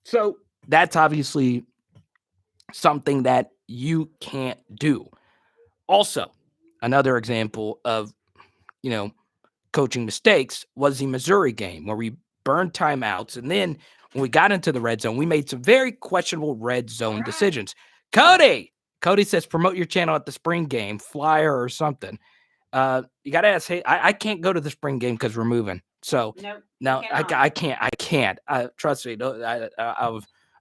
So that's obviously something that you can't do. Also, another example of, coaching mistakes was the Missouri game where we burned timeouts. And then when we got into the red zone, we made some very questionable red zone decisions. Cody says, promote your channel at the spring game, flyer or something. You got to ask, hey, I can't go to the spring game because we're moving. So no, I can't. Trust me.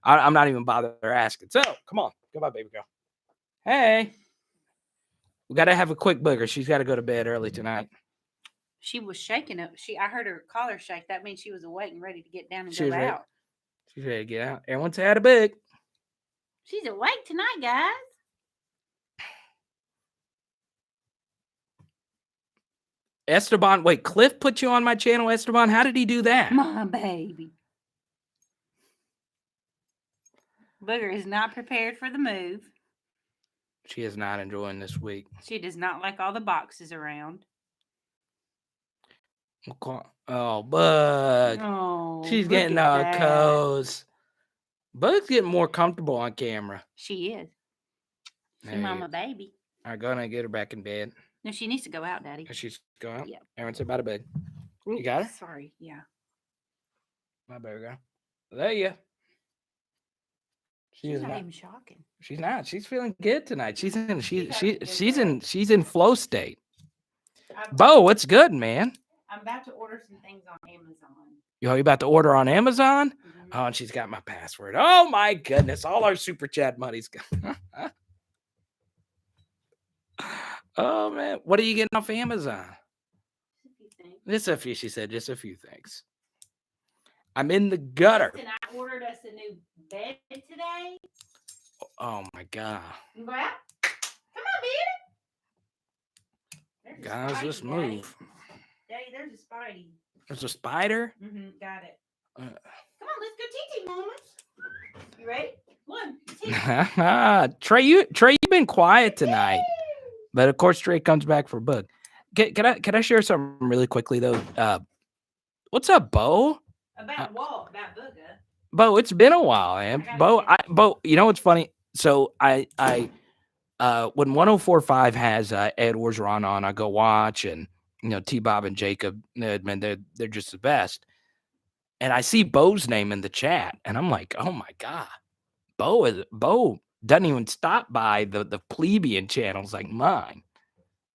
I'm not even bothered asking. So come on, goodbye, baby girl. Hey, We got to have a quick booger. She's got to go to bed early tonight. She was shaking it. I heard her collar shake. That means she was awake and ready to get down and She go was ready. out. She's ready to get out. Everyone's had a big. She's awake tonight, guys. Esteban, wait, Cliff put you on my channel, Esteban? How did he do that? My baby. Booger is not prepared for the move. She is not enjoying this week. She does not like all the boxes around. Oh, Bug. Oh, she's getting all codes. Bug's getting more comfortable on camera. She is. She's mama baby. I'm gonna get her back in bed. No, she needs to go out, Daddy. She's going out? Yeah. Everyone's about a bed. You got it? Sorry, yeah. My baby girl. There you. She's not even shocking. She's not. She's feeling good tonight. She's in flow state. Bo, what's good, man? I'm about to order some things on Amazon. You about to order on Amazon? Mm-hmm. Oh, and she's got my password. Oh my goodness. All our super chat money's gone. Oh man. What are you getting off Amazon? Just a few, she said, just a few things. I'm in the gutter. Listen, I ordered us a new bed today. Oh my God. You go out? Come on, baby. Guys, let's move. Daddy, there's a spidey. There's a spider? Mm-hmm, got it. Come on, let's go TT, Mama. You ready? 1, 2. Trey, you've been quiet tonight. But of course, Trey comes back for Bug. Can I share something really quickly though? What's up, Bo? About Booger. Bo, it's been a while, man. Bo, you know what's funny? So I when 104.5 has Ed Orgeron on, I go watch, and T-Bob and Jacob, man, they're just the best. And I see Bo's name in the chat, and I'm like, oh my God, Bo doesn't even stop by the plebeian channels like mine.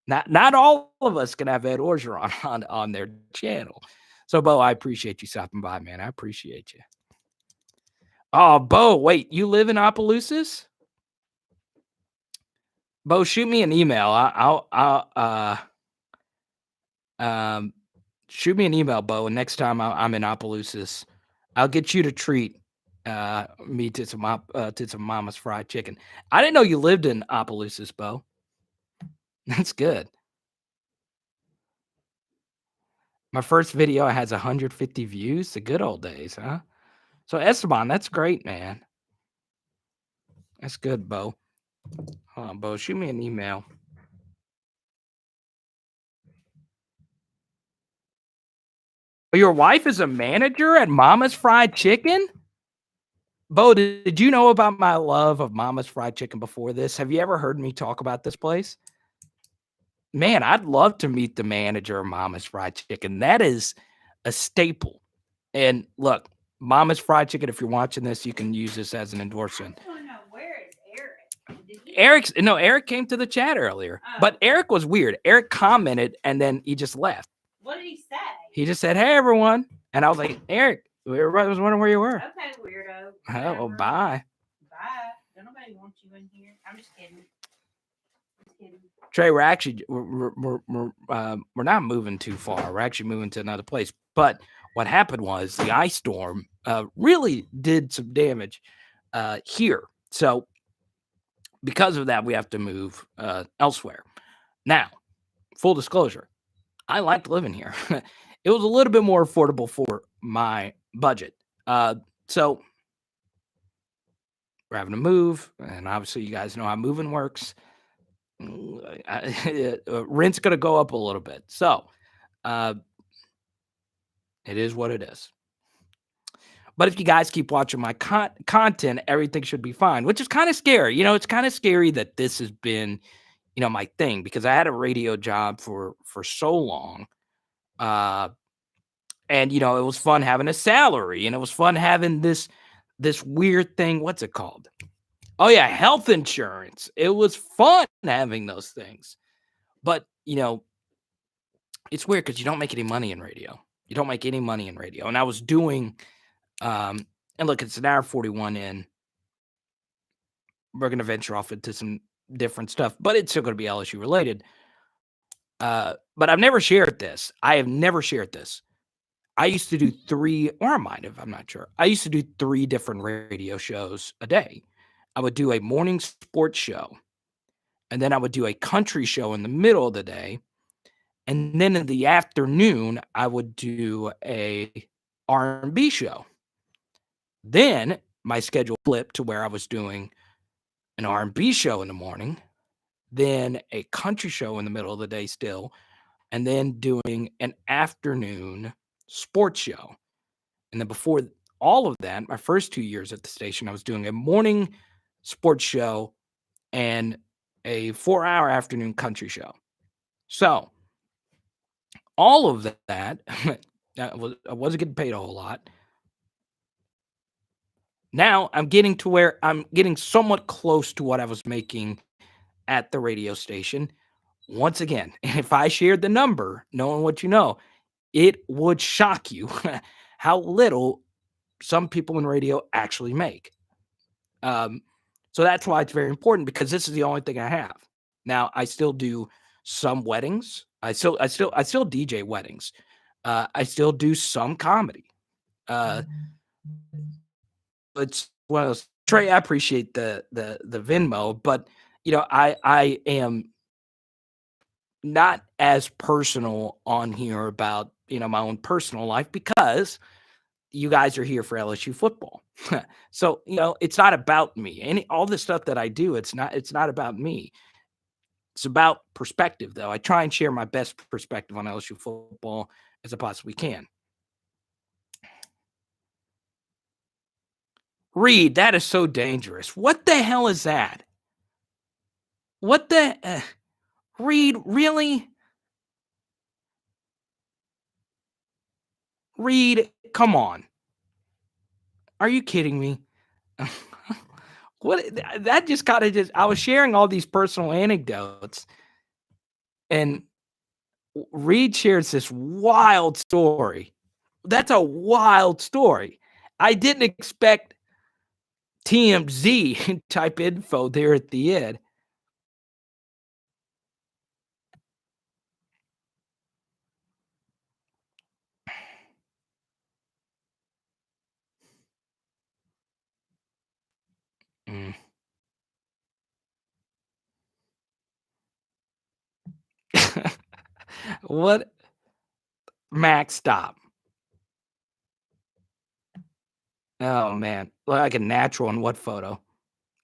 Not all of us can have Ed Orgeron on their channel. So, Bo, I appreciate you stopping by, man. I appreciate you. Oh, Bo, wait, you live in Opelousas? Bo, shoot me an email. I'll shoot me an email, Bo, and next time I'm in Opelousas, I'll get you to treat me to some Mama's fried chicken. I didn't know you lived in Opelousas, Bo. That's good. My first video has 150 views. The good old days, huh? So Esteban, that's great, man. That's good, Bo. Hold on, Bo. Shoot me an email. Your wife is a manager at Mama's Fried Chicken? Bo, did you know about my love of Mama's Fried Chicken before this? Have you ever heard me talk about this place? Man, I'd love to meet the manager of Mama's Fried Chicken. That is a staple. And look, Mama's Fried Chicken, if you're watching this, you can use this as an endorsement. I don't know. Where is Eric? Eric came to the chat earlier. Oh. But Eric was weird. Eric commented, and then he just left. What did he say? He just said, hey, everyone. And I was like, Eric, everybody was wondering where you were. Okay, weirdo. Oh, well, bye. Bye. Don't nobody want you in here. I'm just kidding. Trey, we're not moving too far. We're actually moving to another place. But what happened was the ice storm really did some damage here. So because of that, we have to move elsewhere. Now, full disclosure, I liked living here. It was a little bit more affordable for my budget. So we're having to move. And obviously, you guys know how moving works. Rent's going to go up a little bit. So it is what it is. But if you guys keep watching my content, everything should be fine, which is kind of scary. It's kind of scary that this has been, my thing, because I had a radio job for so long. And, it was fun having a salary, and it was fun having this weird thing. What's it called? Oh, yeah, health insurance. It was fun having those things. But, it's weird because you don't make any money in radio. You don't make any money in radio. And I was doing, and look, it's an hour 41 in. We're going to venture off into some different stuff, but it's still going to be LSU related. But I've never shared this. I have never shared this. I used to do 3, or I might have, I'm not sure. I used to do 3 different radio shows a day. I would do a morning sports show, and then I would do a country show in the middle of the day, and then in the afternoon, I would do a R&B show. Then my schedule flipped to where I was doing an R&B show in the morning, then a country show in the middle of the day still, and then doing an afternoon sports show. And then before all of that, my first 2 years at the station, I was doing a morning sports show and a 4-hour afternoon country show. So all of that, I wasn't getting paid a whole lot. Now I'm getting to where I'm getting somewhat close to what I was making at the radio station. Once again, if I shared the number, knowing what you know, it would shock you how little some people in radio actually make. So that's why it's very important, because this is the only thing I have. Now I still do some weddings. I still DJ weddings. I still do some comedy. It's one of those. Trey, I appreciate the Venmo, but I am not as personal on here about my own personal life, because you guys are here for LSU football. So it's not about me. All the stuff that I do, it's not about me. It's about perspective, though. I try and share my best perspective on LSU football as I possibly can. Reed, that is so dangerous. What the hell is that? What the Reed, really? Reed, come on. Are you kidding me? What that just kind of just I was sharing all these personal anecdotes, and Reed shares this wild story. That's a wild story. I didn't expect TMZ type info there at the end. Mm. What? Max, stop. Oh, man. Look like a natural in what photo?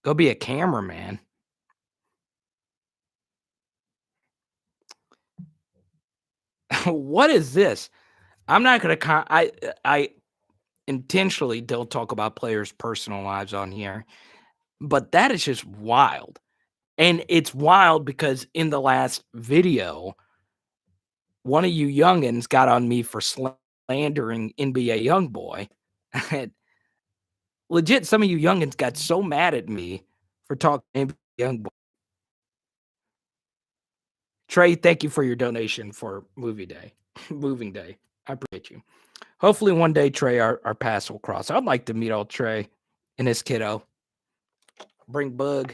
Go be a cameraman. What is this? I'm not going to I intentionally don't talk about players' personal lives on here, but that is just wild. And it's wild because in the last video, one of you youngins got on me for slandering NBA Youngboy. Legit, some of you youngins got so mad at me for talking NBA Youngboy. Trey, thank you for your donation for moving day. I appreciate you. Hopefully one day, Trey, our paths will cross. I'd like to meet old Trey and his kiddo. Bring Bug.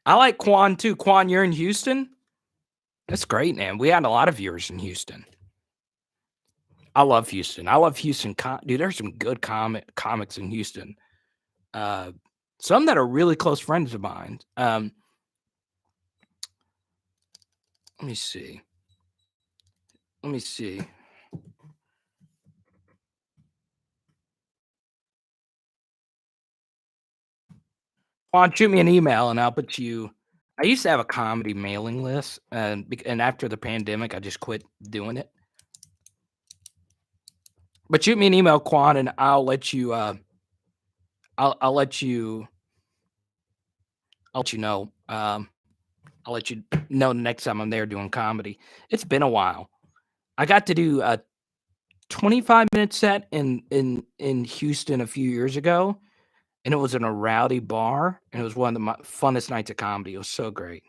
I like Quan too. Quan, you're in Houston? That's great, man. We had a lot of viewers in Houston. I love Houston. Dude, there's some good comics in Houston. Some that are really close friends of mine. Let me see. Quan, shoot me an email and I'll put you. I used to have a comedy mailing list, and after the pandemic, I just quit doing it. But shoot me an email, Quan, and I'll let you. I'll let you know. I'll let you know the next time I'm there doing comedy. It's been a while. I got to do a 25-minute set in Houston a few years ago, and it was in a rowdy bar, and it was one of the funnest nights of comedy. It was so great.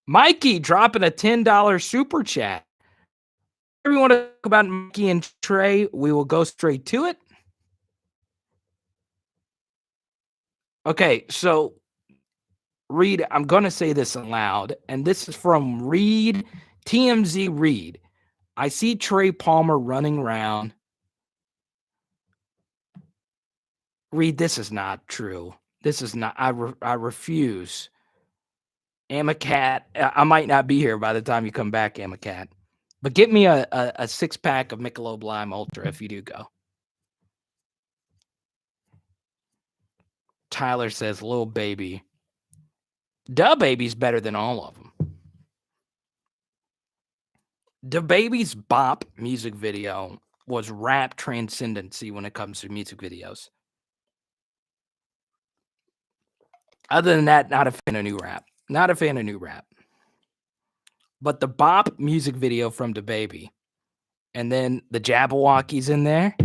Mikey dropping a $10 super chat. we want to talk about Mikey and Trey, we will go straight to it. Okay, so Reed, I'm going to say this aloud, and this is from Reed, TMZ Reed. I see Trey Palmer running around. Reed, this is not true. This is not. I refuse. Amacat, I might not be here by the time you come back, Amacat. But get me a 6-pack of Michelob Lime Ultra if you do go. Tyler says, Lil Baby. Da Baby's better than all of them. Da Baby's Bop music video was rap transcendency when it comes to music videos. Other than that, not a fan of new rap. Not a fan of new rap. But the Bop music video from Da Baby, and then the Jabberwockies in there.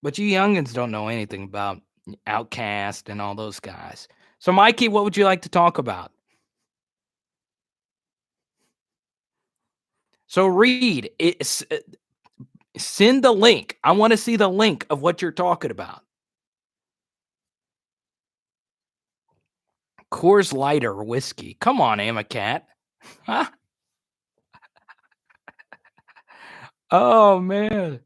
But you youngins don't know anything about Outkast and all those guys. So, Mikey, what would you like to talk about? So, Reed, send the link. I want to see the link of what you're talking about. Coors Light or whiskey? Come on, Amacat. Huh? Oh, man.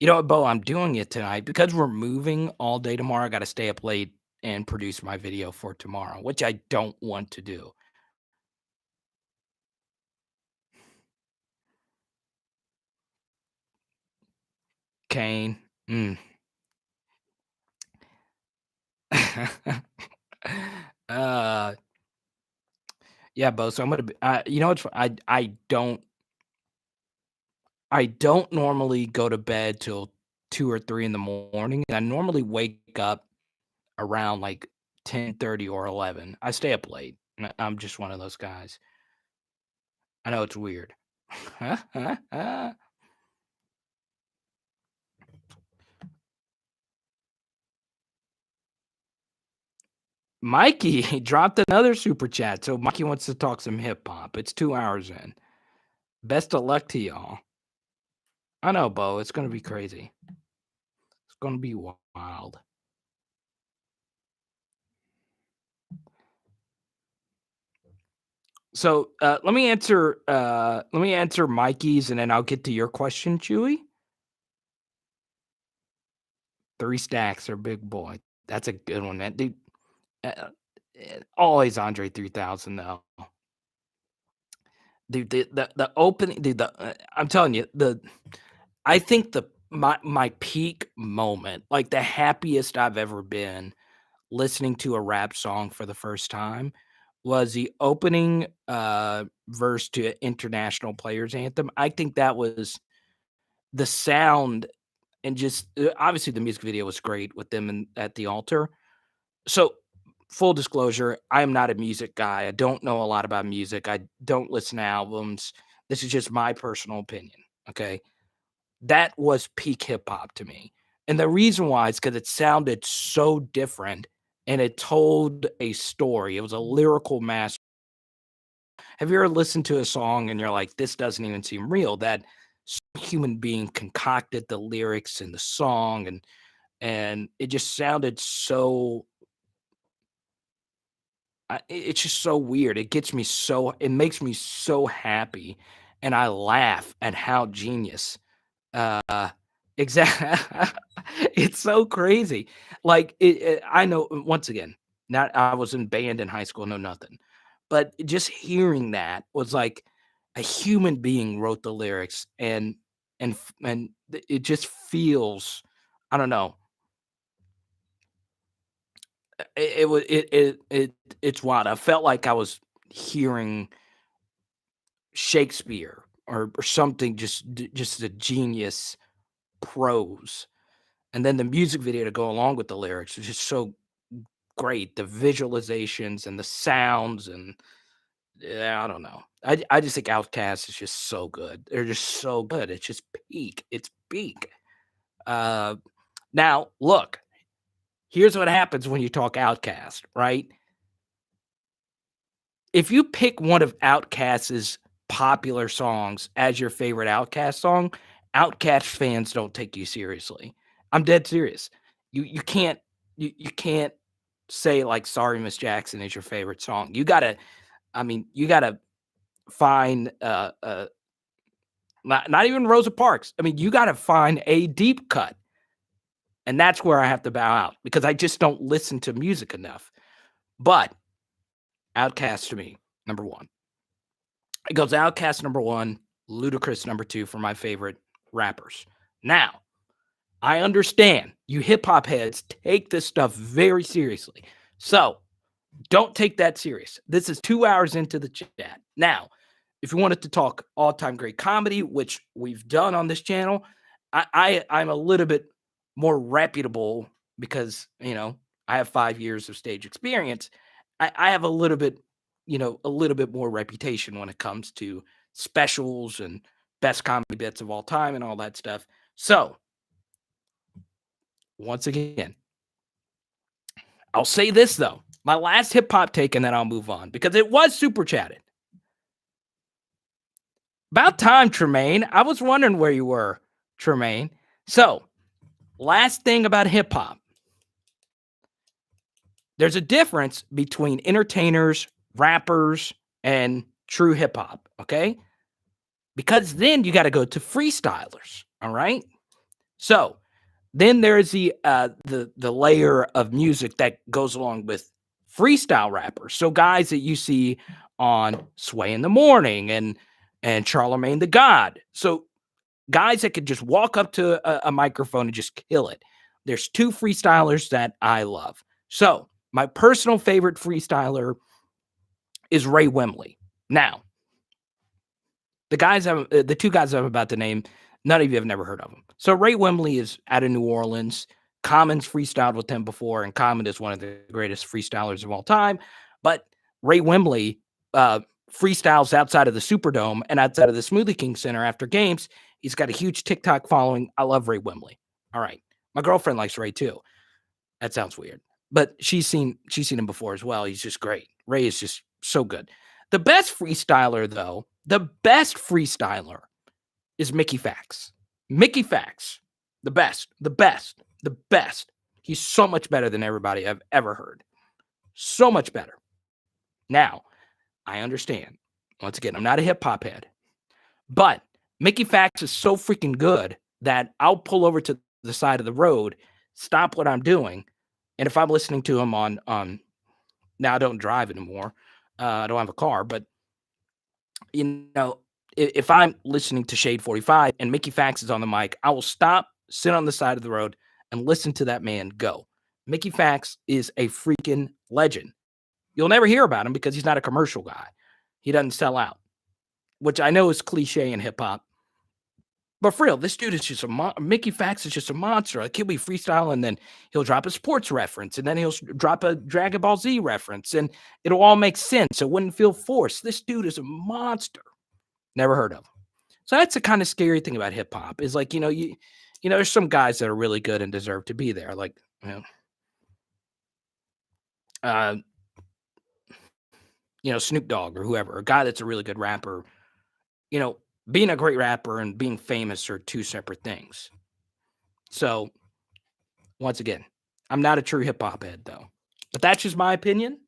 You know what, Bo, I'm doing it tonight because we're moving all day tomorrow. I got to stay up late and produce my video for tomorrow, which I don't want to do. Kane. Yeah, Bo. So I'm gonna be. You know what's? I don't normally go to bed till 2 or 3 in the morning, and I normally wake up around like 10:30 or 11. I stay up late. I'm just one of those guys. I know it's weird. Mikey dropped another super chat. So Mikey wants to talk some hip hop. It's 2 hours in. Best of luck to y'all. I know, Bo. It's going to be crazy. It's going to be wild. So let me answer Mikey's, and then I'll get to your question, Chewy. 3 stacks are big boy. That's a good one, man. Dude, always Andre 3000 though. Dude, the opening, dude. I'm telling you, I think my peak moment, like the happiest I've ever been listening to a rap song for the first time, was the opening verse to International Players Anthem. I think that was the sound, and just obviously the music video was great with them at the altar. So, full disclosure, I am not a music guy. I don't know a lot about music. I don't listen to albums. This is just my personal opinion. Okay. That was peak hip hop to me. And the reason why is because it sounded so different and it told a story. It was a lyrical master. Have you ever listened to a song and you're like, this doesn't even seem real? That human being concocted the lyrics and the song, and it just sounded so it's just so weird. It makes me so happy, and I laugh at how genius. Exactly. It's so crazy. Like I know once again, not I was in band in high school, no nothing, but just hearing that was like a human being wrote the lyrics, and it just feels, I don't know. It's wild. I felt like I was hearing Shakespeare or something, just a genius prose. And then the music video to go along with the lyrics was just so great. The visualizations and the sounds, and yeah, I don't know. I just think Outkast is just so good. They're just so good. It's just peak. It's peak. Now look, here's what happens when you talk Outkast, right? if you pick one of Outkast's popular songs as your favorite Outkast song, Outkast fans don't take you seriously. I'm dead serious. You can't you can't say like "Sorry Miss Jackson" is your favorite song. You gotta find not even Rosa Parks. I mean, you gotta find a deep cut. And that's where I have to bow out because I just don't listen to music enough. But Outkast to me, number one. It goes Outkast number one, Ludacris number two for my favorite rappers. Now, I understand you hip hop heads take this stuff very seriously. So don't take that serious. This is 2 hours into the chat. Now, if you wanted to talk all-time great comedy, which we've done on this channel, I'm a little bit more reputable because, I have 5 years of stage experience. I have a little bit more reputation when it comes to specials and best comedy bits of all time and all that stuff. So, once again, I'll say this, though. My last hip-hop take, and then I'll move on, because it was super chatted. About time, Tremaine. I was wondering where you were, Tremaine. So, last thing about hip-hop. There's a difference between entertainers, rappers, and true hip-hop, okay? Because then you got to go to freestylers, all right? So, then there's the layer of music that goes along with freestyle rappers. So guys that you see on Sway in the Morning and Charlemagne the God. So guys that could just walk up to a microphone and just kill it. There's two freestylers that I love. So my personal favorite freestyler is Ray Wembley. Now, the two guys I'm about to name, none of you have never heard of them. So Ray Wembley is out of New Orleans. Common's freestyled with him before, and Common is one of the greatest freestylers of all time. But Ray Wembley freestyles outside of the Superdome and outside of the Smoothie King Center after games. He's got a huge TikTok following. I love Ray Wembley. All right. My girlfriend likes Ray too. That sounds weird. But she's seen him before as well. He's just great. Ray is just so good. The best freestyler, though, is Mickey Fax. Mickey Fax. The best. He's so much better than everybody I've ever heard. So much better. Now, I understand. Once again, I'm not a hip-hop head. But Mickey Fax is so freaking good that I'll pull over to the side of the road, stop what I'm doing, and if I'm listening to him on now I don't drive anymore. I don't have a car, but if I'm listening to Shade 45 and Mickey Fax is on the mic, I will stop, sit on the side of the road, and listen to that man go. Mickey Fax is a freaking legend. You'll never hear about him because he's not a commercial guy. He doesn't sell out, which I know is cliche in hip-hop. But for real, this dude is just Mickey Fax is just a monster. Like, he'll be freestyle, and then he'll drop a sports reference, and then he'll drop a Dragon Ball Z reference, and it'll all make sense. It wouldn't feel forced. This dude is a monster. Never heard of him. So that's the kind of scary thing about hip-hop is, like, there's some guys that are really good and deserve to be there. Like, Snoop Dogg or whoever, a guy that's a really good rapper. Being a great rapper and being famous are two separate things. So, once again, I'm not a true hip-hop head, though. But that's just my opinion.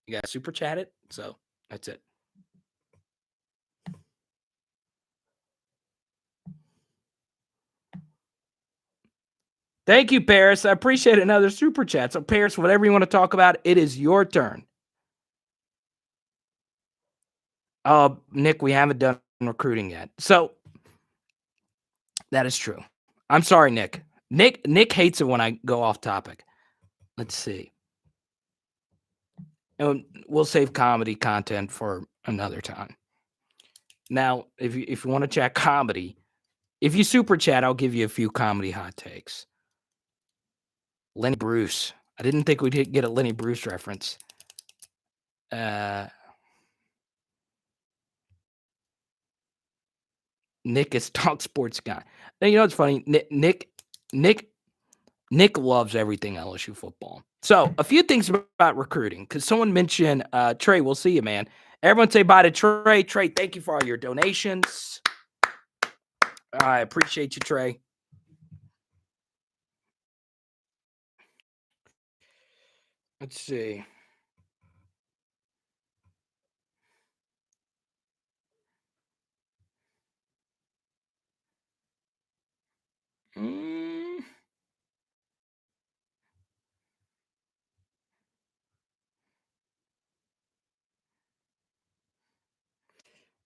You got to super chat it. So, that's it. Thank you, Paris. I appreciate another super chat. So, Paris, whatever you want to talk about, it is your turn. Nick, we haven't done recruiting yet. So, that is true. I'm sorry, Nick. Nick hates it when I go off topic. Let's see. And we'll save comedy content for another time. Now, if you want to chat comedy, if you super chat, I'll give you a few comedy hot takes. Lenny Bruce. I didn't think we'd get a Lenny Bruce reference. Nick is talk sports guy. Now, you know what's funny? Nick loves everything LSU football. So, a few things about recruiting, because someone mentioned, Trey, we'll see you, man. Everyone say bye to Trey. Trey, thank you for all your donations. I appreciate you, Trey. Let's see.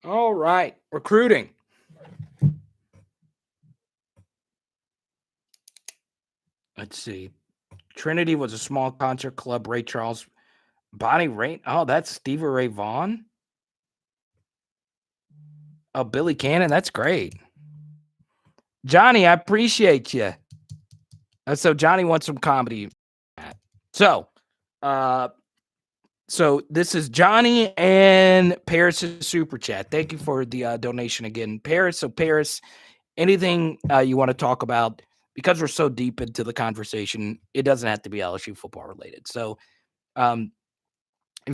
All right. Recruiting. Let's see. Trinity was a small concert club. Ray Charles. Bonnie Raitt. Oh, that's Stevie Ray Vaughan. Oh, Billy Cannon. That's great. Johnny, I appreciate you. So Johnny wants some comedy. So, this is Johnny and Paris's super chat. Thank you for the donation again, Paris. So Paris, anything you want to talk about, because we're so deep into the conversation, it doesn't have to be LSU football related. So, if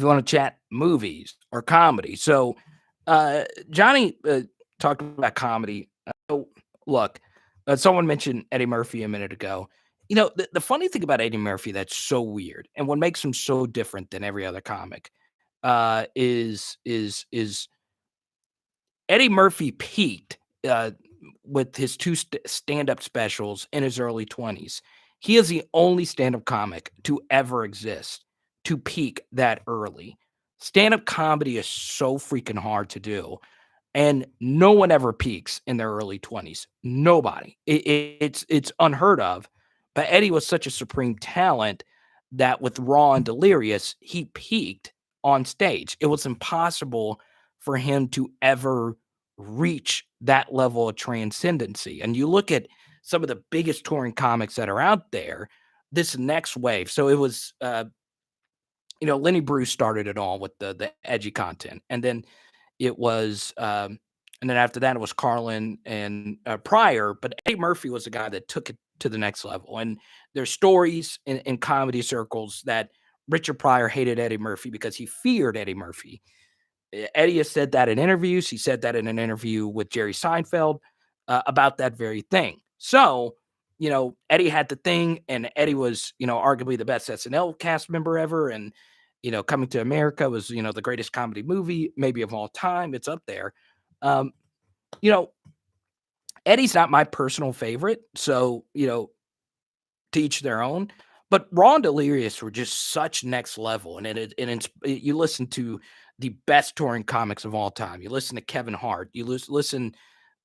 you want to chat movies or comedy, so Johnny talked about comedy. Look, someone mentioned Eddie Murphy a minute ago. The funny thing about Eddie Murphy that's so weird, and what makes him so different than every other comic, is Eddie Murphy peaked with his two stand-up specials in his early 20s. He is the only stand-up comic to ever exist to peak that early. Stand-up comedy is so freaking hard to do. And no one ever peaks in their early 20s. Nobody. It's unheard of. But Eddie was such a supreme talent that with Raw and Delirious, he peaked on stage. It was impossible for him to ever reach that level of transcendency. And you look at some of the biggest touring comics that are out there, this next wave. So it was, Lenny Bruce started it all with the edgy content. And then it was, and then after that, it was Carlin and Pryor. But Eddie Murphy was the guy that took it to the next level. And there's stories in comedy circles that Richard Pryor hated Eddie Murphy because he feared Eddie Murphy. Eddie has said that in interviews. He said that in an interview with Jerry Seinfeld about that very thing. So, Eddie had the thing, and Eddie was, arguably the best SNL cast member ever. And, Coming to America was, the greatest comedy movie, maybe of all time. It's up there. Um, Eddie's not my personal favorite. So, to each their own. But Raw and Delirious were just such next level. You listen to the best touring comics of all time. You listen to Kevin Hart. You listen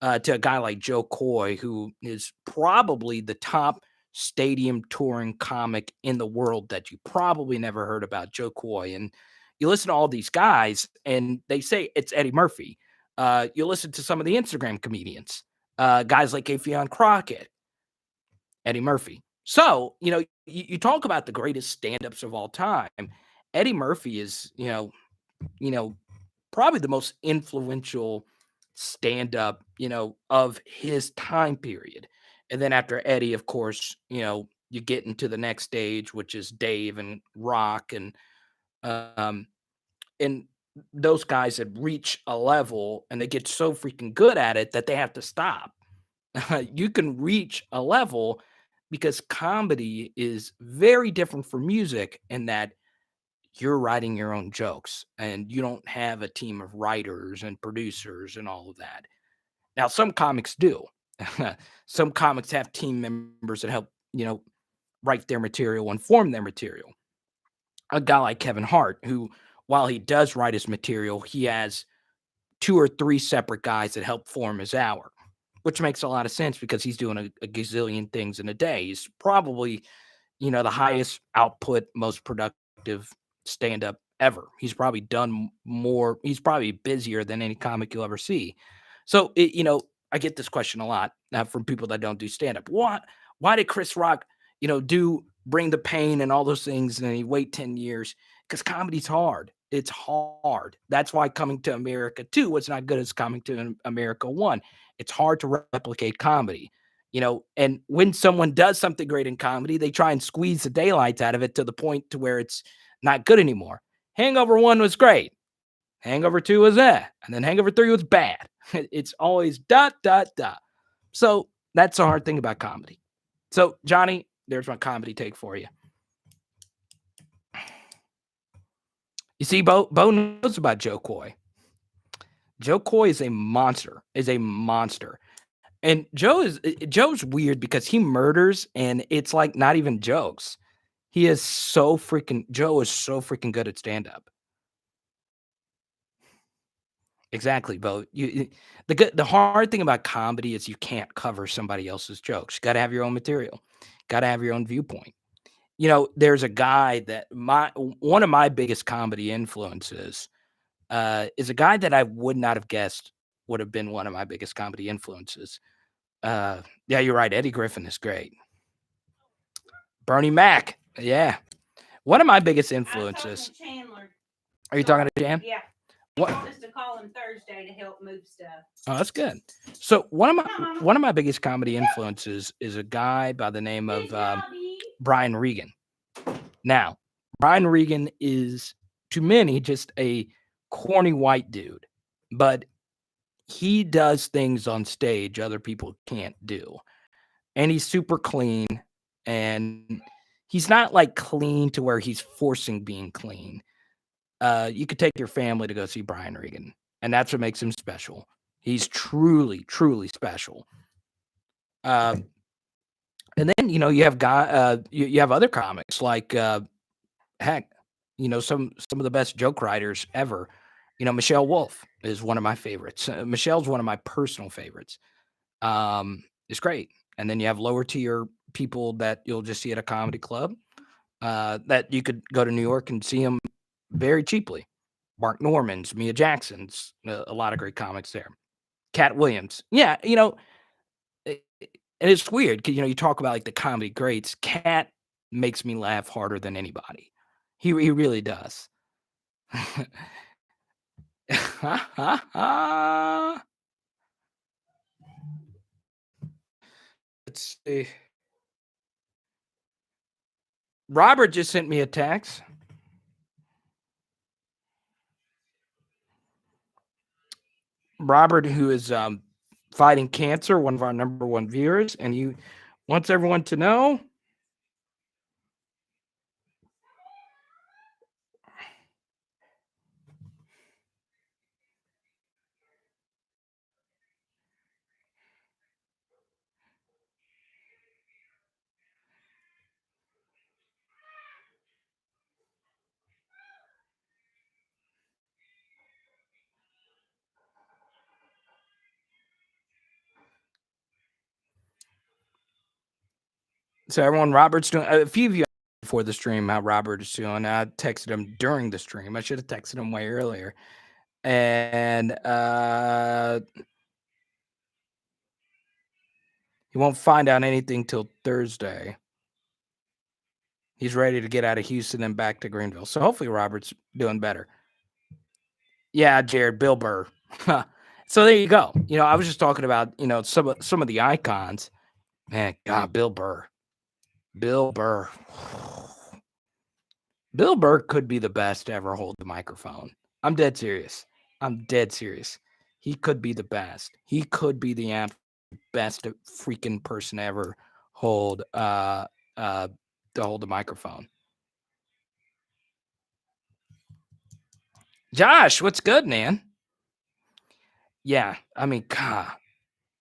to a guy like Joe Coy, who is probably the top stadium touring comic in the world that you probably never heard about, Joe Coy. And you listen to all these guys, and they say it's Eddie Murphy. You listen to some of the Instagram comedians, guys like Afion Crockett, Eddie Murphy. So, you talk about the greatest stand-ups of all time. Eddie Murphy is, probably the most influential stand-up, of his time period. And then after Eddie, of course, you get into the next stage, which is Dave and Rock and those guys that reach a level and they get so freaking good at it that they have to stop. You can reach a level because comedy is very different from music in that you're writing your own jokes and you don't have a team of writers and producers and all of that. Now, some comics do. Some comics have team members that help, write their material and form their material. A guy like Kevin Hart, who, while he does write his material, he has 2 or 3 separate guys that help form his hour, which makes a lot of sense because he's doing a gazillion things in a day. He's probably, the highest output, most productive stand-up ever. He's probably done more. He's probably busier than any comic you'll ever see. So, I get this question a lot from people that don't do stand-up. Why did Chris Rock, do Bring the Pain and all those things, and then he wait 10 years? Because comedy's hard. It's hard. That's why Coming to America 2 was not good as Coming to America 1. It's hard to replicate comedy. And when someone does something great in comedy, they try and squeeze the daylights out of it to the point to where it's not good anymore. Hangover 1 was great. Hangover 2 was that. And then Hangover 3 was bad. It's always ... So that's the hard thing about comedy. So, Johnny, there's my comedy take for you. You see, Bo knows about Joe Coy. Joe Coy is a monster. And Joe's weird because he murders, and it's like not even jokes. Joe is so freaking good at stand-up. Exactly, Bo. The hard thing about comedy is you can't cover somebody else's jokes. You got to have your own material. Got to have your own viewpoint. There's a guy that one of my biggest comedy influences is a guy that I would not have guessed would have been one of my biggest comedy influences. Yeah, you're right. Eddie Griffin is great. Bernie Mac. Yeah. One of my biggest influences. Are you talking to Jan? Yeah. He told us to call him Thursday to help move stuff. Oh, that's good. So one of my biggest comedy influences is a guy by the name of Brian Regan. Now, Brian Regan is, to many, just a corny white dude, but he does things on stage other people can't do. And he's super clean, and he's not like clean to where he's forcing being clean. You could take your family to go see Brian Regan, and that's what makes him special. He's truly, truly special. And then you have you have other comics like heck, some of the best joke writers ever. Michelle Wolf is one of my favorites. Michelle's one of my personal favorites. It's great. And then you have lower tier people that you'll just see at a comedy club that you could go to New York and see them very cheaply. Mark Norman's, Mia Jackson's, a lot of great comics there. Cat Williams. Yeah, and it's weird because, you talk about like the comedy greats. Cat makes me laugh harder than anybody. He really does. Let's see. Robert just sent me a text. Robert, who is fighting cancer, one of our number one viewers, and he wants everyone to know so everyone, Robert's doing a few of you before the stream how Robert is doing. I texted him during the stream. I should have texted him way earlier. And he won't find out anything till Thursday. He's ready to get out of Houston and back to Greenville. So hopefully Robert's doing better. Yeah, Jared, Bill Burr. So there you go. I was just talking about, some of the icons. Man, God, Bill Burr. Bill Burr could be the best to ever hold the microphone. I'm dead serious. He could be the best. He could be the best freaking person ever hold to hold the microphone. Josh, what's good, man? Yeah, I mean, God.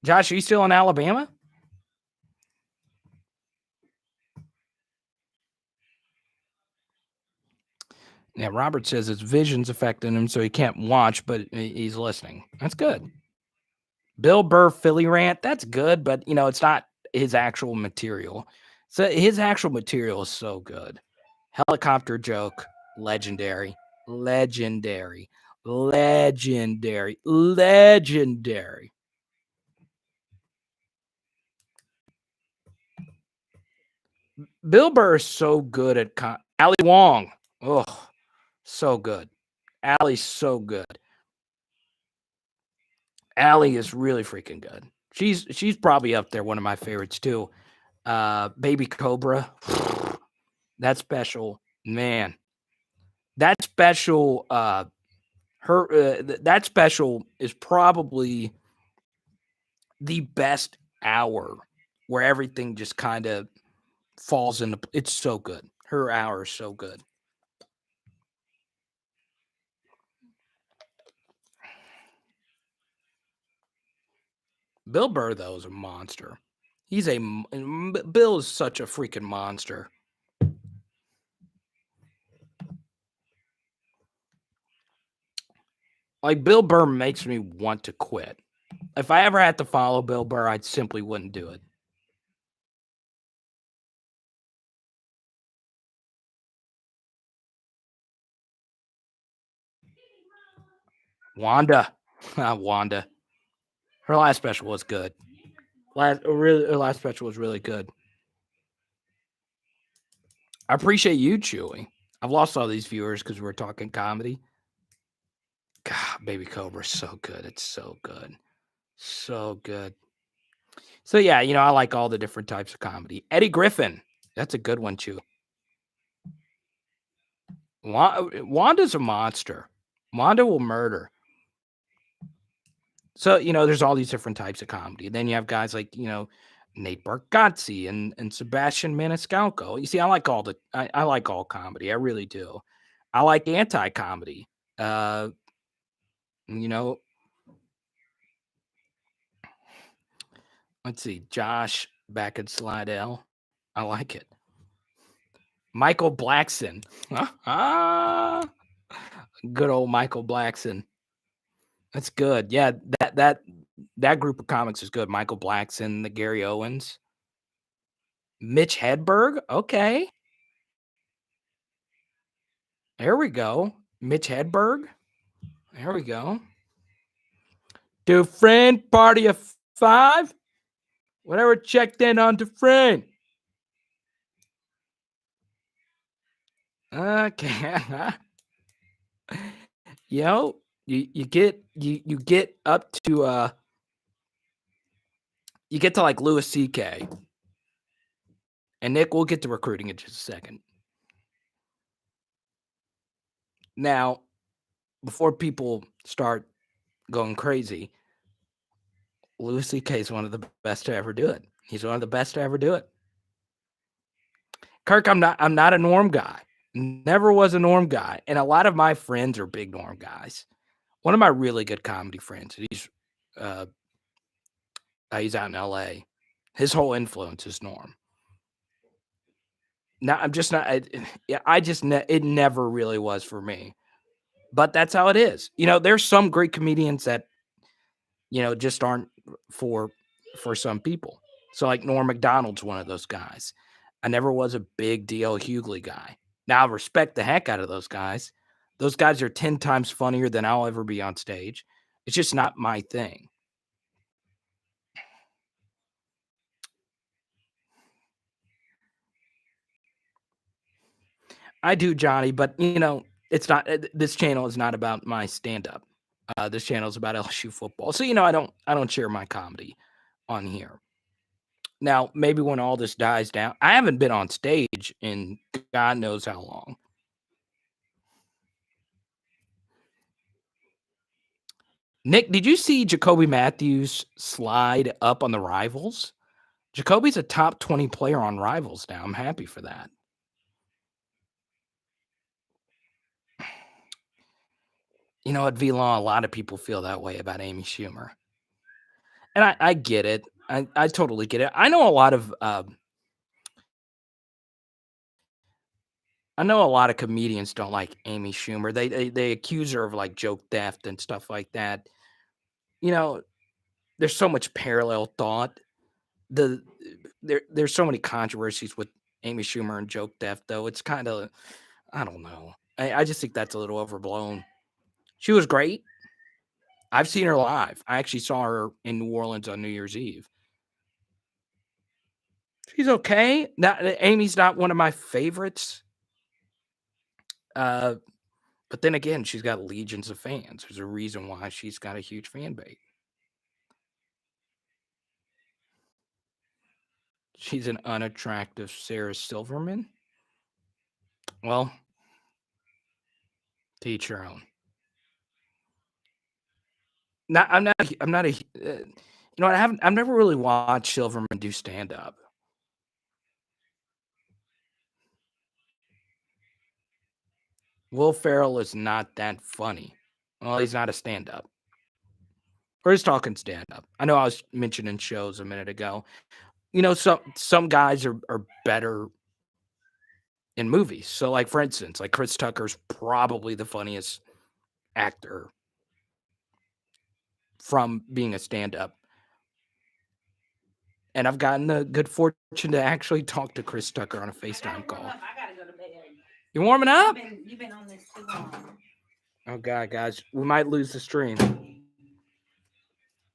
Josh, are you still in Alabama? Yeah, Robert says his vision's affecting him, so he can't watch, but he's listening. That's good. Bill Burr Philly rant, that's good, but it's not his actual material. So his actual material is so good. Helicopter joke, legendary. Bill Burr is so good at Ali Wong. Oh, so good. Allie's so good. Allie is really freaking good. She's probably up there, one of my favorites too. Baby Cobra. That special, man. That special, that special is probably the best hour where everything just kind of falls into. It's so good. Her hour is so good. Bill Burr, though, is a monster. Bill is such a freaking monster. Like, Bill Burr makes me want to quit. If I ever had to follow Bill Burr, I simply wouldn't do it. Wanda. Wanda. Her last special was good. Her last special was really good. I appreciate you, Chewy. I've lost all these viewers because we're talking comedy. God, Baby Cobra is so good. It's so good. So good. So, yeah, I like all the different types of comedy. Eddie Griffin. That's a good one, too. Wanda's a monster. Wanda will murder. So, there's all these different types of comedy. Then you have guys like, Nate Bargatze and Sebastian Maniscalco. You see, I like I like all comedy. I really do. I like anti-comedy. Let's see, Josh back at Slidell. I like it. Michael Blackson. Good old Michael Blackson. That's good. Yeah, that group of comics is good. Michael Blackson, the Gary Owens. Mitch Hedberg. Okay. There we go. Mitch Hedberg. There we go. Dufresne, party of 5. Whatever checked in on Dufresne. Okay. You get up to you get to like Louis C.K. And Nick, we'll get to recruiting in just a second. Now, before people start going crazy, Louis C.K. is one of the best to ever do it. He's one of the best to ever do it. Kirk, I'm not a norm guy. Never was a norm guy. And a lot of my friends are big norm guys. One of my really good comedy friends, he's out in LA. His whole influence is Norm. Now, I'm just not. It never really was for me. But that's how it is. There's some great comedians that, just aren't for some people. So like Norm Macdonald's one of those guys. I never was a big D.L. Hughley guy. Now I respect the heck out of those guys. Those guys are 10 times funnier than I'll ever be on stage. It's just not my thing. I do, Johnny, but it's not. This channel is not about my stand-up. This channel is about LSU football. So I don't share my comedy on here. Now, maybe when all this dies down, I haven't been on stage in God knows how long. Nick, did you see Jacoby Matthews slide up on the Rivals? Jacoby's a top 20 player on Rivals now. I'm happy for that. At V-Law, a lot of people feel that way about Amy Schumer. And I get it. I totally get it. I know a lot of comedians don't like Amy Schumer. They accuse her of like joke theft and stuff like that. There's so much parallel thought. There's so many controversies with Amy Schumer and joke theft, though. It's kind of, I don't know. I just think that's a little overblown. She was great. I've seen her live. I actually saw her in New Orleans on New Year's Eve. She's okay. Amy's not one of my favorites. But then again, she's got legions of fans. There's a reason why she's got a huge fan base. She's an unattractive Sarah Silverman. Well, to each your own. I'm not a. I've never really watched Silverman do stand up. Will Ferrell is not that funny. Well, he's not a stand up. We're just talking stand up. I know I was mentioning shows a minute ago. Some guys are better in movies. So, like for instance, like Chris Tucker's probably the funniest actor from being a stand up. And I've gotten the good fortune to actually talk to Chris Tucker on a FaceTime call. I gotta go to bed. You're warming up? You've been on this too long. Oh God, guys, we might lose the stream.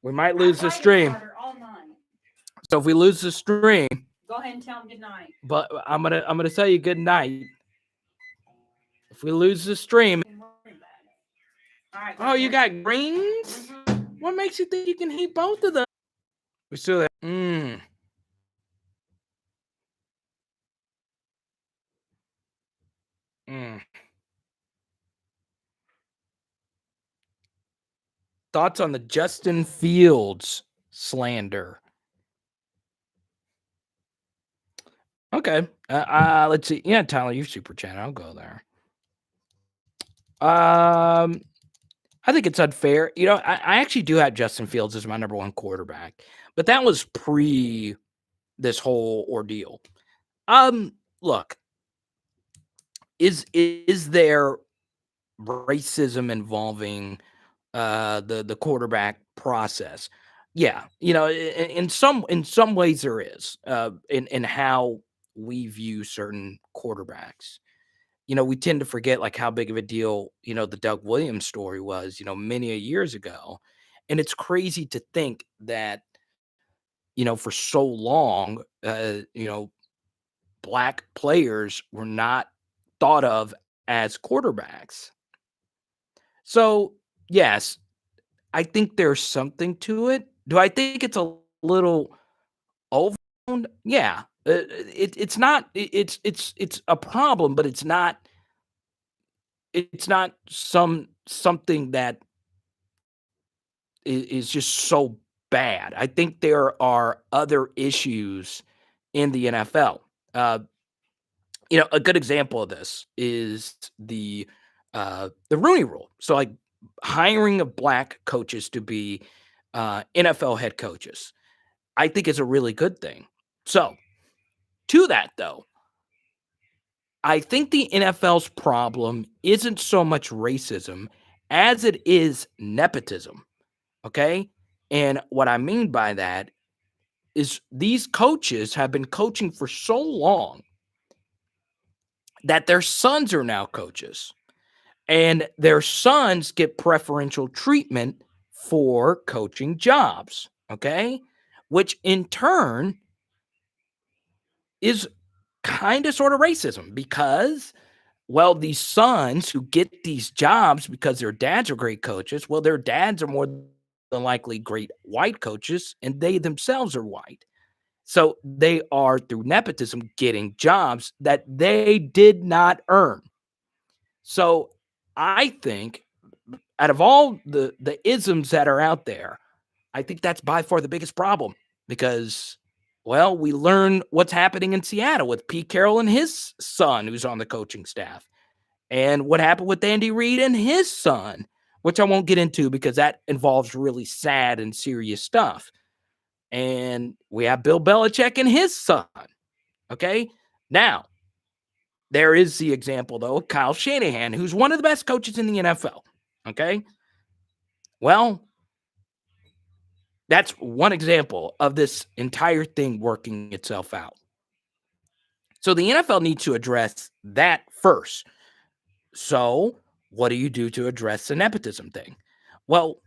We might lose the stream. So if we lose the stream, go ahead and tell them good night. But I'm gonna tell you good night. If we lose the stream, all right, oh, you got greens? Mm-hmm. What makes you think you can eat both of them? We still there. Thoughts on the Justin Fields slander? Okay. Let's see. Yeah, Tyler, you super chat. I'll go there. I think it's unfair. I actually do have Justin Fields as my number one quarterback, but that was pre this whole ordeal. Look, is there racism involving the quarterback process? Yeah, in some ways there is in how we view certain quarterbacks. We tend to forget like how big of a deal, the Doug Williams story was, many years ago. And it's crazy to think that, for so long, black players were not thought of as quarterbacks. So, yes, I think there's something to it. Do I think it's a little overblown? Yeah. It's not it's a problem, but it's not something that is just so bad. I think there are other issues in the NFL. A good example of this is the Rooney Rule. So, like hiring of black coaches to be NFL head coaches, I think is a really good thing. So, to that though, I think the NFL's problem isn't so much racism as it is nepotism. Okay. And what I mean by that is these coaches have been coaching for so long that their sons are now coaches, and their sons get preferential treatment for coaching jobs. Okay. Which in turn is kind of sort of racism because, well, these sons who get these jobs because their dads are great coaches, well, their dads are more than likely great white coaches, and they themselves are white. So they are, through nepotism, getting jobs that they did not earn. So I think out of all the isms that are out there, I think that's by far the biggest problem because, well, we learn what's happening in Seattle with Pete Carroll and his son who's on the coaching staff, and what happened with Andy Reid and his son, which I won't get into because that involves really sad and serious stuff. And we have Bill Belichick and his son. Okay. Now, there is the example, though, of Kyle Shanahan, who's one of the best coaches in the NFL. Okay. Well, that's one example of this entire thing working itself out. So the NFL needs to address that first. So what do you do to address the nepotism thing? Well,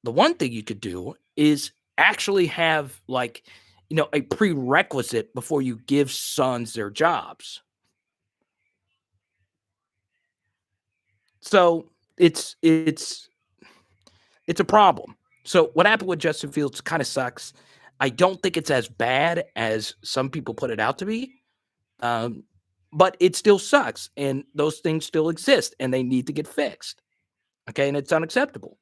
the one thing you could do is actually have a prerequisite before you give sons their jobs. So it's a problem. So what happened with Justin Fields kind of sucks. I don't think it's as bad as some people put it out to be. But it still sucks, and those things still exist, and they need to get fixed. Okay, and it's unacceptable.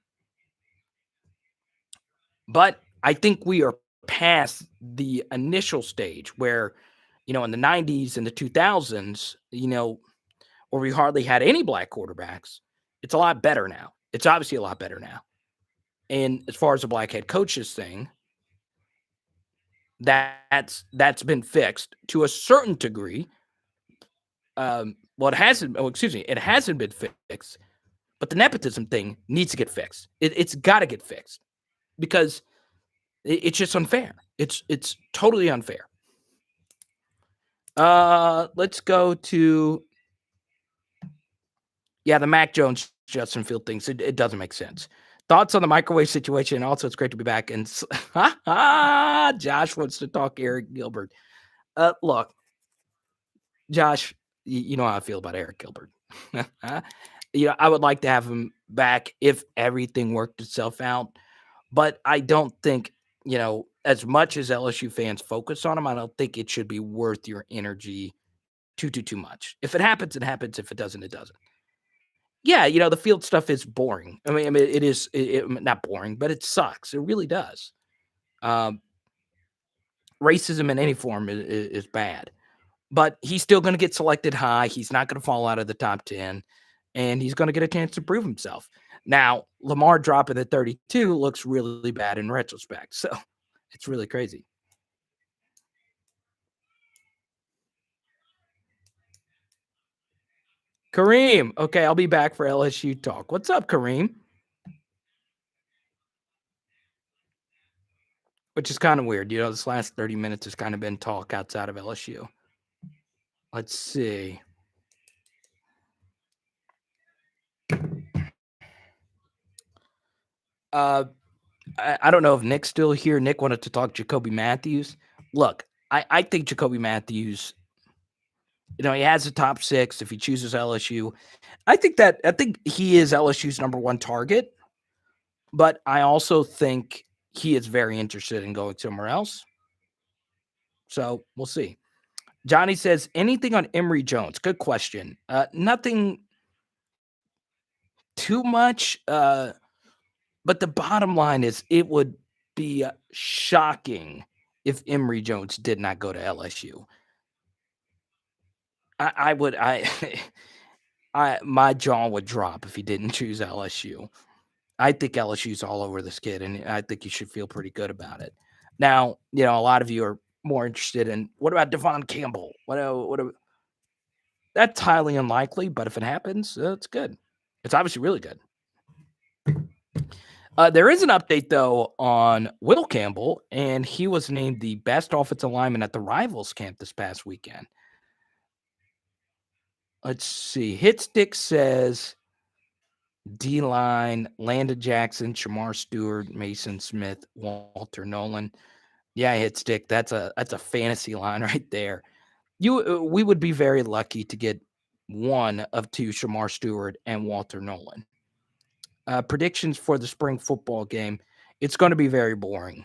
But I think we are past the initial stage where, in the 90s and the 2000s, where we hardly had any black quarterbacks. It's a lot better now. It's obviously a lot better now. And as far as the black head coaches thing, that's been fixed to a certain degree. Well, it hasn't. Oh, excuse me, it hasn't been fixed. But the nepotism thing needs to get fixed. It's got to get fixed because it's just unfair. It's totally unfair. Let's go to the Mac Jones Justin Field things. It doesn't make sense. Thoughts on the microwave situation? Also, it's great to be back. And Josh wants to talk Eric Gilbert. Look, Josh, you know how I feel about Eric Gilbert. I would like to have him back if everything worked itself out. But I don't think, as much as LSU fans focus on him, I don't think it should be worth your energy too much. If it happens, it happens. If it doesn't, it doesn't. Yeah, the field stuff is boring. I mean, it is not boring, but it sucks. It really does. Racism in any form is bad. But he's still going to get selected high. He's not going to fall out of the top 10, and he's going to get a chance to prove himself. Now, Lamar dropping at 32 looks really bad in retrospect. So it's really crazy. Kareem. Okay, I'll be back for LSU talk. What's up, Kareem? Which is kind of weird. This last 30 minutes has kind of been talk outside of LSU. Let's see. I don't know if Nick's still here. Nick wanted to talk Jacoby Matthews. Look, I think Jacoby Matthews, he has a top 6 if he chooses LSU. I think he is LSU's number 1 target, but I also think he is very interested in going somewhere else. So we'll see. Johnny says, anything on Emory Jones? Good question. Nothing too much. But the bottom line is it would be shocking if Emory Jones did not go to LSU. My jaw would drop if he didn't choose LSU. I think LSU's all over this kid, and I think you should feel pretty good about it. Now, a lot of you are more interested in what about Devon Campbell? That's highly unlikely, but if it happens, it's good. It's obviously really good. There is an update, though, on Will Campbell, and he was named the best offensive lineman at the Rivals camp this past weekend. Let's see. Hitstick says D-line, Landon Jackson, Shamar Stewart, Mason Smith, Walter Nolan. Yeah, Hitstick. That's a fantasy line right there. We would be very lucky to get one of 2 Shamar Stewart and Walter Nolan. Predictions for the spring football game. It's going to be very boring.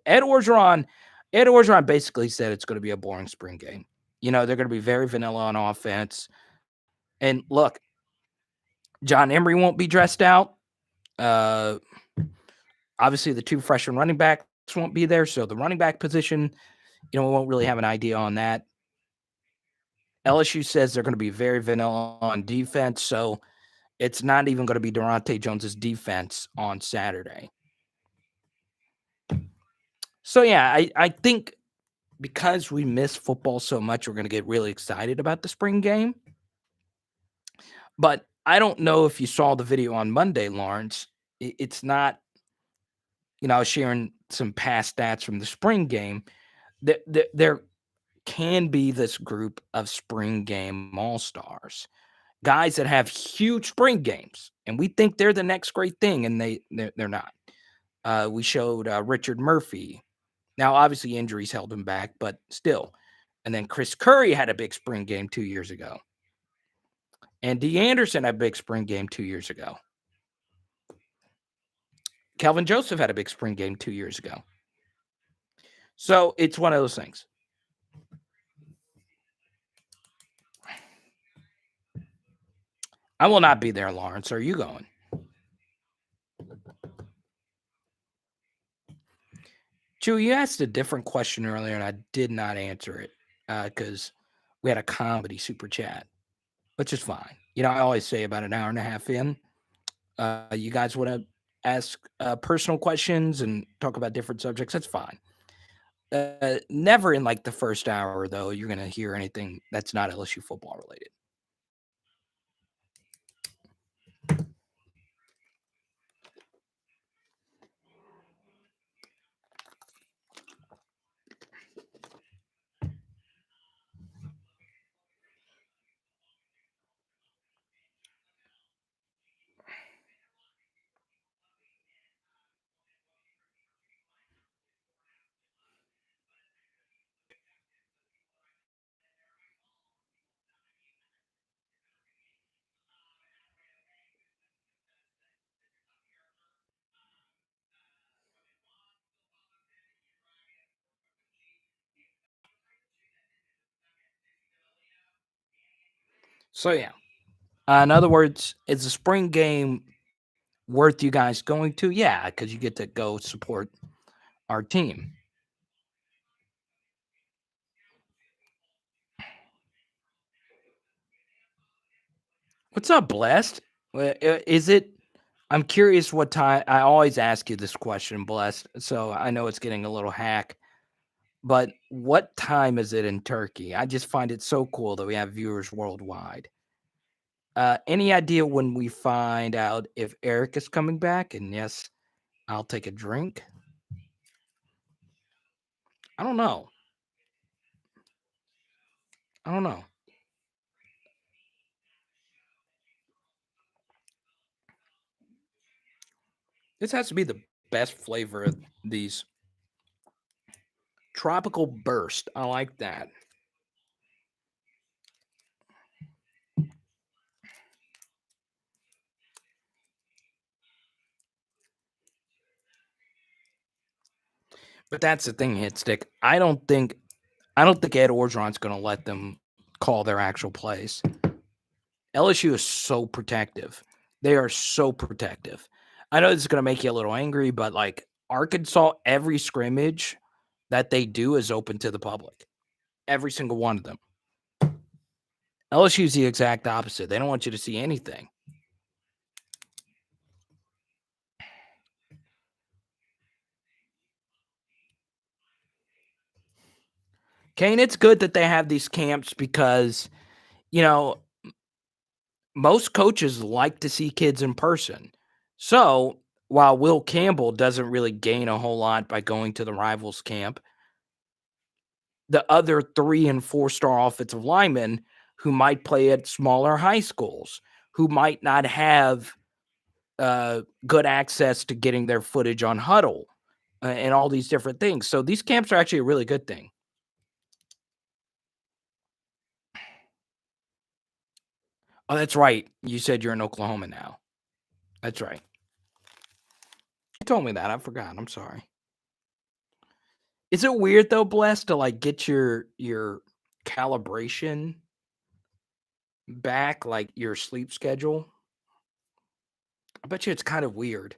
Ed Orgeron basically said it's going to be a boring spring game. They're going to be very vanilla on offense. And look, John Emery won't be dressed out. Obviously, the 2 freshman running backs won't be there. So the running back position, we won't really have an idea on that. LSU says they're going to be very vanilla on defense. So it's not even going to be Durante Jones's defense on Saturday. So, yeah, I think because we miss football so much, we're going to get really excited about the spring game. But I don't know if you saw the video on Monday, Lawrence. It's not, I was sharing some past stats from the spring game. There can be this group of spring game all-stars, guys that have huge spring games, and we think they're the next great thing, and they're not. We showed Richard Murphy. Now, obviously, injuries held him back, but still. And then Chris Curry had a big spring game 2 years ago. And D. Anderson had a big spring game 2 years ago. Kelvin Joseph had a big spring game 2 years ago. So it's one of those things. I will not be there, Lawrence. Are you going? Chew, you asked a different question earlier, and I did not answer it because we had a comedy super chat, which is fine. I always say about an hour and a half in, you guys want to ask personal questions and talk about different subjects. That's fine. Never in like the first hour, though, you're going to hear anything that's not LSU football related. So, yeah. In other words, is the spring game worth you guys going to? Yeah, because you get to go support our team. What's up, Blessed? Is it? I'm curious what time. I always ask you this question, Blessed. So I know it's getting a little hack, but what time is it in Turkey? I just find it so cool that we have viewers worldwide. Any idea when we find out if Eric is coming back? And yes, I'll take a drink. I don't know. I don't know. This has to be the best flavor of these. Tropical burst. I like that. But that's the thing, Hitstick. I don't think Ed Orgeron's going to let them call their actual plays. LSU is so protective. They are so protective. I know this is going to make you a little angry, but like Arkansas, every scrimmage that they do is open to the public. Every single one of them. LSU is the exact opposite. They don't want you to see anything. Kane, it's good that they have these camps because, most coaches like to see kids in person. So while Will Campbell doesn't really gain a whole lot by going to the rivals camp, the other 3 and 4-star offensive linemen who might play at smaller high schools, who might not have good access to getting their footage on Huddle and all these different things. So these camps are actually a really good thing. Oh, that's right. You said you're in Oklahoma now. That's right. You told me that. I forgot. I'm sorry. Is it weird though, Blessed, to like get your calibration back, like your sleep schedule? I bet you it's kind of weird.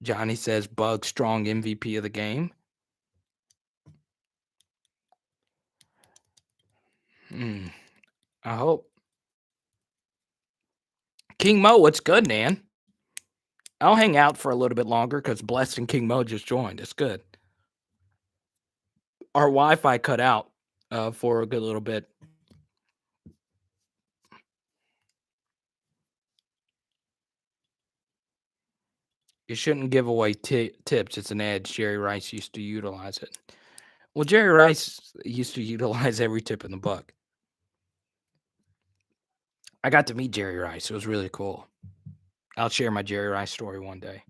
Johnny says Bug strong MVP of the game. I hope. King Mo, what's good, man? I'll hang out for a little bit longer because Blessed and King Mo just joined. It's good. Our Wi-Fi cut out for a good little bit. You shouldn't give away tips. It's an edge. Jerry Rice used to utilize it. Well, Jerry Rice used to utilize every tip in the book. I got to meet Jerry Rice. It was really cool. I'll share my Jerry Rice story one day.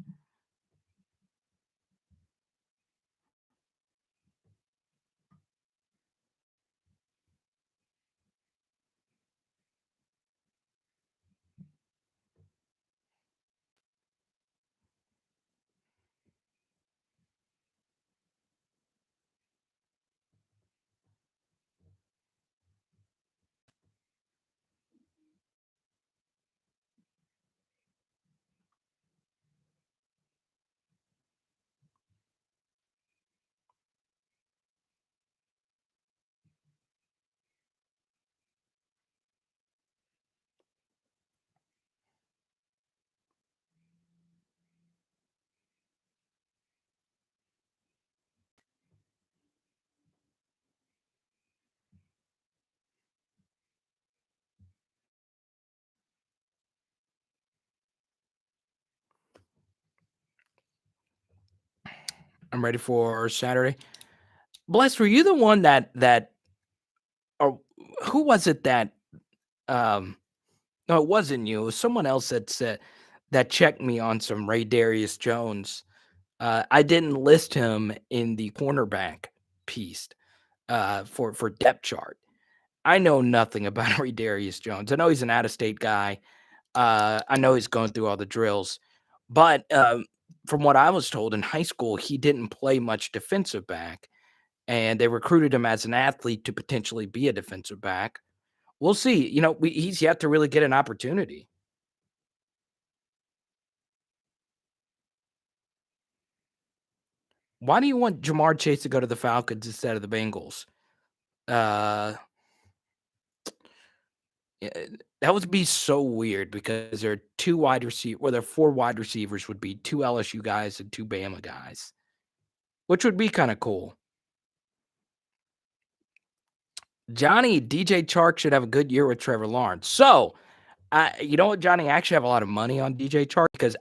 I'm ready for Saturday. Bless, were you the one or who was it that no, it wasn't you. It was someone else that checked me on some Ray Darius Jones. I didn't list him in the cornerback piece for depth chart. I know nothing about Ray Darius Jones. I know he's an out-of-state guy. I know he's going through all the drills, but from what I was told in high school, he didn't play much defensive back, and they recruited him as an athlete to potentially be a defensive back. We'll see. He's yet to really get an opportunity. Why do you want Jamar Chase to go to the Falcons instead of the Bengals? That would be so weird because there are two wide receivers. Well, there are four wide receivers would be two LSU guys and two Bama guys, which would be kind of cool. Johnny, DJ Chark should have a good year with Trevor Lawrence. So, you know what, Johnny? I actually have a lot of money on DJ Chark because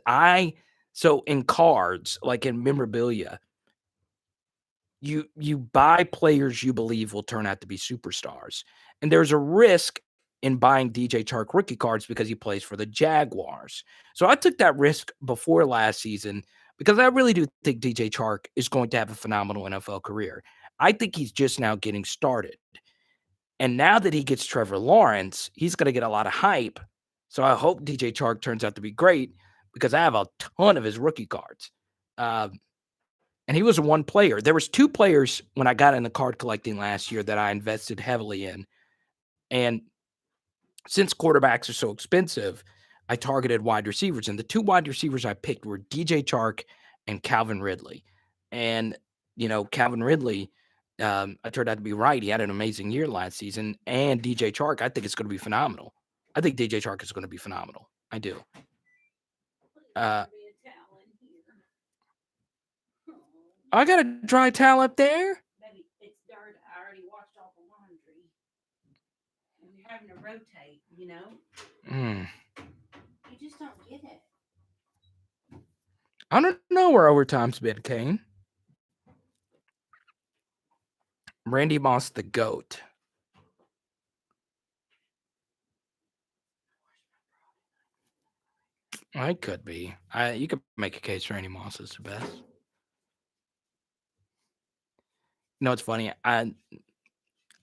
so in cards, like in memorabilia, you buy players you believe will turn out to be superstars. And there's a risk in buying DJ Chark rookie cards because he plays for the Jaguars. So I took that risk before last season because I really do think DJ Chark is going to have a phenomenal NFL career. I think he's just now getting started. And now that he gets Trevor Lawrence, he's going to get a lot of hype. So I hope DJ Chark turns out to be great because I have a ton of his rookie cards. And he was one player. There was two players when I got into card collecting last year that I invested heavily in. And since quarterbacks are so expensive, I targeted wide receivers. And the two wide receivers I picked were DJ Chark and Calvin Ridley. And, Calvin Ridley, I turned out to be right. He had an amazing year last season. And DJ Chark, I think it's going to be phenomenal. I think DJ Chark is going to be phenomenal. I do. I got a dry towel up there. Baby, it's dirt. I already washed off the laundry. And you're having to rotate, You just don't get it. I don't know where overtime's been, Kane. Randy Moss, the GOAT. I could be. You could make a case Randy Moss is the best. It's funny. I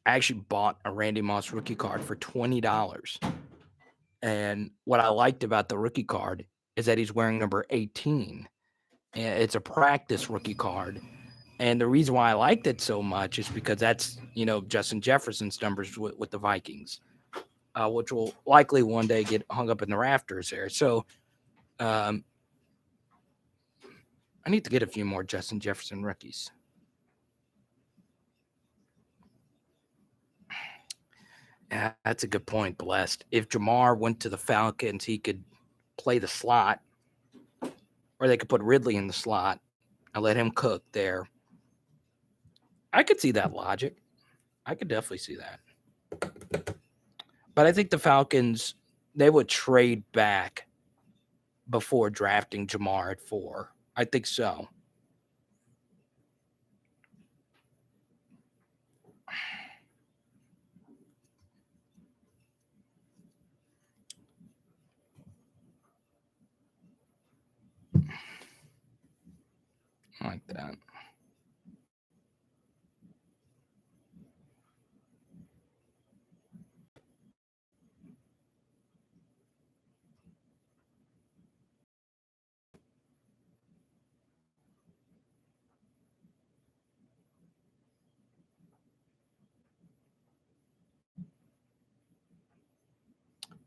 actually bought a Randy Moss rookie card for $20. And what I liked about the rookie card is that he's wearing number 18. And it's a practice rookie card. And the reason why I liked it so much is because that's, Justin Jefferson's numbers with the Vikings, which will likely one day get hung up in the rafters there. So I need to get a few more Justin Jefferson rookies. Yeah, that's a good point, Blessed. If Jamar went to the Falcons, he could play the slot, or they could put Ridley in the slot and let him cook there. I could see that logic. I could definitely see that. But I think the Falcons, they would trade back before drafting Jamar at 4. I think so. Like that.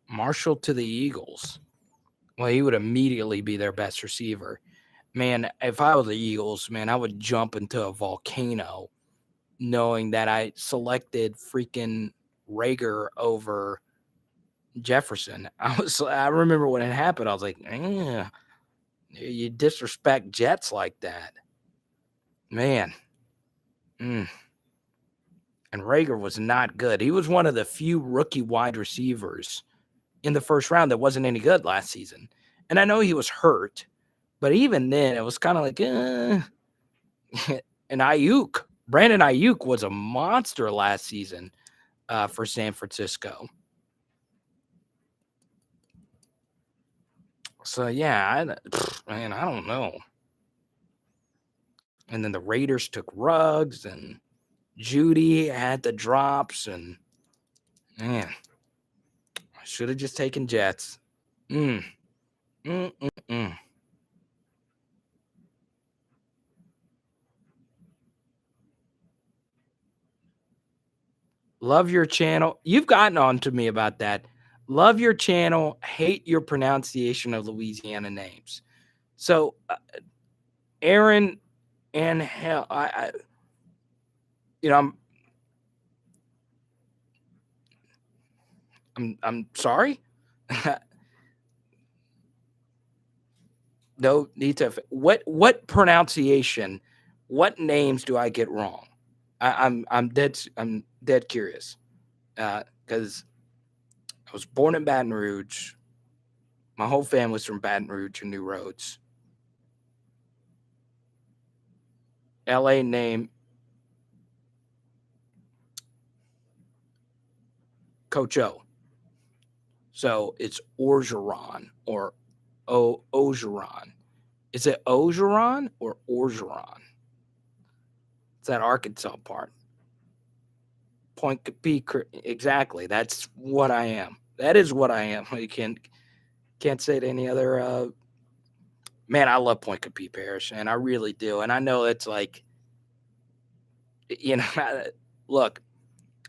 Marshall to the Eagles. Well, he would immediately be their best receiver. Man, if I was the Eagles, man, I would jump into a volcano knowing that I selected freaking Rager over Jefferson. I remember when it happened, I was like, you disrespect Jets like that. Man. And Rager was not good. He was one of the few rookie wide receivers in the first round that wasn't any good last season. And I know he was hurt, but even then it was kind of like, And Ayuk, Brandon Ayuk was a monster last season for San Francisco. So, yeah, man, I don't know. And then the Raiders took Ruggs, and Judy had the drops, and man, I should have just taken Jets. Love your channel. You've gotten on to me about that. Love your channel. Hate your pronunciation of Louisiana names. So, Aaron and hell, I'm sorry. No need to. What pronunciation? What names do I get wrong? I'm dead curious. Because I was born in Baton Rouge. My whole family's from Baton Rouge and New Roads. LA name Coach O. So it's Orgeron or Ogeron. Is it Ogeron or Orgeron? It's that Arkansas part. Point Peak. Exactly. That's what I am. That is what I am. You can't say it any other. Man, I love Point Capee Parish, and I really do. And I know it's like, look,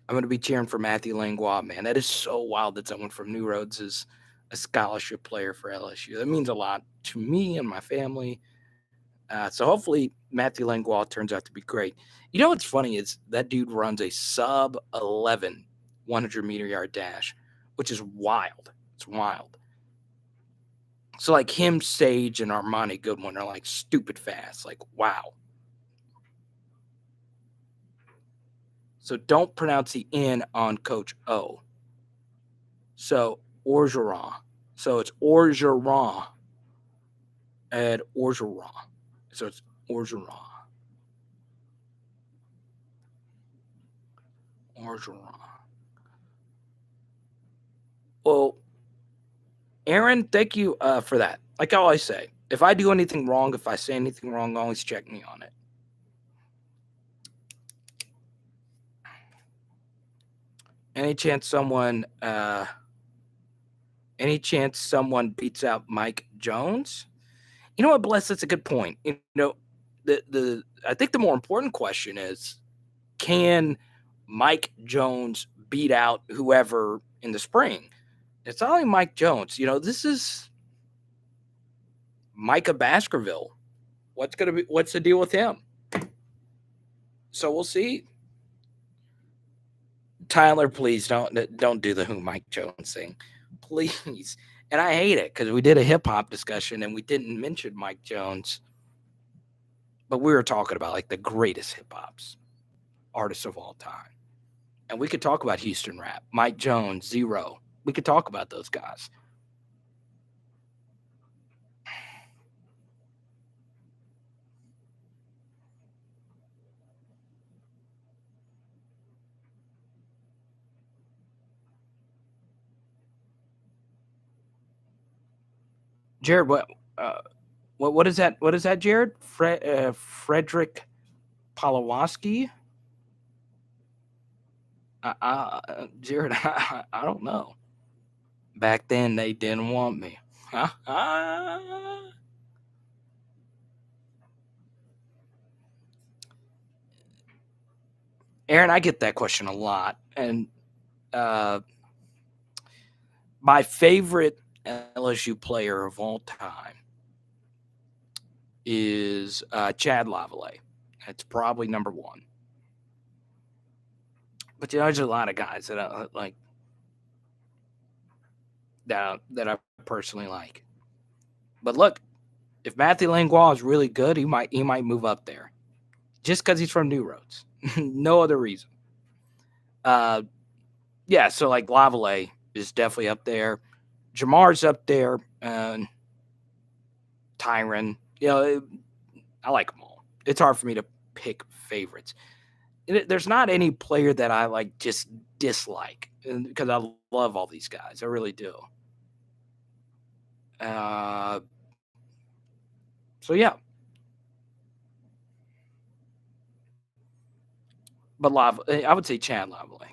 I'm going to be cheering for Matthew Langlois, man. That is so wild that someone from New Roads is a scholarship player for LSU. That means a lot to me and my family. So hopefully Matthew Langlois turns out to be great. You know what's funny is that dude runs a sub 11 100-meter yard dash, which is wild. It's wild. So like him, Sage, and Armani Goodwin are like stupid fast. Like, wow. So don't pronounce the N on Coach O. So Orgeron. So it's Orgeron. And Orgeron. So it's Orgeron. Orgeron. Well, Aaron, thank you for that. Like I always say, if I do anything wrong, if I say anything wrong, always check me on it. Any chance someone beats out Mike Jones? You know what, Bless? That's a good point. I think the more important question is, can Mike Jones beat out whoever in the spring? It's not only Mike Jones. This is Micah Baskerville. What's the deal with him? So we'll see. Tyler, please don't do the who Mike Jones thing, please. And I hate it because we did a hip hop discussion and we didn't mention Mike Jones, but we were talking about like the greatest hip hops artists of all time, and we could talk about Houston rap, Mike Jones, Zero. We could talk about those guys. Jared, what is that? What is that, Jared? Frederick Palawaski? Jared, I don't know. Back then, they didn't want me. Aaron, I get that question a lot. And my favorite LSU player of all time is Chad Lavallee. That's probably number one. But there's a lot of guys that I like that I personally like. But look, if Matthew Langlois is really good, he might move up there, just because he's from New Roads. No other reason. Yeah. So like Lavallee is definitely up there. Jamar's up there. Tyron. I like them all. it's hard for me to pick favorites. There's not any player that I like just dislike because I love all these guys. I really do. So yeah. But I would say Chad Lively.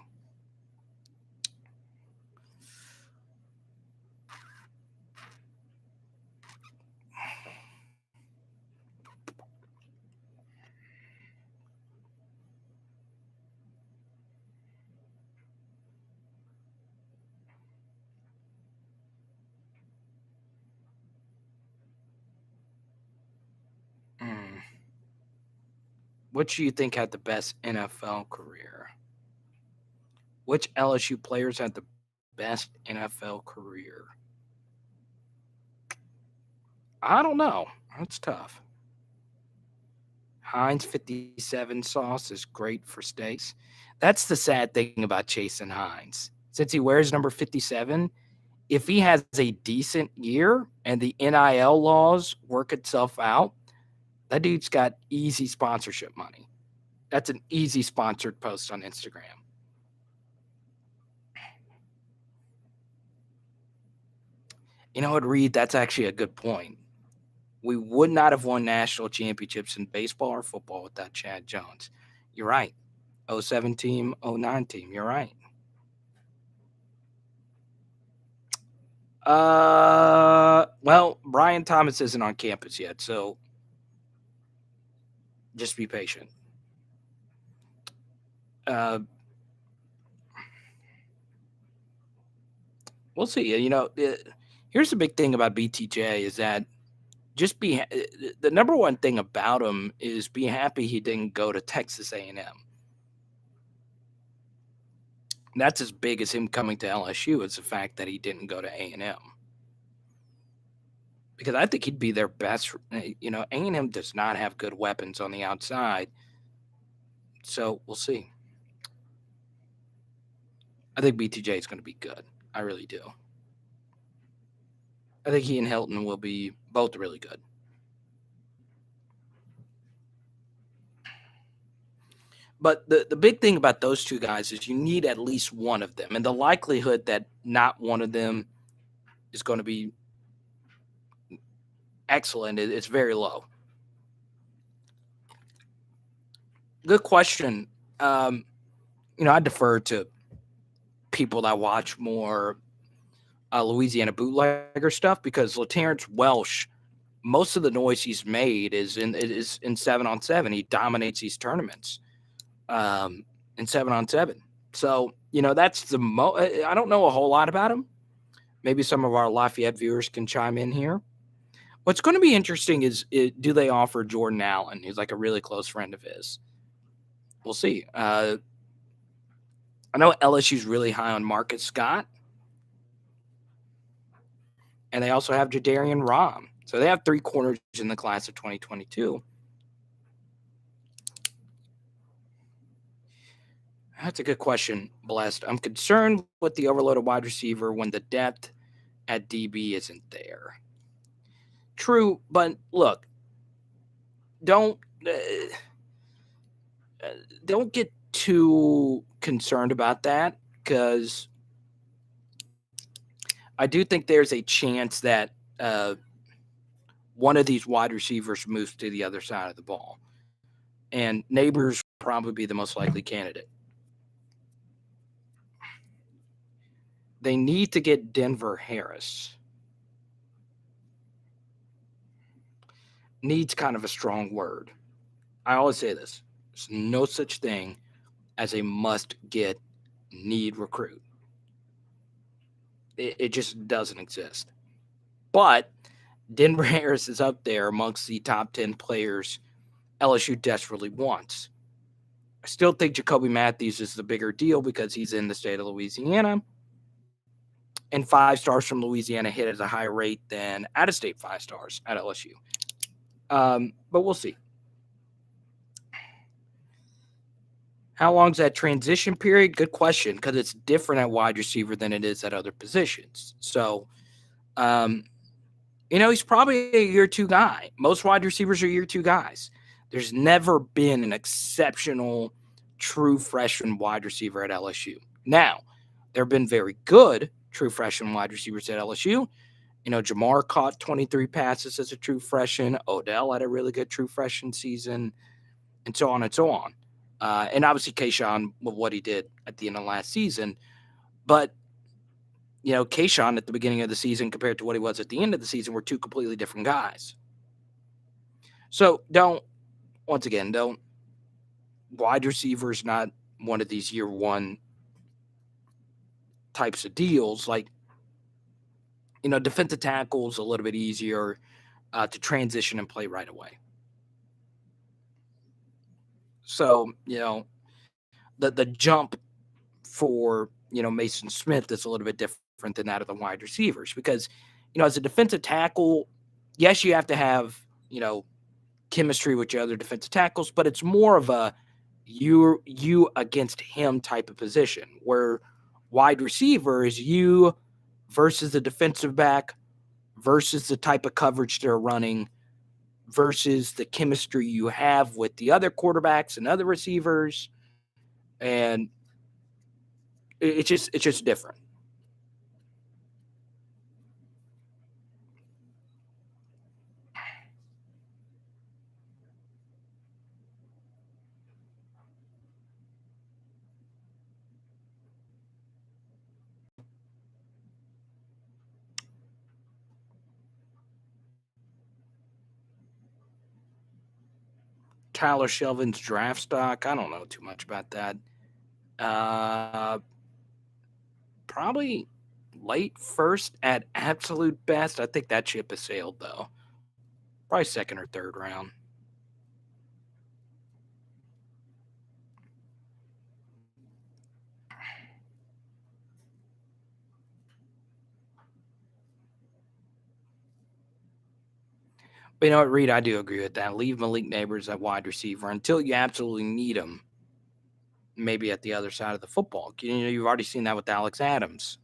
Which do you think had the best NFL career? Which LSU players had the best NFL career? I don't know. That's tough. Hines 57 sauce is great for steaks. That's the sad thing about Jason Hines. Since he wears number 57, if he has a decent year and the NIL laws work itself out, that dude's got easy sponsorship money. That's an easy sponsored post on Instagram. You know what, Reed? That's actually a good point. We would not have won national championships in baseball or football without Chad Jones. You're right. 07 team, 09 team. You're right. Well, Brian Thomas isn't on campus yet, so just be patient. We'll see. You know, here's the big thing about BTJ is that just the number one thing about him is be happy he didn't go to Texas A&M. That's as big as him coming to LSU is the fact that he didn't go to A&M. Because I think he'd be their best. You know, A&M does not have good weapons on the outside. So we'll see. I think BTJ is going to be good. I really do. I think he and Hilton will be both really good. But the big thing about those two guys is you need at least one of them. And the likelihood that not one of them is going to be excellent is very low. Good question. You know, I defer to people that watch more Louisiana bootlegger stuff because LaTerrence Welsh, most of the noise he's made is in 7-on-7. He dominates these tournaments in 7-on-7. So, you know, that's I don't know a whole lot about him. Maybe some of our Lafayette viewers can chime in here. What's going to be interesting is do they offer Jordan Allen, who's like a really close friend of his? We'll see. I know LSU's really high on Marcus Scott. And they also have Jadarian Rom. So they have 3 corners in the class of 2022. That's a good question, Blessed. I'm concerned with the overloaded wide receiver when the depth at DB isn't there. True, but look, don't get too concerned about that because I do think there's a chance that one of these wide receivers moves to the other side of the ball. And Neighbors will probably be the most likely candidate. They need to get Denver Harris. Needs kind of a strong word. I always say this. There's no such thing as a must-get need recruit. It just doesn't exist. But Denver Harris is up there amongst the top 10 players LSU desperately wants. I still think Jacoby Matthews is the bigger deal because he's in the state of Louisiana. And 5 stars from Louisiana hit at a higher rate than out-of-state 5 stars at LSU. But we'll see. How long is that transition period? Good question, because it's different at wide receiver than it is at other positions. So, you know, he's probably a year 2 guy. Most wide receivers are year 2 guys. There's never been an exceptional true freshman wide receiver at LSU. Now, there have been very good true freshman wide receivers at LSU. Jamar caught 23 passes as a true freshman. Odell had a really good true freshman season, and so on and so on. And obviously, Kayshawn with what he did at the end of last season. But, Kayshawn at the beginning of the season compared to what he was at the end of the season were two completely different guys. So wide receivers not one of these year one types of deals. Like, defensive tackles a little bit easier to transition and play right away. So, the jump for, Mason Smith is a little bit different than that of the wide receivers because, as a defensive tackle, yes, you have to have, chemistry with your other defensive tackles, but it's more of a you against him type of position where wide receiver is you versus the defensive back versus the type of coverage they're running versus the chemistry you have with the other quarterbacks and other receivers. And it's just different. Tyler Shelvin's draft stock, I don't know too much about that. Probably late first at absolute best. I think that ship has sailed, though. Probably second or third round. But what, Reed, I do agree with that. Leave Malik Neighbors at wide receiver until you absolutely need him. Maybe at the other side of the football. You've already seen that with Alex Adams.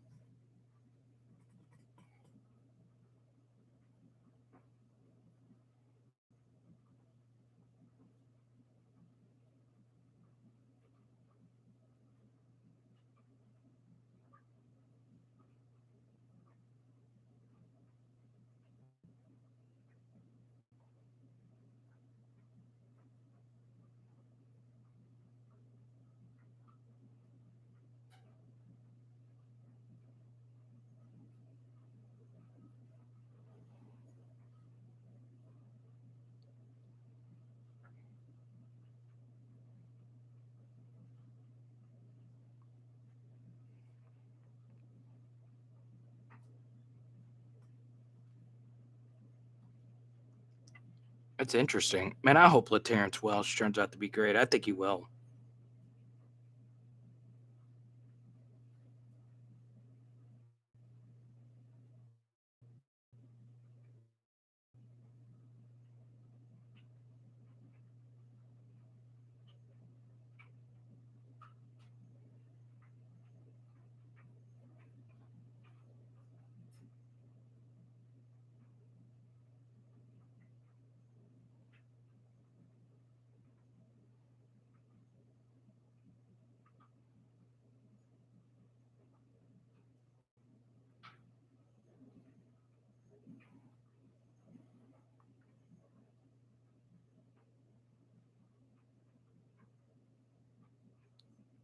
That's interesting. Man, I hope LaTerrence Welsh turns out to be great. I think he will.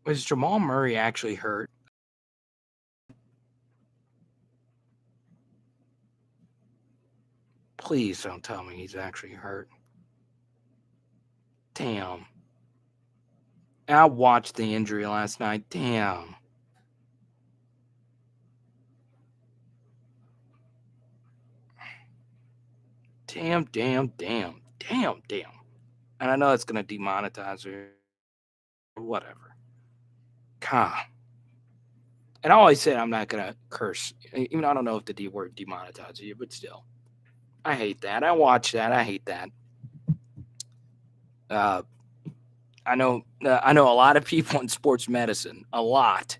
Was Jamal Murray actually hurt? Please don't tell me he's actually hurt. Damn. I watched the injury last night. Damn. Damn. And I know it's going to demonetize her. Whatever. God. And I always say I'm not going to curse. Even I don't know if the D word demonetizes you, but still. I hate that. I watch that. I hate that. I know a lot of people in sports medicine. A lot.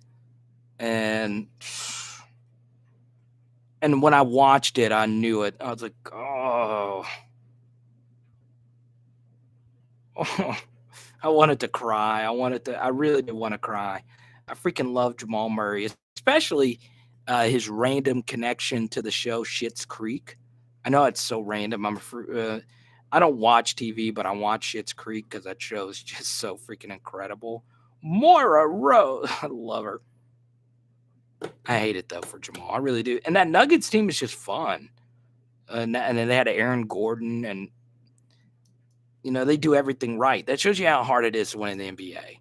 And when I watched it, I knew it. I was like, oh. I wanted to cry. I really did want to cry. I freaking love Jamal Murray, especially his random connection to the show Schitt's Creek. I know it's so random. I don't watch TV, but I watch Schitt's Creek because that show is just so freaking incredible. Moira Rose, I love her. I hate it though for Jamal. I really do. And that Nuggets team is just fun. And then they had Aaron Gordon, and they do everything right. That shows you how hard it is to win in the NBA.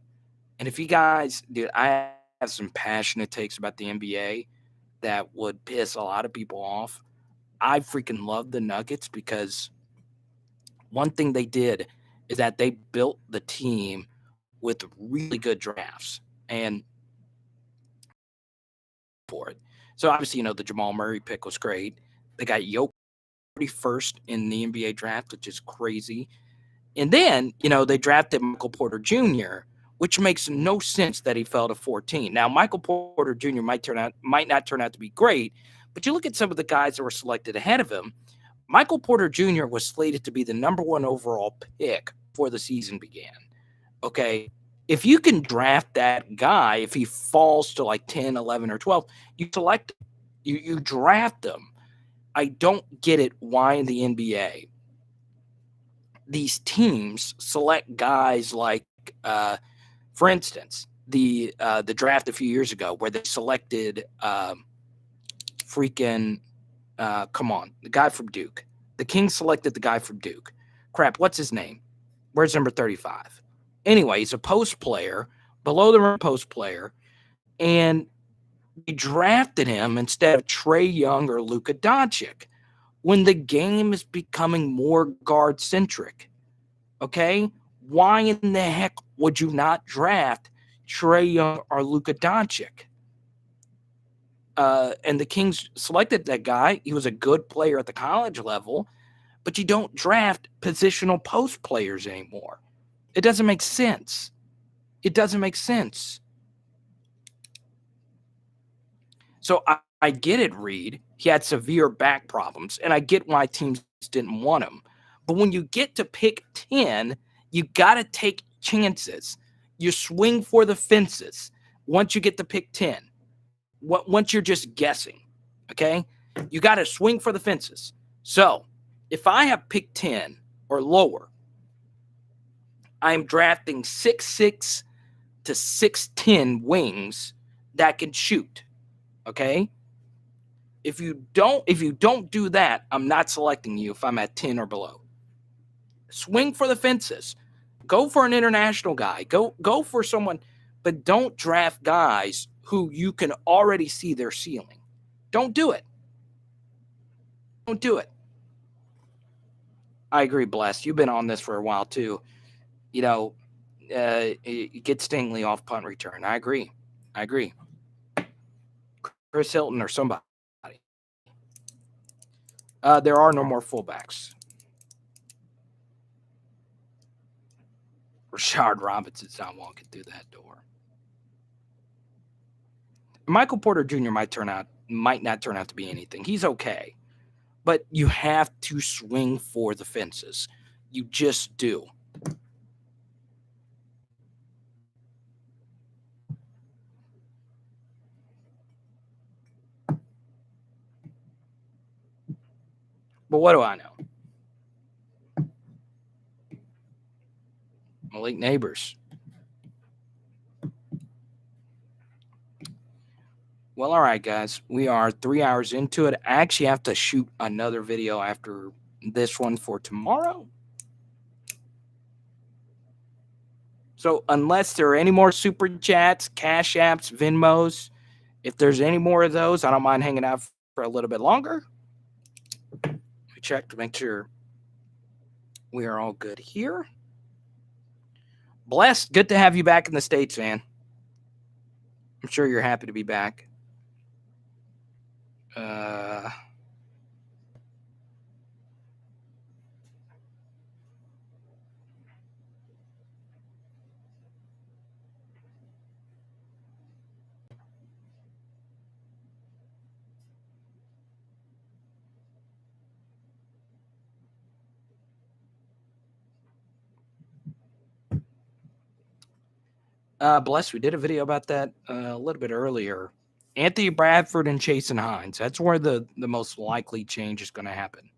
And if you guys, dude, I have some passionate takes about the NBA that would piss a lot of people off. I freaking love the Nuggets because one thing they did is that they built the team with really good drafts and for it. So obviously, the Jamal Murray pick was great. They got Jokic first in the NBA draft, which is crazy. And then, they drafted Michael Porter Jr., which makes no sense that he fell to 14. Now, Michael Porter Jr. might not turn out to be great, but you look at some of the guys that were selected ahead of him. Michael Porter Jr. was slated to be the number 1 overall pick before the season began. Okay, if you can draft that guy, if he falls to like 10, 11, or 12, you select him. You draft him. I don't get it why in the NBA these teams select guys like, for instance, the draft a few years ago where they selected the guy from Duke. The Kings selected the guy from Duke. Crap, what's his name? Where's number 35? Anyway, he's a post player, below the rim post player, and they drafted him instead of Trae Young or Luka Doncic when the game is becoming more guard centric. Okay? Why in the heck would you not draft Trae Young or Luka Doncic? And the Kings selected that guy. He was a good player at the college level, but you don't draft positional post players anymore. It doesn't make sense. It doesn't make sense. So I get it, Reed. He had severe back problems, and I get why teams didn't want him. But when you get to pick 10, you got to take chances. You swing for the fences once you get to pick 10. Once you're just guessing, okay? You got to swing for the fences. So if I have pick 10 or lower, I'm drafting 6'6" to 6'10" wings that can shoot. Okay? If you don't do that, I'm not selecting you if I'm at 10 or below. Swing for the fences. Go for an international guy. Go for someone, but don't draft guys who you can already see their ceiling. Don't do it. Don't do it. I agree, Blessed. You've been on this for a while too. Get Stingley off punt return. I agree. Chris Hilton or somebody. There are no more fullbacks. Rashard Robinson's not walking through that door. Michael Porter Jr. might not turn out to be anything. He's okay. But you have to swing for the fences. You just do. But what do I know? Malik Neighbors. Well, all right, guys. We are 3 hours into it. I actually have to shoot another video after this one for tomorrow. So unless there are any more super chats, cash apps, Venmos, if there's any more of those, I don't mind hanging out for a little bit longer. Let me check to make sure we are all good here. Blessed, good to have you back in the States, man. I'm sure you're happy to be back. Bless, we did a video about that a little bit earlier. Anthony Bradford and Chase and Hines. That's where the most likely change is going to happen.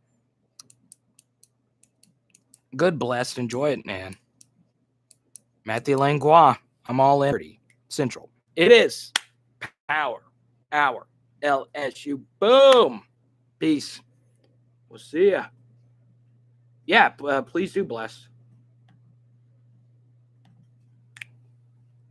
Good, Blessed. Enjoy it, man. Matthew Langlois. I'm all in. Central. It is Power Hour. LSU. Boom. Peace. We'll see ya. Yeah, please do, Bless.